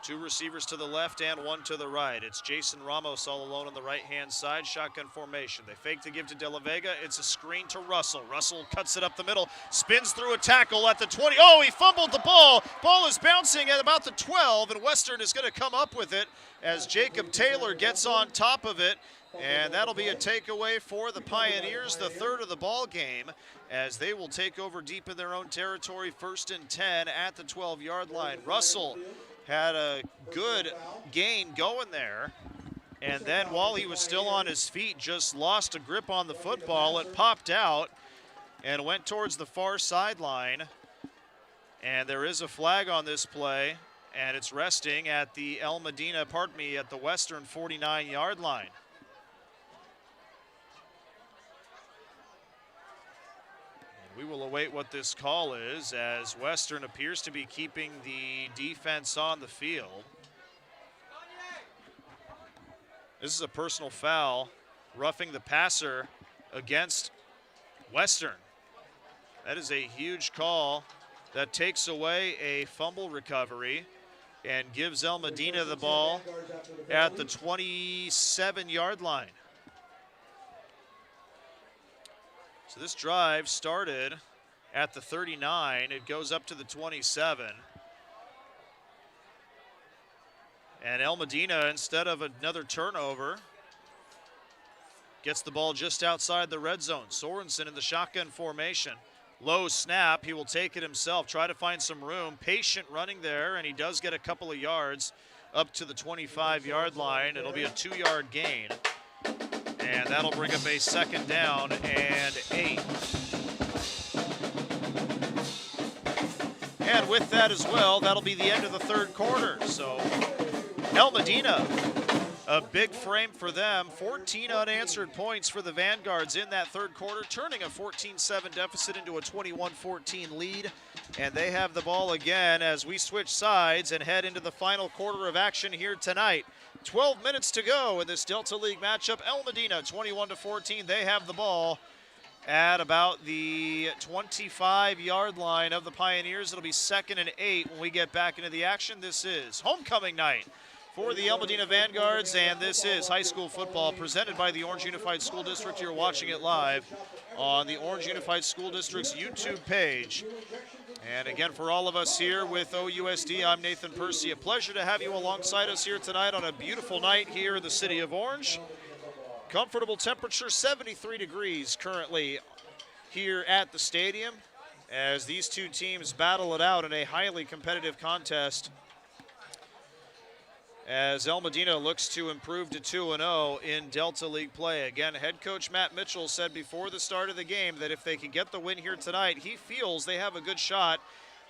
Two receivers to the left and one to the right. It's Jason Ramos all alone on the right-hand side, shotgun formation. They fake to give to De La Vega. It's a screen to Russell. Russell cuts it up the middle, spins through a tackle at the 20. Oh, he fumbled the ball. Ball is bouncing at about the 12, and Western is going to come up with it as Jacob Taylor gets on top of it. And that'll be a takeaway for the Pioneers, the third of the ball game, as they will take over deep in their own territory, 1st and 10 at the 12-yard line. Russell had a good gain going there, and then while he was still on his feet, just lost a grip on the football. It popped out and went towards the far sideline, and there is a flag on this play, and it's resting at the at the Western 49-yard line. We will await what this call is, as Western appears to be keeping the defense on the field. This is a personal foul, roughing the passer against Western. That is a huge call that takes away a fumble recovery and gives El Medina the ball at the 27-yard line. So this drive started at the 39. It goes up to the 27. And El Medina, instead of another turnover, gets the ball just outside the red zone. Sorensen in the shotgun formation. Low snap. He will take it himself, try to find some room. Patient running there, and he does get a couple of yards up to the 25-yard line. It'll be a 2-yard gain. And that'll bring up a 2nd down and 8. And with that as well, that'll be the end of the 3rd quarter. So El Medina, a big frame for them. 14 unanswered points for the Vanguards in that 3rd quarter, turning a 14-7 deficit into a 21-14 lead. And they have the ball again as we switch sides and head into the final quarter of action here tonight. 12 minutes to go in this Delta League matchup. El Medina 21-14. They have the ball at about the 25-yard line of the Pioneers. It'll be 2nd and 8 when we get back into the action. This is homecoming night for the El Medina Vanguards, and this is high school football presented by the Orange Unified School District. You're watching it live on the Orange Unified School District's YouTube page. And again, for all of us here with OUSD, I'm Nathan Percy. A pleasure to have you alongside us here tonight on a beautiful night here in the city of Orange. Comfortable temperature, 73 degrees currently here at the stadium as these two teams battle it out in a highly competitive contest, as El Medina looks to improve to 2-0 in Delta League play. Again, head coach Matt Mitchell said before the start of the game that if they can get the win here tonight, he feels they have a good shot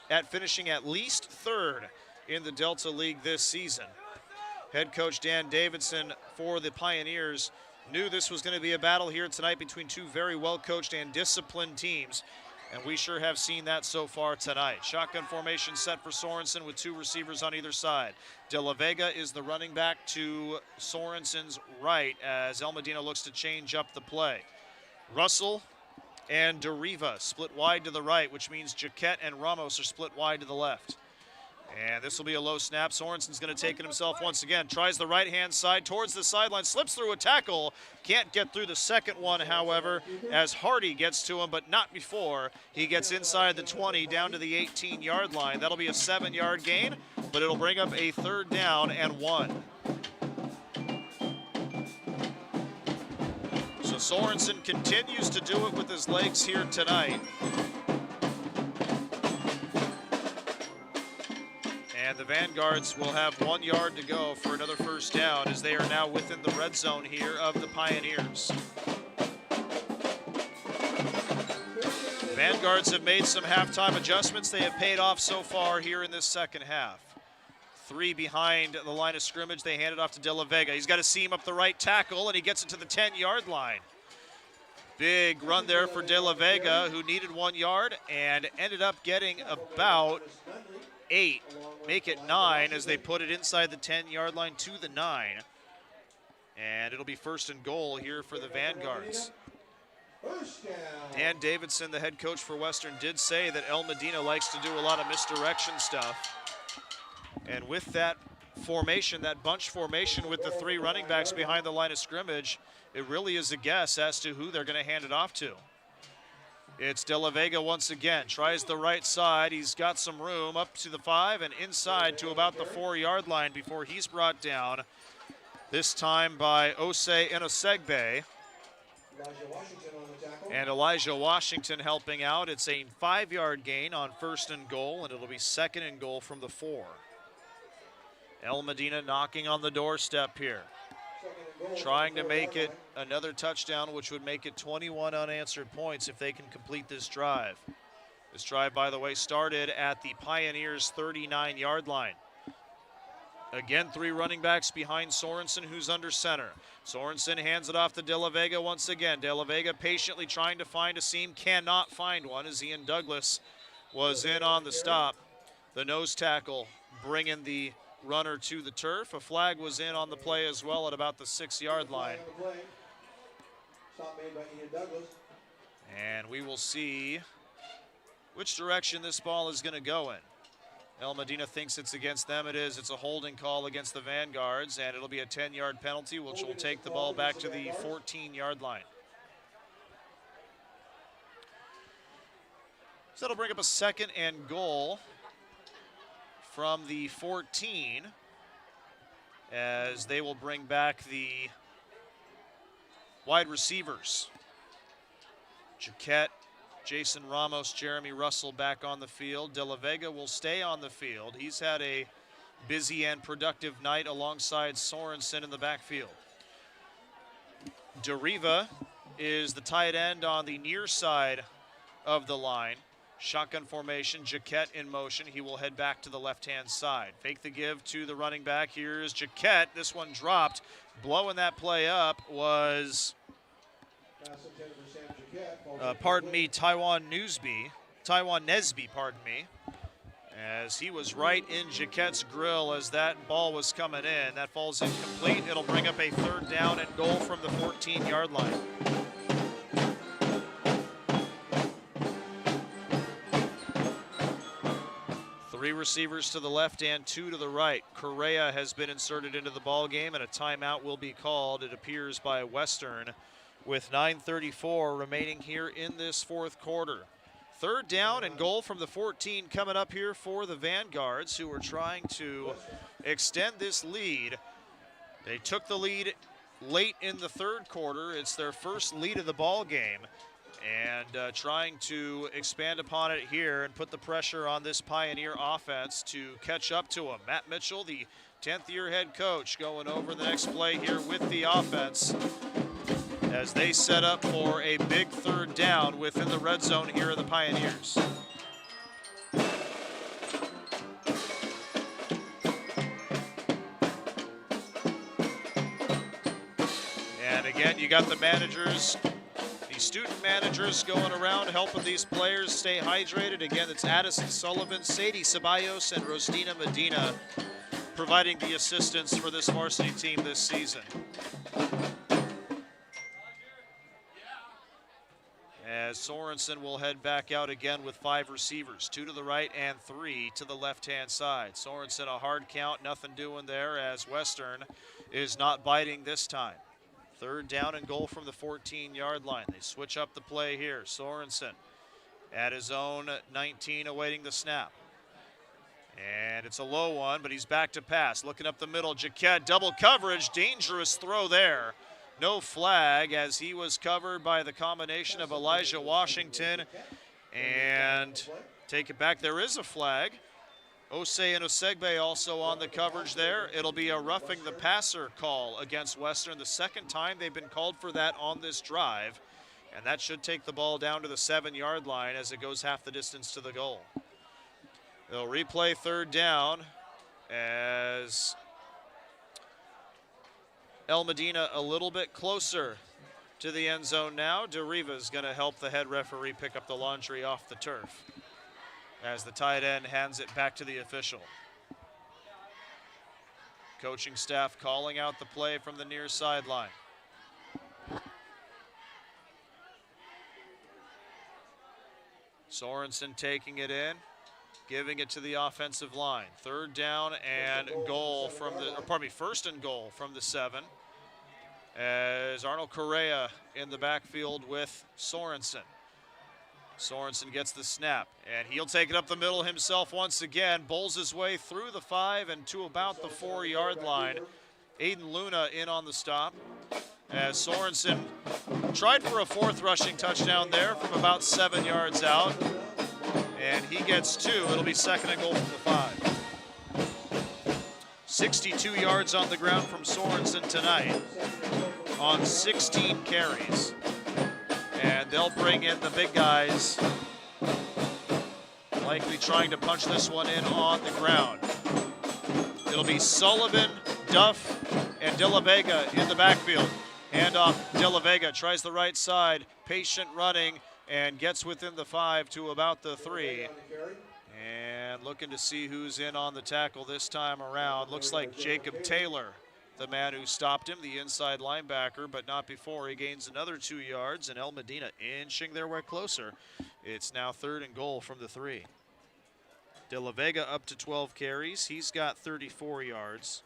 at finishing at least 3rd in the Delta League this season. Head coach Dan Davidson for the Pioneers knew this was going to be a battle here tonight between two very well-coached and disciplined teams, and we sure have seen that so far tonight. Shotgun formation set for Sorensen with 2 receivers on either side. De La Vega is the running back to Sorensen's right as El Medina looks to change up the play. Russell and Deriva split wide to the right, which means Jaquette and Ramos are split wide to the left. And this will be a low snap. Sorensen's going to take it himself once again. Tries the right-hand side towards the sideline. Slips through a tackle. Can't get through the second one, however, as Hardy gets to him, but not before he gets inside the 20 down to the 18-yard line. That'll be a 7-yard gain, but it'll bring up a 3rd down and 1. So Sorensen continues to do it with his legs here tonight. And the Vanguards will have 1 yard to go for another 1st down as they are now within the red zone here of the Pioneers. Vanguards have made some halftime adjustments. They have paid off so far here in this 2nd half. 3 behind the line of scrimmage. They hand it off to De La Vega. He's got a seam up the right tackle, and he gets it to the 10-yard line. Big run there for De La Vega, who needed 1 yard and ended up getting about 8, make it 9 as they put it inside the 10-yard line to the 9. And it'll be 1st and goal here for the Vanguards. Dan Davidson, the head coach for Western, did say that El Medina likes to do a lot of misdirection stuff. And with that formation, that bunch formation with the 3 running backs behind the line of scrimmage, it really is a guess as to who they're going to hand it off to. It's De La Vega once again, tries the right side. He's got some room up to the 5 and inside to about the 4-yard line before he's brought down, this time by Osei Enosegbe. Elijah Washington on the tackle. And Elijah Washington helping out. It's a 5-yard gain on 1st and goal, and it'll be 2nd and goal from the 4. El Medina knocking on the doorstep here, Second and goal. trying to make 4-yard it another touchdown, which would make it 21 unanswered points if they can complete this drive. This drive, by the way, started at the Pioneers' 39-yard line. Again, 3 running backs behind Sorensen, who's under center. Sorensen hands it off to De La Vega once again. De La Vega patiently trying to find a seam, cannot find one as Ian Douglas was in on the stop. The nose tackle bringing the runner to the turf. A flag was in on the play as well at about the 6-yard line. Flag on the play. Stop made by Ian Douglas. And we will see which direction this ball is going to go in. El Medina thinks it's against them. It is. It's a holding call against the Vanguards, and it'll be a 10-yard penalty, which will take the ball back to the 14-yard line. So that'll bring up a 2nd and goal from the 14, as they will bring back the wide receivers. Jaquette, Jason Ramos, Jeremy Russell back on the field. De La Vega will stay on the field. He's had a busy and productive night alongside Sorensen in the backfield. DeRiva is the tight end on the near side of the line. Shotgun formation, Jaquette in motion. He will head back to the left-hand side. Fake the give to the running back. Here's Jaquette. This one dropped. Blowing that play up was, Pass intended for Sam Jaquette. Taiwan Nesby, pardon me, as he was right in Jaquette's grill as that ball was coming in. That falls incomplete. It'll bring up a 3rd down and goal from the 14-yard line. Three receivers to the left and 2 to the right. Correa has been inserted into the ball game, and a timeout will be called, it appears, by Western, with 9:34 remaining here in this 4th quarter. 3rd down and goal from the 14 coming up here for the Vanguards, who are trying to extend this lead. They took the lead late in the 3rd quarter. It's their first lead of the ball game, and trying to expand upon it here and put the pressure on this Pioneer offense to catch up to them. Matt Mitchell, the 10th-year head coach, going over the next play here with the offense as they set up for a big 3rd down within the red zone here of the Pioneers. And again, you got the managers, the student managers going around helping these players stay hydrated. Again, it's Addison Sullivan, Sadie Ceballos, and Rostina Medina providing the assistance for this varsity team this season. As Sorensen will head back out again with 5 receivers, 2 to the right and 3 to the left-hand side. Sorensen a hard count, nothing doing there, as Western is not biting this time. 3rd down and goal from the 14-yard line. They switch up the play here. Sorensen at his own 19 awaiting the snap. And it's a low one, but he's back to pass. Looking up the middle, Jaquette, double coverage, dangerous throw there. No flag, as he was covered by the combination of Elijah Washington and take it back. There is a flag. Osei Enosegbe also on the coverage there. It'll be a roughing the passer call against Western. The 2nd time they've been called for that on this drive. And that should take the ball down to the 7-yard line as it goes half the distance to the goal. They'll replay 3rd down as El Medina a little bit closer to the end zone now. DeRiva is going to help the head referee pick up the laundry off the turf as the tight end hands it back to the official. Coaching staff calling out the play from the near sideline. Sorensen taking it in. giving it to the offensive line. Third down and goal from the, or pardon me, first and goal from the 7. As Arnold Correa in the backfield with Sorensen. Sorensen gets the snap, and he'll take it up the middle himself once again. Bowls his way through the 5 and to about the 4-yard line. Aiden Luna in on the stop. As Sorensen tried for a 4th rushing touchdown there from about 7 yards out. And he gets 2. It'll be second and goal from the 5. 62 yards on the ground from Sorensen tonight on 16 carries. And they'll bring in the big guys, likely trying to punch this one in on the ground. It'll be Sullivan, Duff, and De La Vega in the backfield. Handoff, De La Vega tries the right side, patient running, and gets within the 5 to about the 3. And looking to see who's in on the tackle this time around. Looks like Jacob Taylor, the man who stopped him, the inside linebacker, but not before. He gains another 2 yards, and El Medina inching their way closer. It's now third and goal from the 3. De La Vega up to 12 carries. He's got 34 yards.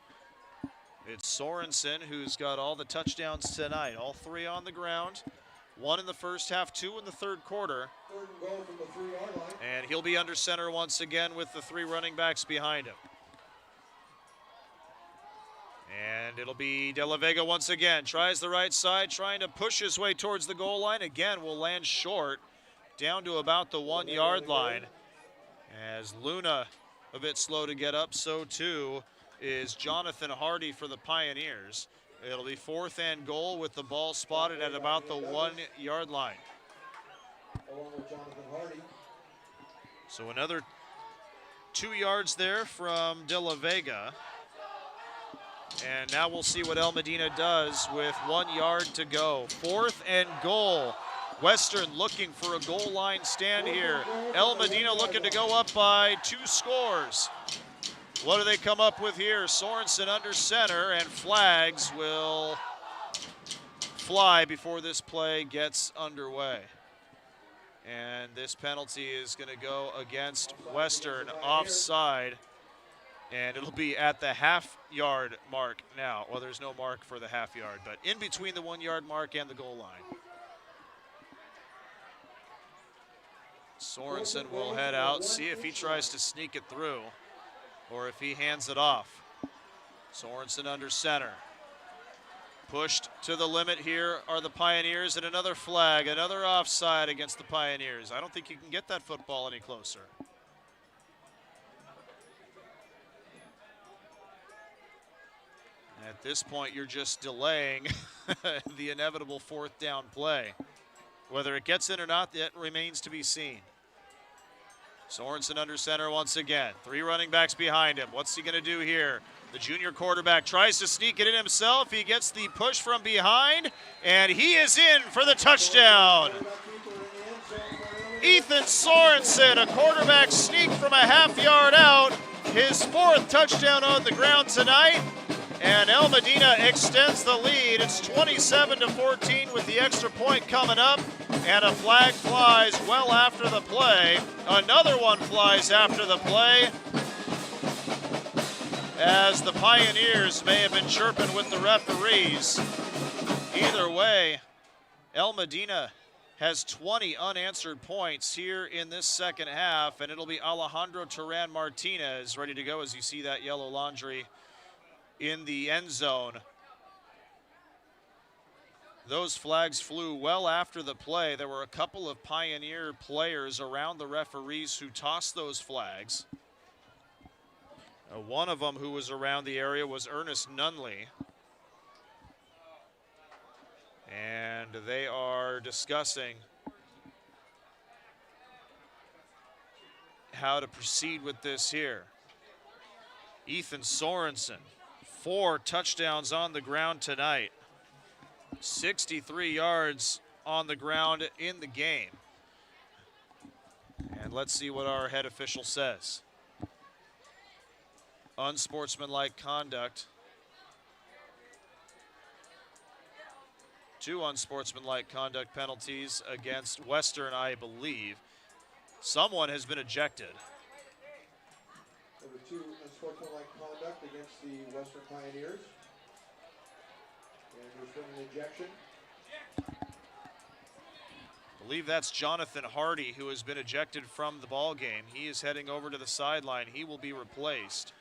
It's Sorensen who's got all the touchdowns tonight, all 3 on the ground. 1 in the first half, 2 in the third quarter. Third and goal from the 3-yard line. And he'll be under center once again with the 3 running backs behind him. And it'll be De La Vega once again. Tries the right side, trying to push his way towards the goal line. Again, will land short, down to about the 1-yard line. As Luna a bit slow to get up, so too is Jonathan Hardy for the Pioneers. It'll be 4th and goal with the ball spotted at about the 1-yard line. Along with Jonathan Hardy. So another 2 yards there from De La Vega. And now we'll see what El Medina does with 1 yard to go. 4th and goal. Western looking for a goal line stand here. El Medina looking to go up by 2 scores. What do they come up with here? Sorensen under center, and flags will fly before this play gets underway. And this penalty is going to go against Western, offside. And it'll be at the half-yard mark now. Well, there's no mark for the half-yard, but in between the 1-yard mark and the goal line. Sorensen will head out, see if he tries to sneak it through or if he hands it off. Sorensen under center. Pushed to the limit here are the Pioneers, and another flag, another offside against the Pioneers. I don't think you can get that football any closer. At this point, you're just delaying the inevitable 4th down play. Whether it gets in or not, that remains to be seen. Sorensen under center once again. 3 running backs behind him. What's he going to do here? The junior quarterback tries to sneak it in himself. He gets the push from behind, and he is in for the touchdown. Ethan Sorensen, a quarterback sneak from a half-yard out. His 4th touchdown on the ground tonight. And El Medina extends the lead. It's 27-14 with the extra point coming up. And a flag flies well after the play. Another one flies after the play, as the Pioneers may have been chirping with the referees. Either way, El Medina has 20 unanswered points here in this second half, and it'll be Alejandro Turan Martinez ready to go as you see that yellow laundry in the end zone. Those flags flew well after the play. There were a couple of Pioneer players around the referees who tossed those flags. One of them who was around the area was Ernest Nunley. And they are discussing how to proceed with this here. Ethan Sorensen, 4 touchdowns on the ground tonight. 63 yards on the ground in the game. And let's see what our head official says. Unsportsmanlike conduct. 2 unsportsmanlike conduct penalties against Western, I believe. Someone has been ejected. unsportsmanlike conduct against the Western Pioneers. And there's been an ejection. I believe that's Jonathan Hardy, who has been ejected from the ball game. He is heading over to the sideline. He will be replaced.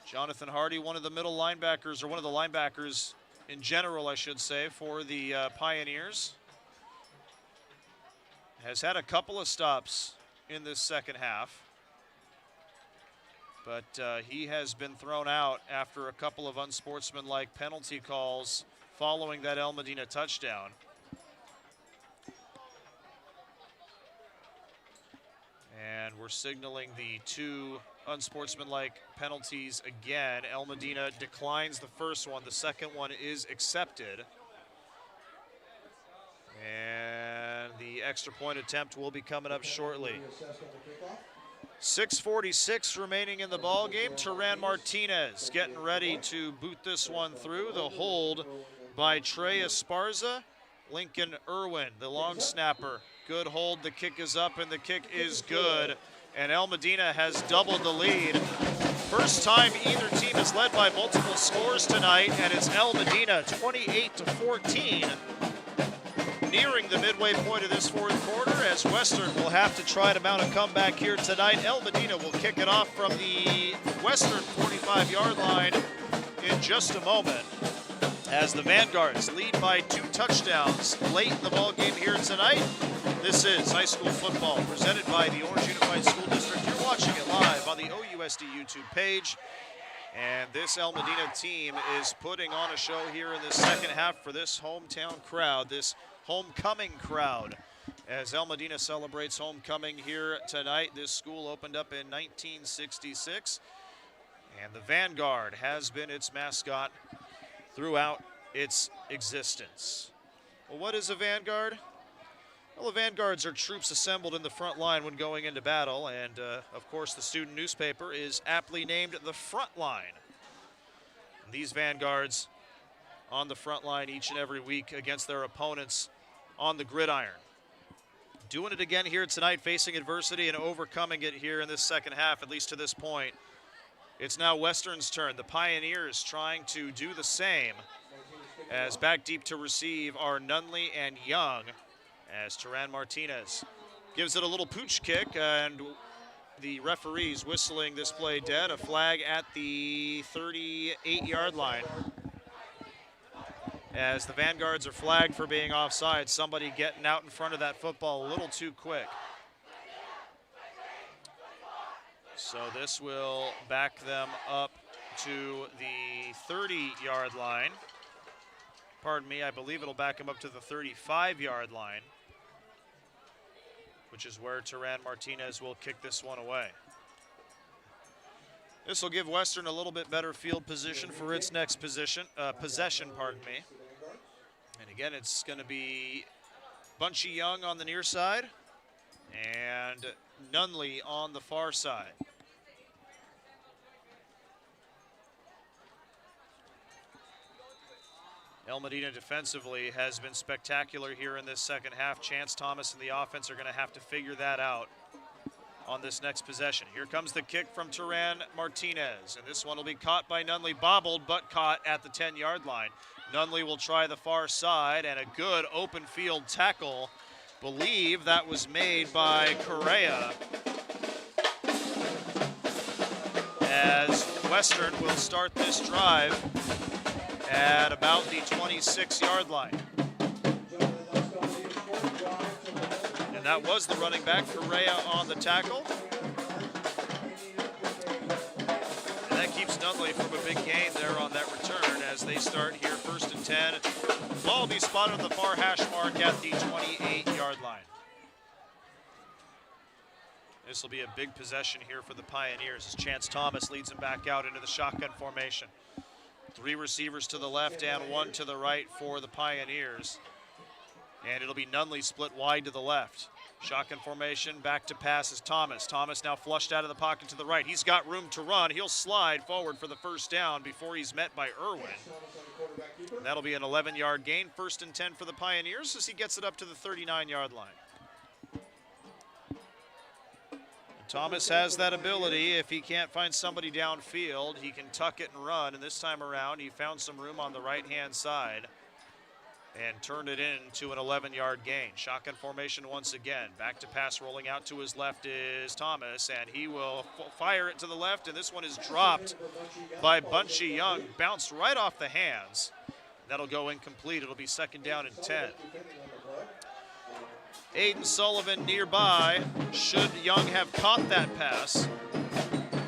Jonathan Hardy, one of the middle linebackers, or one of the linebackers in general, I should say, for the Pioneers. Has had a couple of stops in this second half, but he has been thrown out after a couple of unsportsmanlike penalty calls following that El Medina touchdown. And we're signaling the two unsportsmanlike penalties again. El Medina declines the first one. The second one is accepted. And the extra point attempt will be coming up shortly. 6:46 remaining in the ball game. Turan Martinez getting ready to boot this one through. The hold by Trey Esparza. Lincoln Irwin, the long snapper. Good hold. The kick is up, and the kick is good. And El Medina has doubled the lead. First time either team has led by multiple scores tonight, and it's El Medina 28-14. Nearing the midway point of this fourth quarter, as Western will have to try to mount a comeback here tonight. El Medina will kick it off from the Western 45-yard line in just a moment, as the Vanguards lead by 2 touchdowns late in the ball game here tonight. This is high school football presented by the Orange Unified School District. You're watching it live on the OUSD YouTube page. And this El Medina team is putting on a show here in the second half for this hometown crowd, this homecoming crowd, as El Medina celebrates homecoming here tonight. This school opened up in 1966, and the Vanguard has been its mascot throughout its existence. Well, what is a Vanguard? Well, the Vanguards are troops assembled in the front line when going into battle, and of course the student newspaper is aptly named the Front Line. And these Vanguards on the front line each and every week against their opponents on the gridiron. Doing it again here tonight, facing adversity and overcoming it here in this second half, at least to this point. It's now Western's turn. The Pioneers trying to do the same, as back deep to receive are Nunley and Young, as Turan Martinez gives it a little pooch kick, and the referees whistling this play dead. A flag at the 38-yard line, as the Vanguards are flagged for being offside. Somebody getting out in front of that football a little too quick. So this will back them up to the 30-yard line. Pardon me, I believe it'll back them up to the 35-yard line, which is where Turan Martinez will kick this one away. This will give Western a little bit better field position for its next possession. And again, it's going to be Bunchy Young on the near side and Nunley on the far side. El Medina defensively has been spectacular here in this second half. Chance Thomas and the offense are going to have to figure that out on this next possession. Here comes the kick from Turan Martinez, and this one will be caught by Nunley, bobbled but caught at the 10-yard line. Nunley will try the far side, and a good open field tackle. Believe that was made by Correa, as Western will start this drive at about the 26-yard line. And that was the running back, Correa, on the tackle. And that keeps Nunley from a big gain there on that return as they start here 1st and 10. Ball will be spotted on the far hash mark at the 28-yard line. This will be a big possession here for the Pioneers as Chance Thomas leads them back out into the shotgun formation. 3 receivers to the left and 1 to the right for the Pioneers. And it'll be Nunley split wide to the left. Shotgun formation, back to pass is Thomas. Thomas now flushed out of the pocket to the right. He's got room to run. He'll slide forward for the first down before he's met by Irwin. And that'll be an 11-yard gain. 1st and 10 for the Pioneers as he gets it up to the 39-yard line. Thomas has that ability. If he can't find somebody downfield, he can tuck it and run. And this time around, he found some room on the right-hand side and turned it into an 11-yard gain. Shotgun formation once again. Back to pass, rolling out to his left is Thomas, and he will fire it to the left, and this one is dropped by Bunchy Young. Bounced right off the hands. That'll go incomplete. It'll be second down and 10. Aiden Sullivan nearby. Should Young have caught that pass,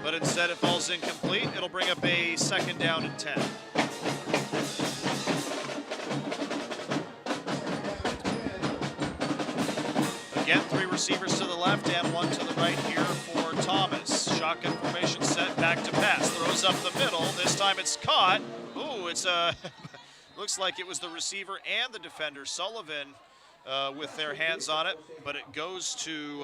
but instead it falls incomplete. It'll bring up a second down and 10. Again, 3 receivers to the left and 1 to the right here for Thomas. Shotgun formation set, back to pass. Throws up the middle. This time it's caught. Ooh, it's looks like it was the receiver and the defender, Sullivan, with their hands on it, but it goes to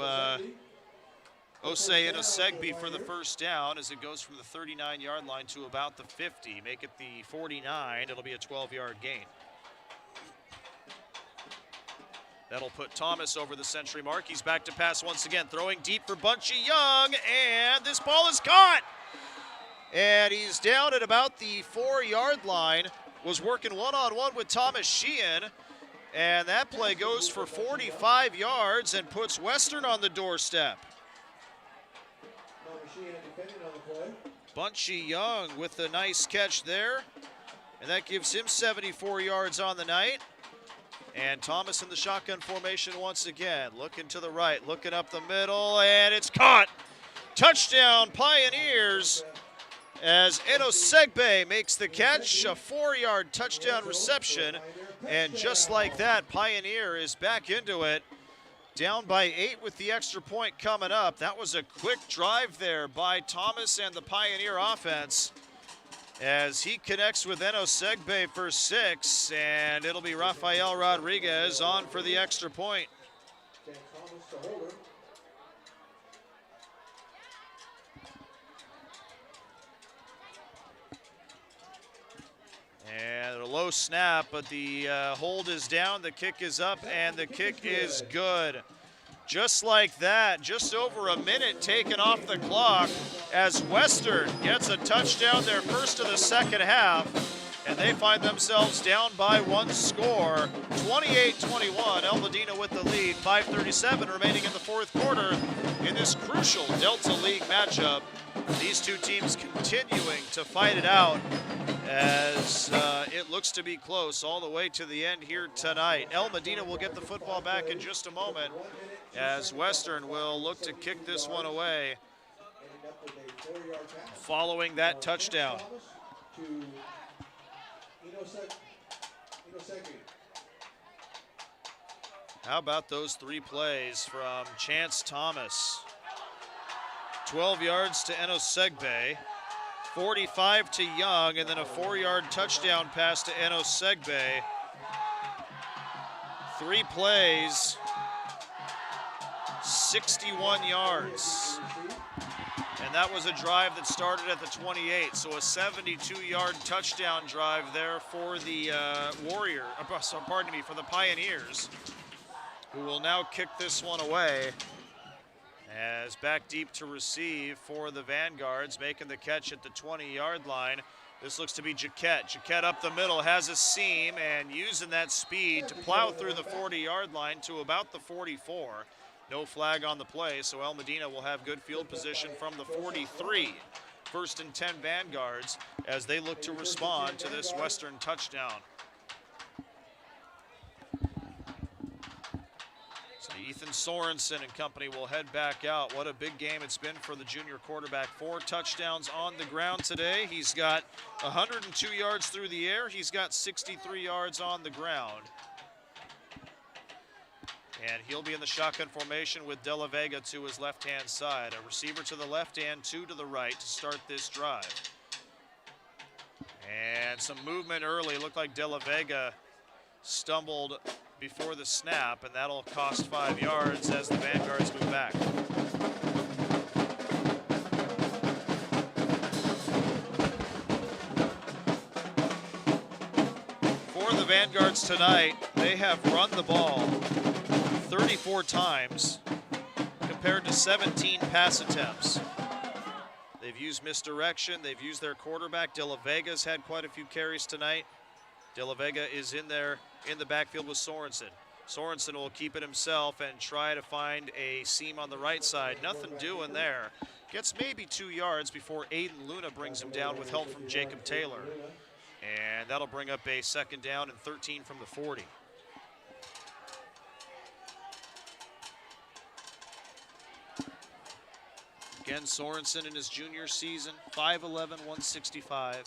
Osei Inosegbe for the first down as it goes from the 39-yard line to about the 50. Make it the 49. It'll be a 12-yard gain. That'll put Thomas over the century mark. He's back to pass once again, throwing deep for Bunchy Young, and this ball is caught. And he's down at about the 4-yard line, was working one-on-one with Thomas Sheehan, and that play goes for 45 yards and puts Western on the doorstep. Bunchy Young with a nice catch there, and that gives him 74 yards on the night. And Thomas in the shotgun formation once again, looking to the right, looking up the middle, and it's caught. Touchdown Pioneers as Inosegbe makes the catch, a 4-yard touchdown reception. And just like that, Pioneer is back into it, down by 8 with the extra point coming up. That was a quick drive there by Thomas and the Pioneer offense, as he connects with Inosegbe for 6, and it'll be Rafael Rodriguez on for the extra point. And a low snap, but the hold is down, the kick is up, and the kick is good. Just like that, just over a minute taken off the clock as Western gets a touchdown, their first of the second half, and they find themselves down by 1 score, 28-21. El Medina with the lead, 5:37 remaining in the fourth quarter in this crucial Delta League matchup. These two teams continuing to fight it out as it looks to be close all the way to the end here tonight. El Medina will get the football back in just a moment, as Western will look to kick this one away following that touchdown. How about those 3 plays from Chance Thomas? 12 yards to Inosegbe, 45 to Young, and then a 4-yard touchdown pass to Inosegbe. 3 plays, 61 yards. And that was a drive that started at the 28, so a 72-yard touchdown drive there for the for the Pioneers, who will now kick this one away. As back deep to receive for the Vanguards, making the catch at the 20-yard line. This looks to be Jaquette. Jaquette up the middle, has a seam, and using that speed to plow through the 40-yard line to about the 44. No flag on the play, so El Medina will have good field position from the 43. 1st and 10 Vanguards as they look to respond to this Western touchdown. So Ethan Sorensen and company will head back out. What a big game it's been for the junior quarterback. 4 touchdowns on the ground today. He's got 102 yards through the air. He's got 63 yards on the ground. And he'll be in the shotgun formation with De La Vega to his left-hand side. A receiver to the left and 2 to the right to start this drive. And some movement early. Looked like De La Vega stumbled before the snap, and that'll cost 5 yards as the Vanguards move back. For the Vanguards tonight, they have run the ball 34 times compared to to 17 pass attempts. They've used misdirection. They've used their quarterback. De La Vega's had quite a few carries tonight. De La Vega is in there in the backfield with Sorensen. Sorensen will keep it himself and try to find a seam on the right side. Nothing doing there. Gets maybe 2 yards before Aiden Luna brings him down with help from Jacob Taylor. And that'll bring up a 2nd down and 13 from the 40. Again, Sorensen in his junior season, 5'11", 165.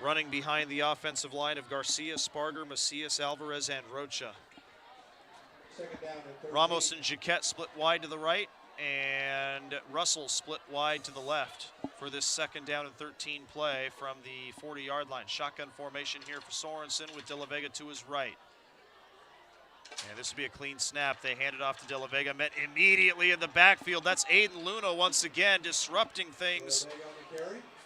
Running behind the offensive line of Garcia, Sparger, Macias, Alvarez, and Rocha. Ramos and Jaquette split wide to the right, and Russell split wide to the left for this 2nd down and 13 play from the 40-yard line. Shotgun formation here for Sorensen with De La Vega to his right. And this will be a clean snap. They hand it off to De La Vega, met immediately in the backfield. That's Aiden Luna once again disrupting things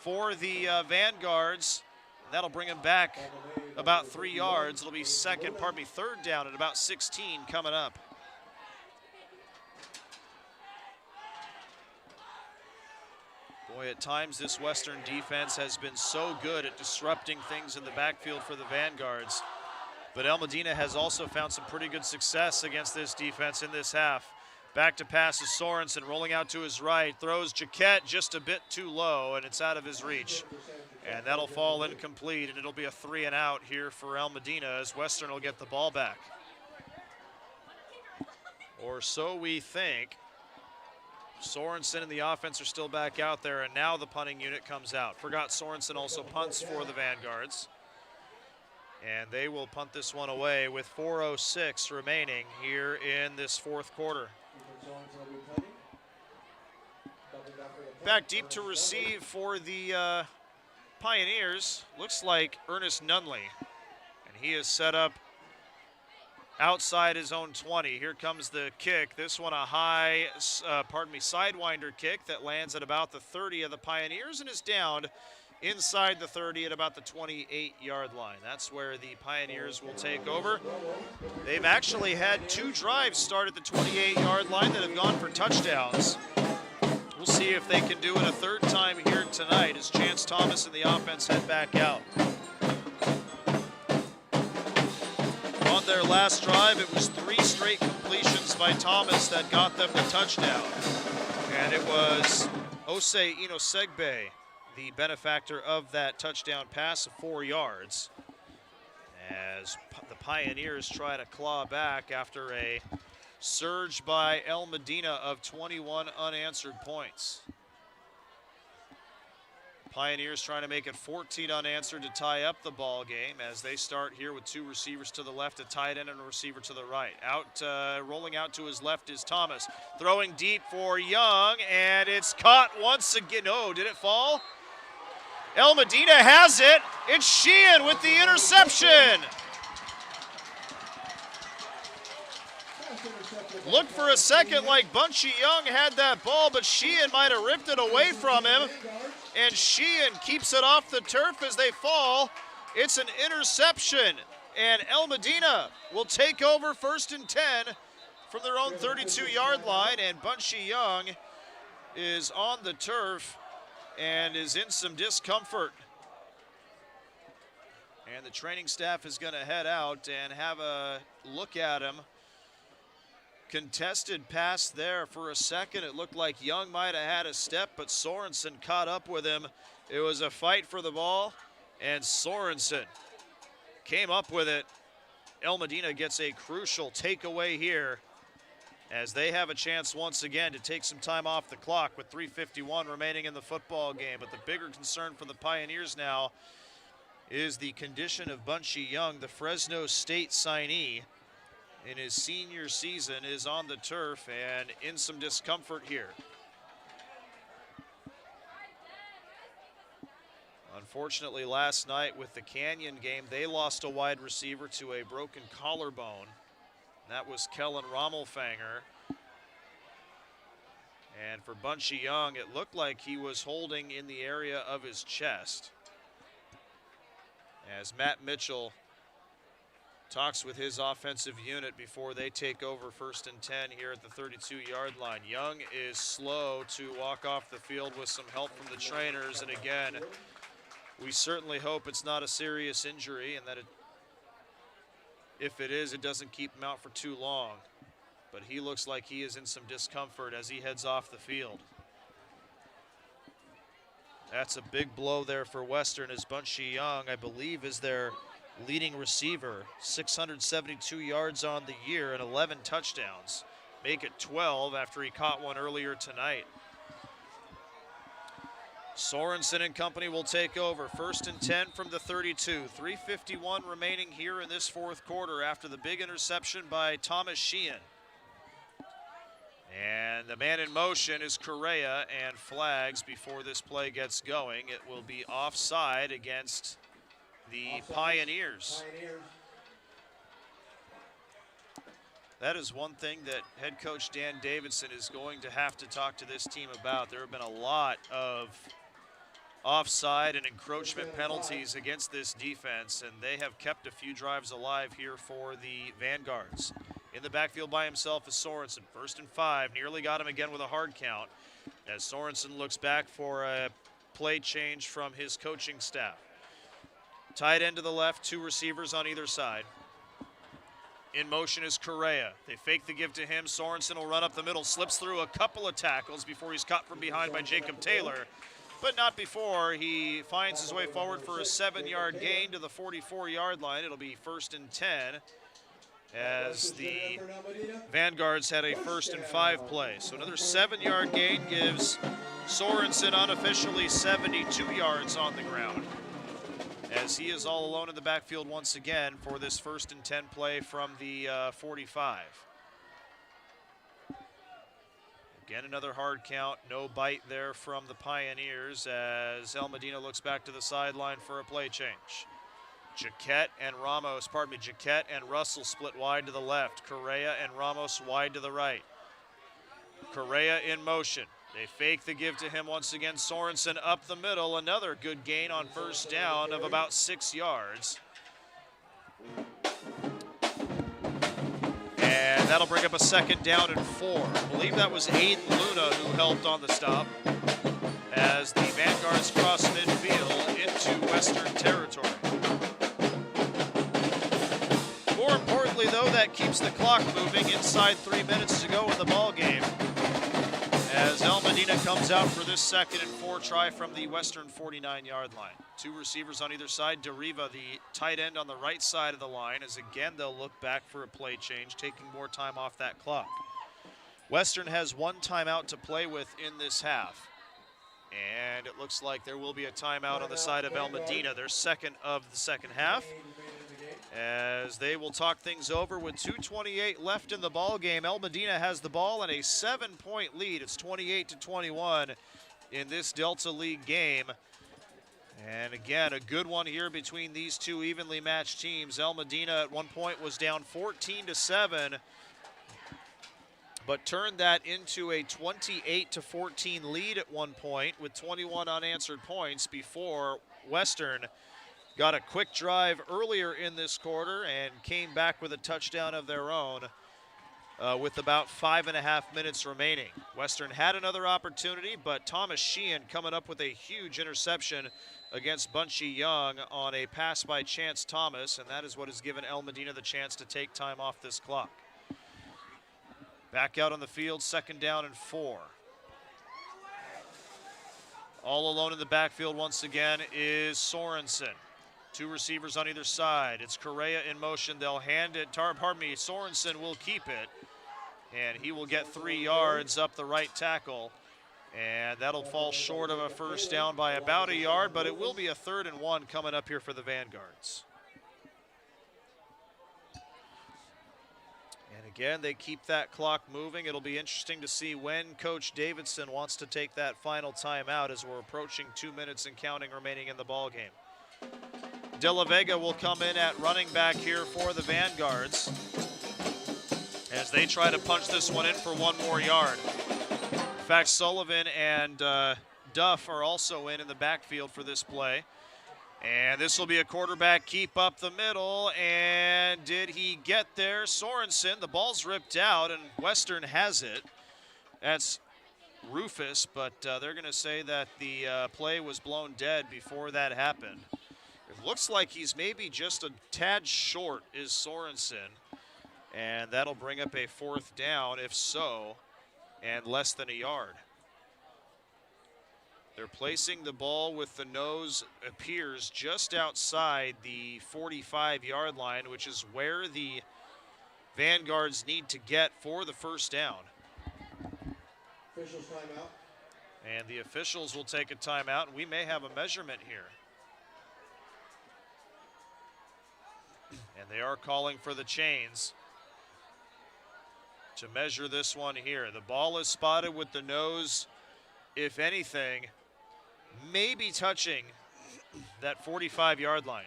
for the Vanguards. That'll bring him back about 3 yards. It'll be 3rd down at about 16 coming up. Boy, at times this Western defense has been so good at disrupting things in the backfield for the Vanguards. But El Medina has also found some pretty good success against this defense in this half. Back to pass is Sorensen, rolling out to his right, throws Jaquette just a bit too low, and it's out of his reach. And that'll fall incomplete, and it'll be a 3 and out here for El Medina as Western will get the ball back. Or so we think. Sorensen and the offense are still back out there, and now the punting unit comes out. Forgot Sorensen also punts for the Vanguards. And they will punt this one away with 4:06 remaining here in this 4th quarter. Back deep to receive for the Pioneers. Looks like Ernest Nunley. And he is set up outside his own 20. Here comes the kick. This one a high, sidewinder kick that lands at about the 30 of the Pioneers and is down inside the 30 at about the 28-yard line. That's where the Pioneers will take over. They've actually had 2 drives start at the 28-yard line that have gone for touchdowns. We'll see if they can do it a 3rd time here tonight as Chance Thomas and the offense head back out. On their last drive, it was 3 straight completions by Thomas that got them the touchdown. And it was Osei Inosegbe, the benefactor of that touchdown pass of 4 yards, as the Pioneers try to claw back after a surge by El Medina of 21 unanswered points. Pioneers trying to make it 14 unanswered to tie up the ball game as they start here with 2 receivers to the left, a tight end and a receiver to the right. Rolling out to his left is Thomas, throwing deep for Young, and it's caught once again. No, did it fall? El Medina has it. It's Sheehan with the interception. Looked for a second like Bunchy Young had that ball, but Sheehan might have ripped it away from him. And Sheehan keeps it off the turf as they fall. It's an interception. And El Medina will take over 1st and 10 from their own 32-yard line. And Bunchy Young is on the turf and is in some discomfort. And the training staff is going to head out and have a look at him. Contested pass there for a second. It looked like Young might have had a step, but Sorensen caught up with him. It was a fight for the ball, and Sorensen came up with it. El Medina gets a crucial takeaway here as they have a chance once again to take some time off the clock with 3:51 remaining in the football game. But the bigger concern for the Pioneers now is the condition of Bunchy Young, the Fresno State signee in his senior season, is on the turf and in some discomfort here. Unfortunately, last night with the Canyon game, they lost a wide receiver to a broken collarbone. That was Kellen Rommelfanger. And for Bunchy Young, it looked like he was holding in the area of his chest, as Matt Mitchell talks with his offensive unit before they take over 1st and 10 here at the 32-yard line. Young is slow to walk off the field with some help from the trainers, and again, we certainly hope it's not a serious injury and that if it is, it doesn't keep him out for too long. But he looks like he is in some discomfort as he heads off the field. That's a big blow there for Western, as Bunchy Young, I believe, is their leading receiver. 672 yards on the year and 11 touchdowns. Make it 12 after he caught one earlier tonight. Sorensen and company will take over. 1st and 10 from the 32. 3:51 remaining here in this 4th quarter after the big interception by Thomas Sheehan. And the man in motion is Correa, and flags before this play gets going. It will be offside against the Pioneers. That is one thing that head coach Dan Davidson is going to have to talk to this team about. There have been a lot of offside and encroachment penalties against this defense, and they have kept a few drives alive here for the Vanguards. In the backfield by himself is Sorensen. 1st and 5, nearly got him again with a hard count as Sorensen looks back for a play change from his coaching staff. Tight end to the left, 2 receivers on either side. In motion is Correa. They fake the give to him. Sorensen will run up the middle, slips through a couple of tackles before he's caught from behind by Jacob Taylor, but not before he finds his way forward for a 7-yard gain to the 44-yard line. It'll be 1st and 10 as the Vanguards had a 1st and 5 play. So another 7-yard gain gives Sorensen unofficially 72 yards on the ground, as he is all alone in the backfield once again for this 1st and 10 play from the 45. Again, another hard count, no bite there from the Pioneers as El Medina looks back to the sideline for a play change. Jaquette and Russell split wide to the left. Correa and Ramos wide to the right. Correa in motion. They fake the give to him once again. Sorensen up the middle. Another good gain on 1st down of about 6 yards. And that'll bring up a 2nd down and 4. I believe that was Aiden Luna who helped on the stop as the Vanguards cross midfield into Western territory. More importantly, though, that keeps the clock moving inside 3 minutes to go in the ball game, as El Medina comes out for this 2nd and 4 try from the Western 49-yard line. 2 receivers on either side. Deriva, the tight end, on the right side of the line, as again they'll look back for a play change, taking more time off that clock. Western has 1 timeout to play with in this half, and it looks like there will be a timeout on the side of El Medina, their 2nd of the 2nd half, as they will talk things over with 2:28 left in the ball game. El Medina has the ball and a 7-point lead. It's 28-21 in this Delta League game. And again, a good one here between these 2 evenly matched teams. El Medina at one point was down 14-7, but turned that into a 28-14 lead at one point with 21 unanswered points before Western got a quick drive earlier in this quarter and came back with a touchdown of their own with about 5.5 minutes remaining. Western had another opportunity, but Thomas Sheehan coming up with a huge interception against Bunchy Young on a pass by Chance Thomas, and that is what has given El Medina the chance to take time off this clock. Back out on the field, 2nd down and 4. All alone in the backfield once again is Sorensen. 2 receivers on either side. It's Correa in motion. They'll hand it. Sorensen will keep it, and he will get 3 yards up the right tackle, and that'll fall short of a 1st down by about a yard, but it will be a 3rd and 1 coming up here for the Vanguards. And again, they keep that clock moving. It'll be interesting to see when Coach Davidson wants to take that final timeout, as we're approaching 2 minutes and counting remaining in the ball game. De La Vega will come in at running back here for the Vanguards as they try to punch this one in for 1 more yard. In fact, Sullivan and Duff are also in the backfield for this play. And this will be a quarterback keep up the middle. And did he get there? Sorensen, the ball's ripped out, and Western has it. That's Rufus, but they're going to say that the play was blown dead before that happened. It looks like he's maybe just a tad short is Sorensen. And that'll bring up a 4th down, if so, and less than a yard. They're placing the ball with the nose, appears just outside the 45-yard line, which is where the Vanguards need to get for the 1st down. Officials timeout. And the officials will take a timeout, and we may have a measurement here. And they are calling for the chains to measure this one here. The ball is spotted with the nose, if anything, maybe touching that 45-yard line.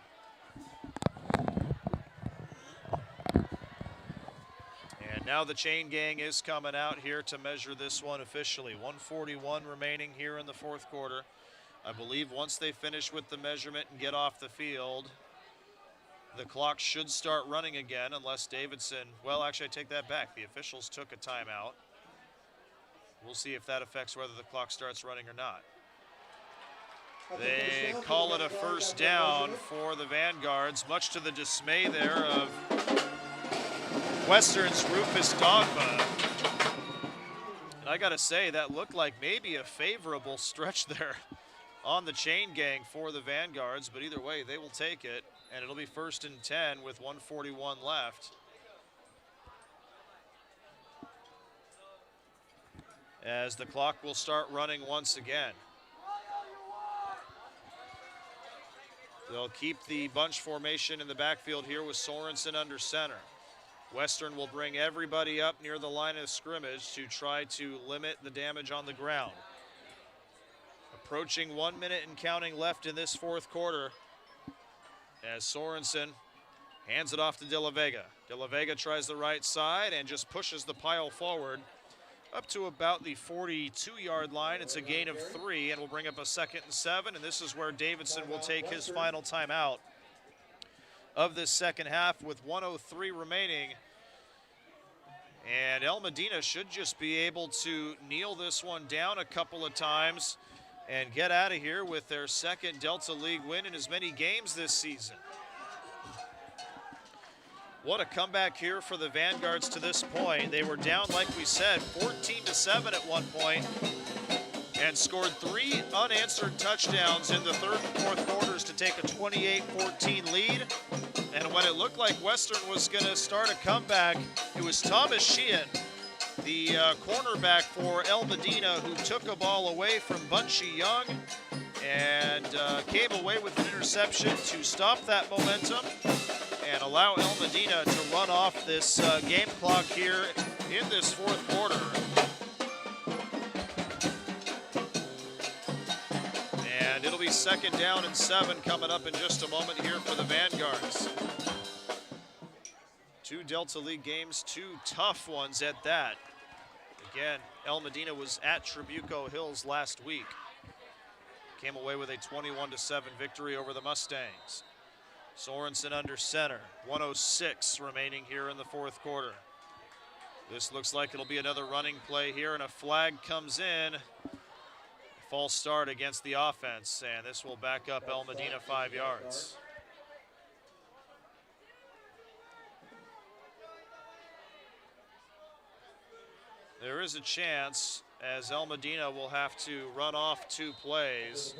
And now the chain gang is coming out here to measure this one officially. 1:41 remaining here in the 4th quarter. I believe once they finish with the measurement and get off the field, the clock should start running again unless Davidson, well, actually I take that back. The officials took a timeout. We'll see if that affects whether the clock starts running or not. They call it a 1st down for the Vanguards, much to the dismay there of Western's Rufus Dogba. And I gotta say, that looked like maybe a favorable stretch there on the chain gang for the Vanguards, but either way, they will take it, and it'll be 1st and 10 with 1:41 left. As the clock will start running once again. They'll keep the bunch formation in the backfield here with Sorensen under center. Western will bring everybody up near the line of scrimmage to try to limit the damage on the ground. Approaching 1 minute and counting left in this 4th quarter as Sorensen hands it off to De La Vega. De La Vega tries the right side and just pushes the pile forward up to about the 42-yard line. It's a gain of 3 and will bring up a 2nd and 7, and this is where Davidson will take his final timeout of this 2nd half with 1:03 remaining. And El Medina should just be able to kneel this one down a couple of times and get out of here with their 2nd Delta League win in as many games this season. What a comeback here for the Vanguards to this point. They were down, like we said, 14-7 at one point and scored 3 unanswered touchdowns in the 3rd and 4th quarters to take a 28-14 lead. And when it looked like Western was going to start a comeback, it was Thomas Sheehan, the cornerback for El Medina, who took a ball away from Bunchy Young and came away with an interception to stop that momentum and allow El Medina to run off this game clock here in this 4th quarter. And it'll be 2nd down and 7 coming up in just a moment here for the Vanguards. 2 Delta League games, 2 tough ones at that. Again, El Medina was at Trabuco Hills last week. Came away with a 21-7 victory over the Mustangs. Sorensen under center, 1:06 remaining here in the 4th quarter. This looks like it'll be another running play here, and a flag comes in. False start against the offense, and this will back up El Medina 5 yards. There is a chance, as El Medina will have to run off 2 plays,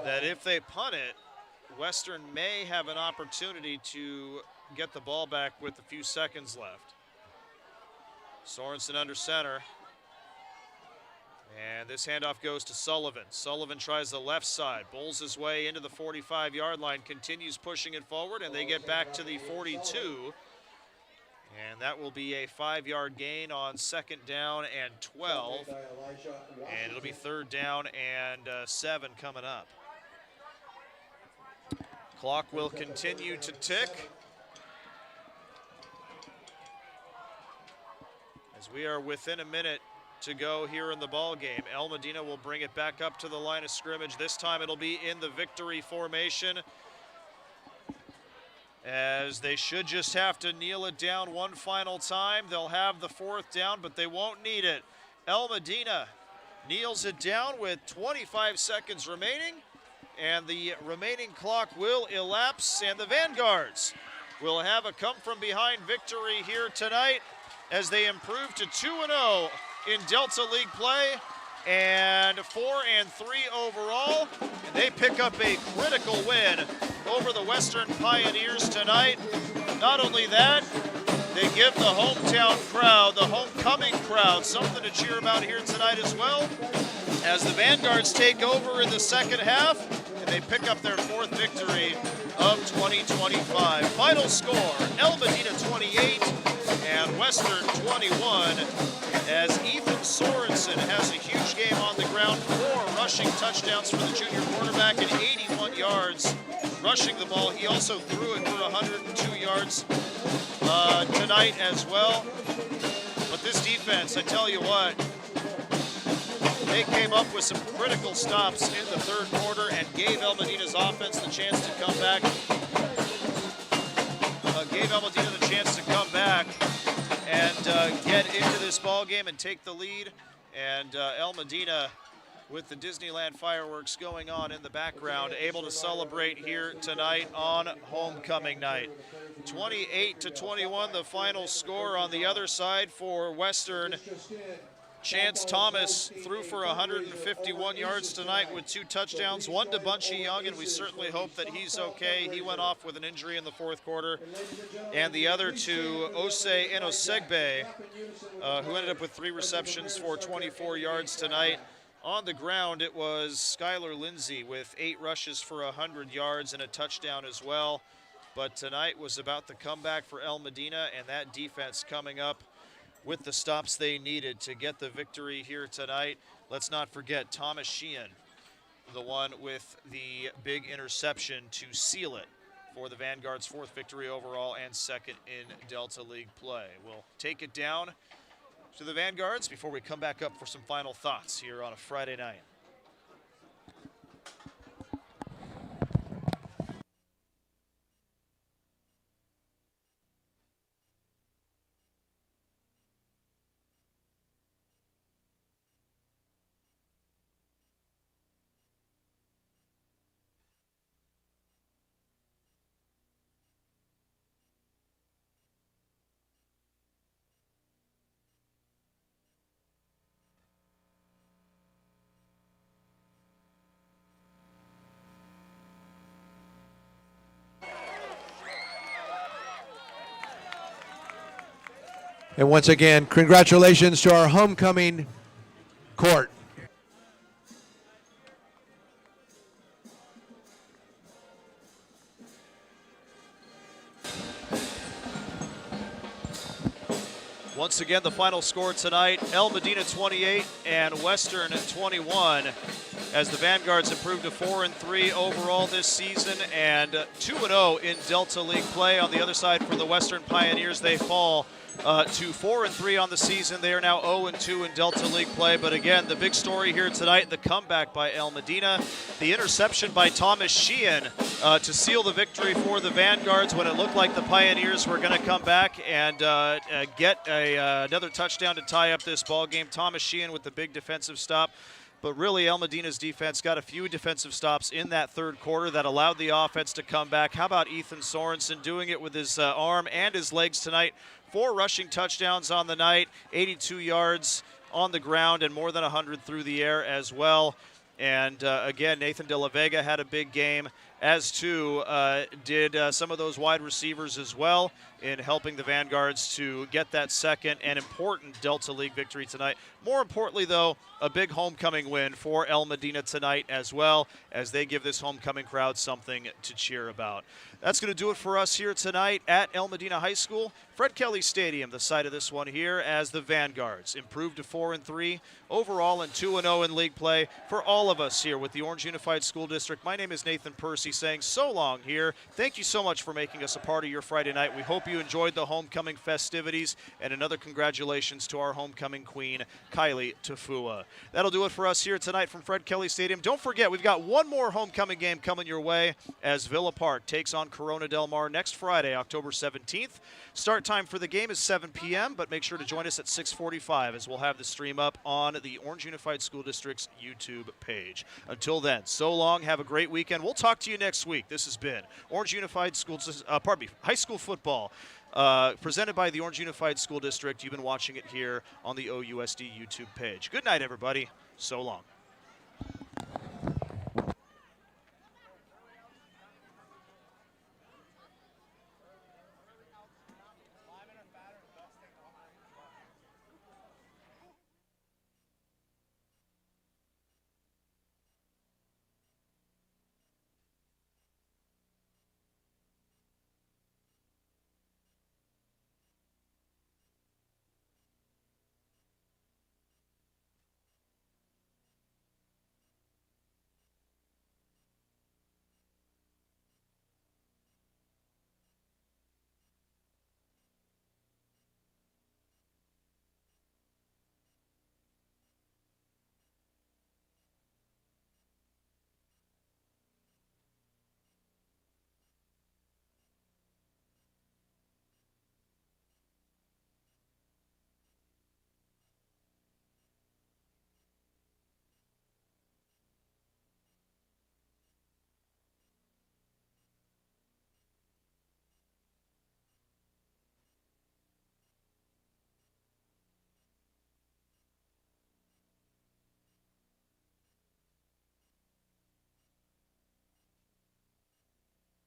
that if they punt it, Western may have an opportunity to get the ball back with a few seconds left. Sorensen under center. And this handoff goes to Sullivan. Sullivan tries the left side, bowls his way into the 45-yard line, continues pushing it forward, and they get back to the 42. And that will be a 5-yard gain on 2nd down and 12. And it'll be 3rd down and 7 coming up. Clock will continue to tick as we are within a minute to go here in the ball game. El Medina will bring it back up to the line of scrimmage. This time it'll be in the victory formation, as they should just have to kneel it down one final time. They'll have the 4th down, but they won't need it. El Medina kneels it down with 25 seconds remaining, and the remaining clock will elapse, and the Vanguards will have a come-from-behind victory here tonight as they improve to 2-0 in Delta League play and 4-3 overall. And they pick up a critical win over the Western Pioneers tonight. Not only that, they give the hometown crowd, the homecoming crowd, something to cheer about here tonight as well, as the Vanguards take over in the second half, and they pick up their 4th victory of 2025. Final score, El Medina 28 and Western 21, as Ethan Sorensen has a huge game on the ground, 4 rushing touchdowns for the junior quarterback and 81 yards rushing the ball. He also threw it for 102 yards tonight as well. But this defense, I tell you what, they came up with some critical stops in the 3rd quarter and gave El Medina's offense the chance to come back. And get into this ball game and take the lead. And El Medina, with the Disneyland fireworks going on in the background, able to celebrate here tonight on homecoming night. 28-21, the final score. On the other side for Western, Chance Thomas threw for 151 yards tonight with 2 touchdowns, 1 to Bunchy Young, and we certainly hope that he's okay. He went off with an injury in the 4th quarter. And the other to Osei Enosegbe, who ended up with 3 receptions for 24 yards tonight. On the ground, it was Skylar Lindsay with 8 rushes for 100 yards and a touchdown as well. But tonight was about the comeback for El Medina, and that defense coming up with the stops they needed to get the victory here tonight. Let's not forget Thomas Sheehan, the one with the big interception to seal it for the Vanguard's 4th victory overall and 2nd in Delta League play. We'll take it down to the Vanguards before we come back up for some final thoughts here on a Friday night. And once again, congratulations to our homecoming court. Once again, the final score tonight, El Medina 28 and Western 21, as the Vanguards improved to 4-3 overall this season and 2-0 in Delta League play. On the other side for the Western Pioneers, they fall to 4-3 on the season. They are now 0-2 in Delta League play. But again, the big story here tonight, the comeback by El Medina, the interception by Thomas Sheehan to seal the victory for the Vanguards when it looked like the Pioneers were going to come back and get another touchdown to tie up this ball game. Thomas Sheehan with the big defensive stop. But really, El Medina's defense got a few defensive stops in that 3rd quarter that allowed the offense to come back. How about Ethan Sorensen doing it with his arm and his legs tonight? 4 rushing touchdowns on the night, 82 yards on the ground, and more than 100 through the air as well. And again, Nathan De La Vega had a big game, as too did some of those wide receivers as well, in helping the Vanguards to get that 2nd and important Delta League victory tonight. More importantly, though, a big homecoming win for El Medina tonight as well, as they give this homecoming crowd something to cheer about. That's going to do it for us here tonight at El Medina High School. Fred Kelly Stadium, the site of this one here, as the Vanguards improved to 4-3 overall and 2-0 in league play. For all of us here with the Orange Unified School District, my name is Nathan Percy saying so long here. Thank you so much for making us a part of your Friday night. We hope you enjoyed the homecoming festivities, and another congratulations to our homecoming queen, Kylie Tafua. That'll do it for us here tonight from Fred Kelly Stadium. Don't forget, we've got one more homecoming game coming your way as Villa Park takes on Corona Del Mar next Friday, October 17th. Start time for the game is 7 p.m., but make sure to join us at 6:45 as we'll have the stream up on the Orange Unified School District's YouTube page. Until then, so long. Have a great weekend. We'll talk to you next week. This has been Orange Unified High School Football, presented by the Orange Unified School District. You've been watching it here on the OUSD YouTube page. Good night, everybody. So long.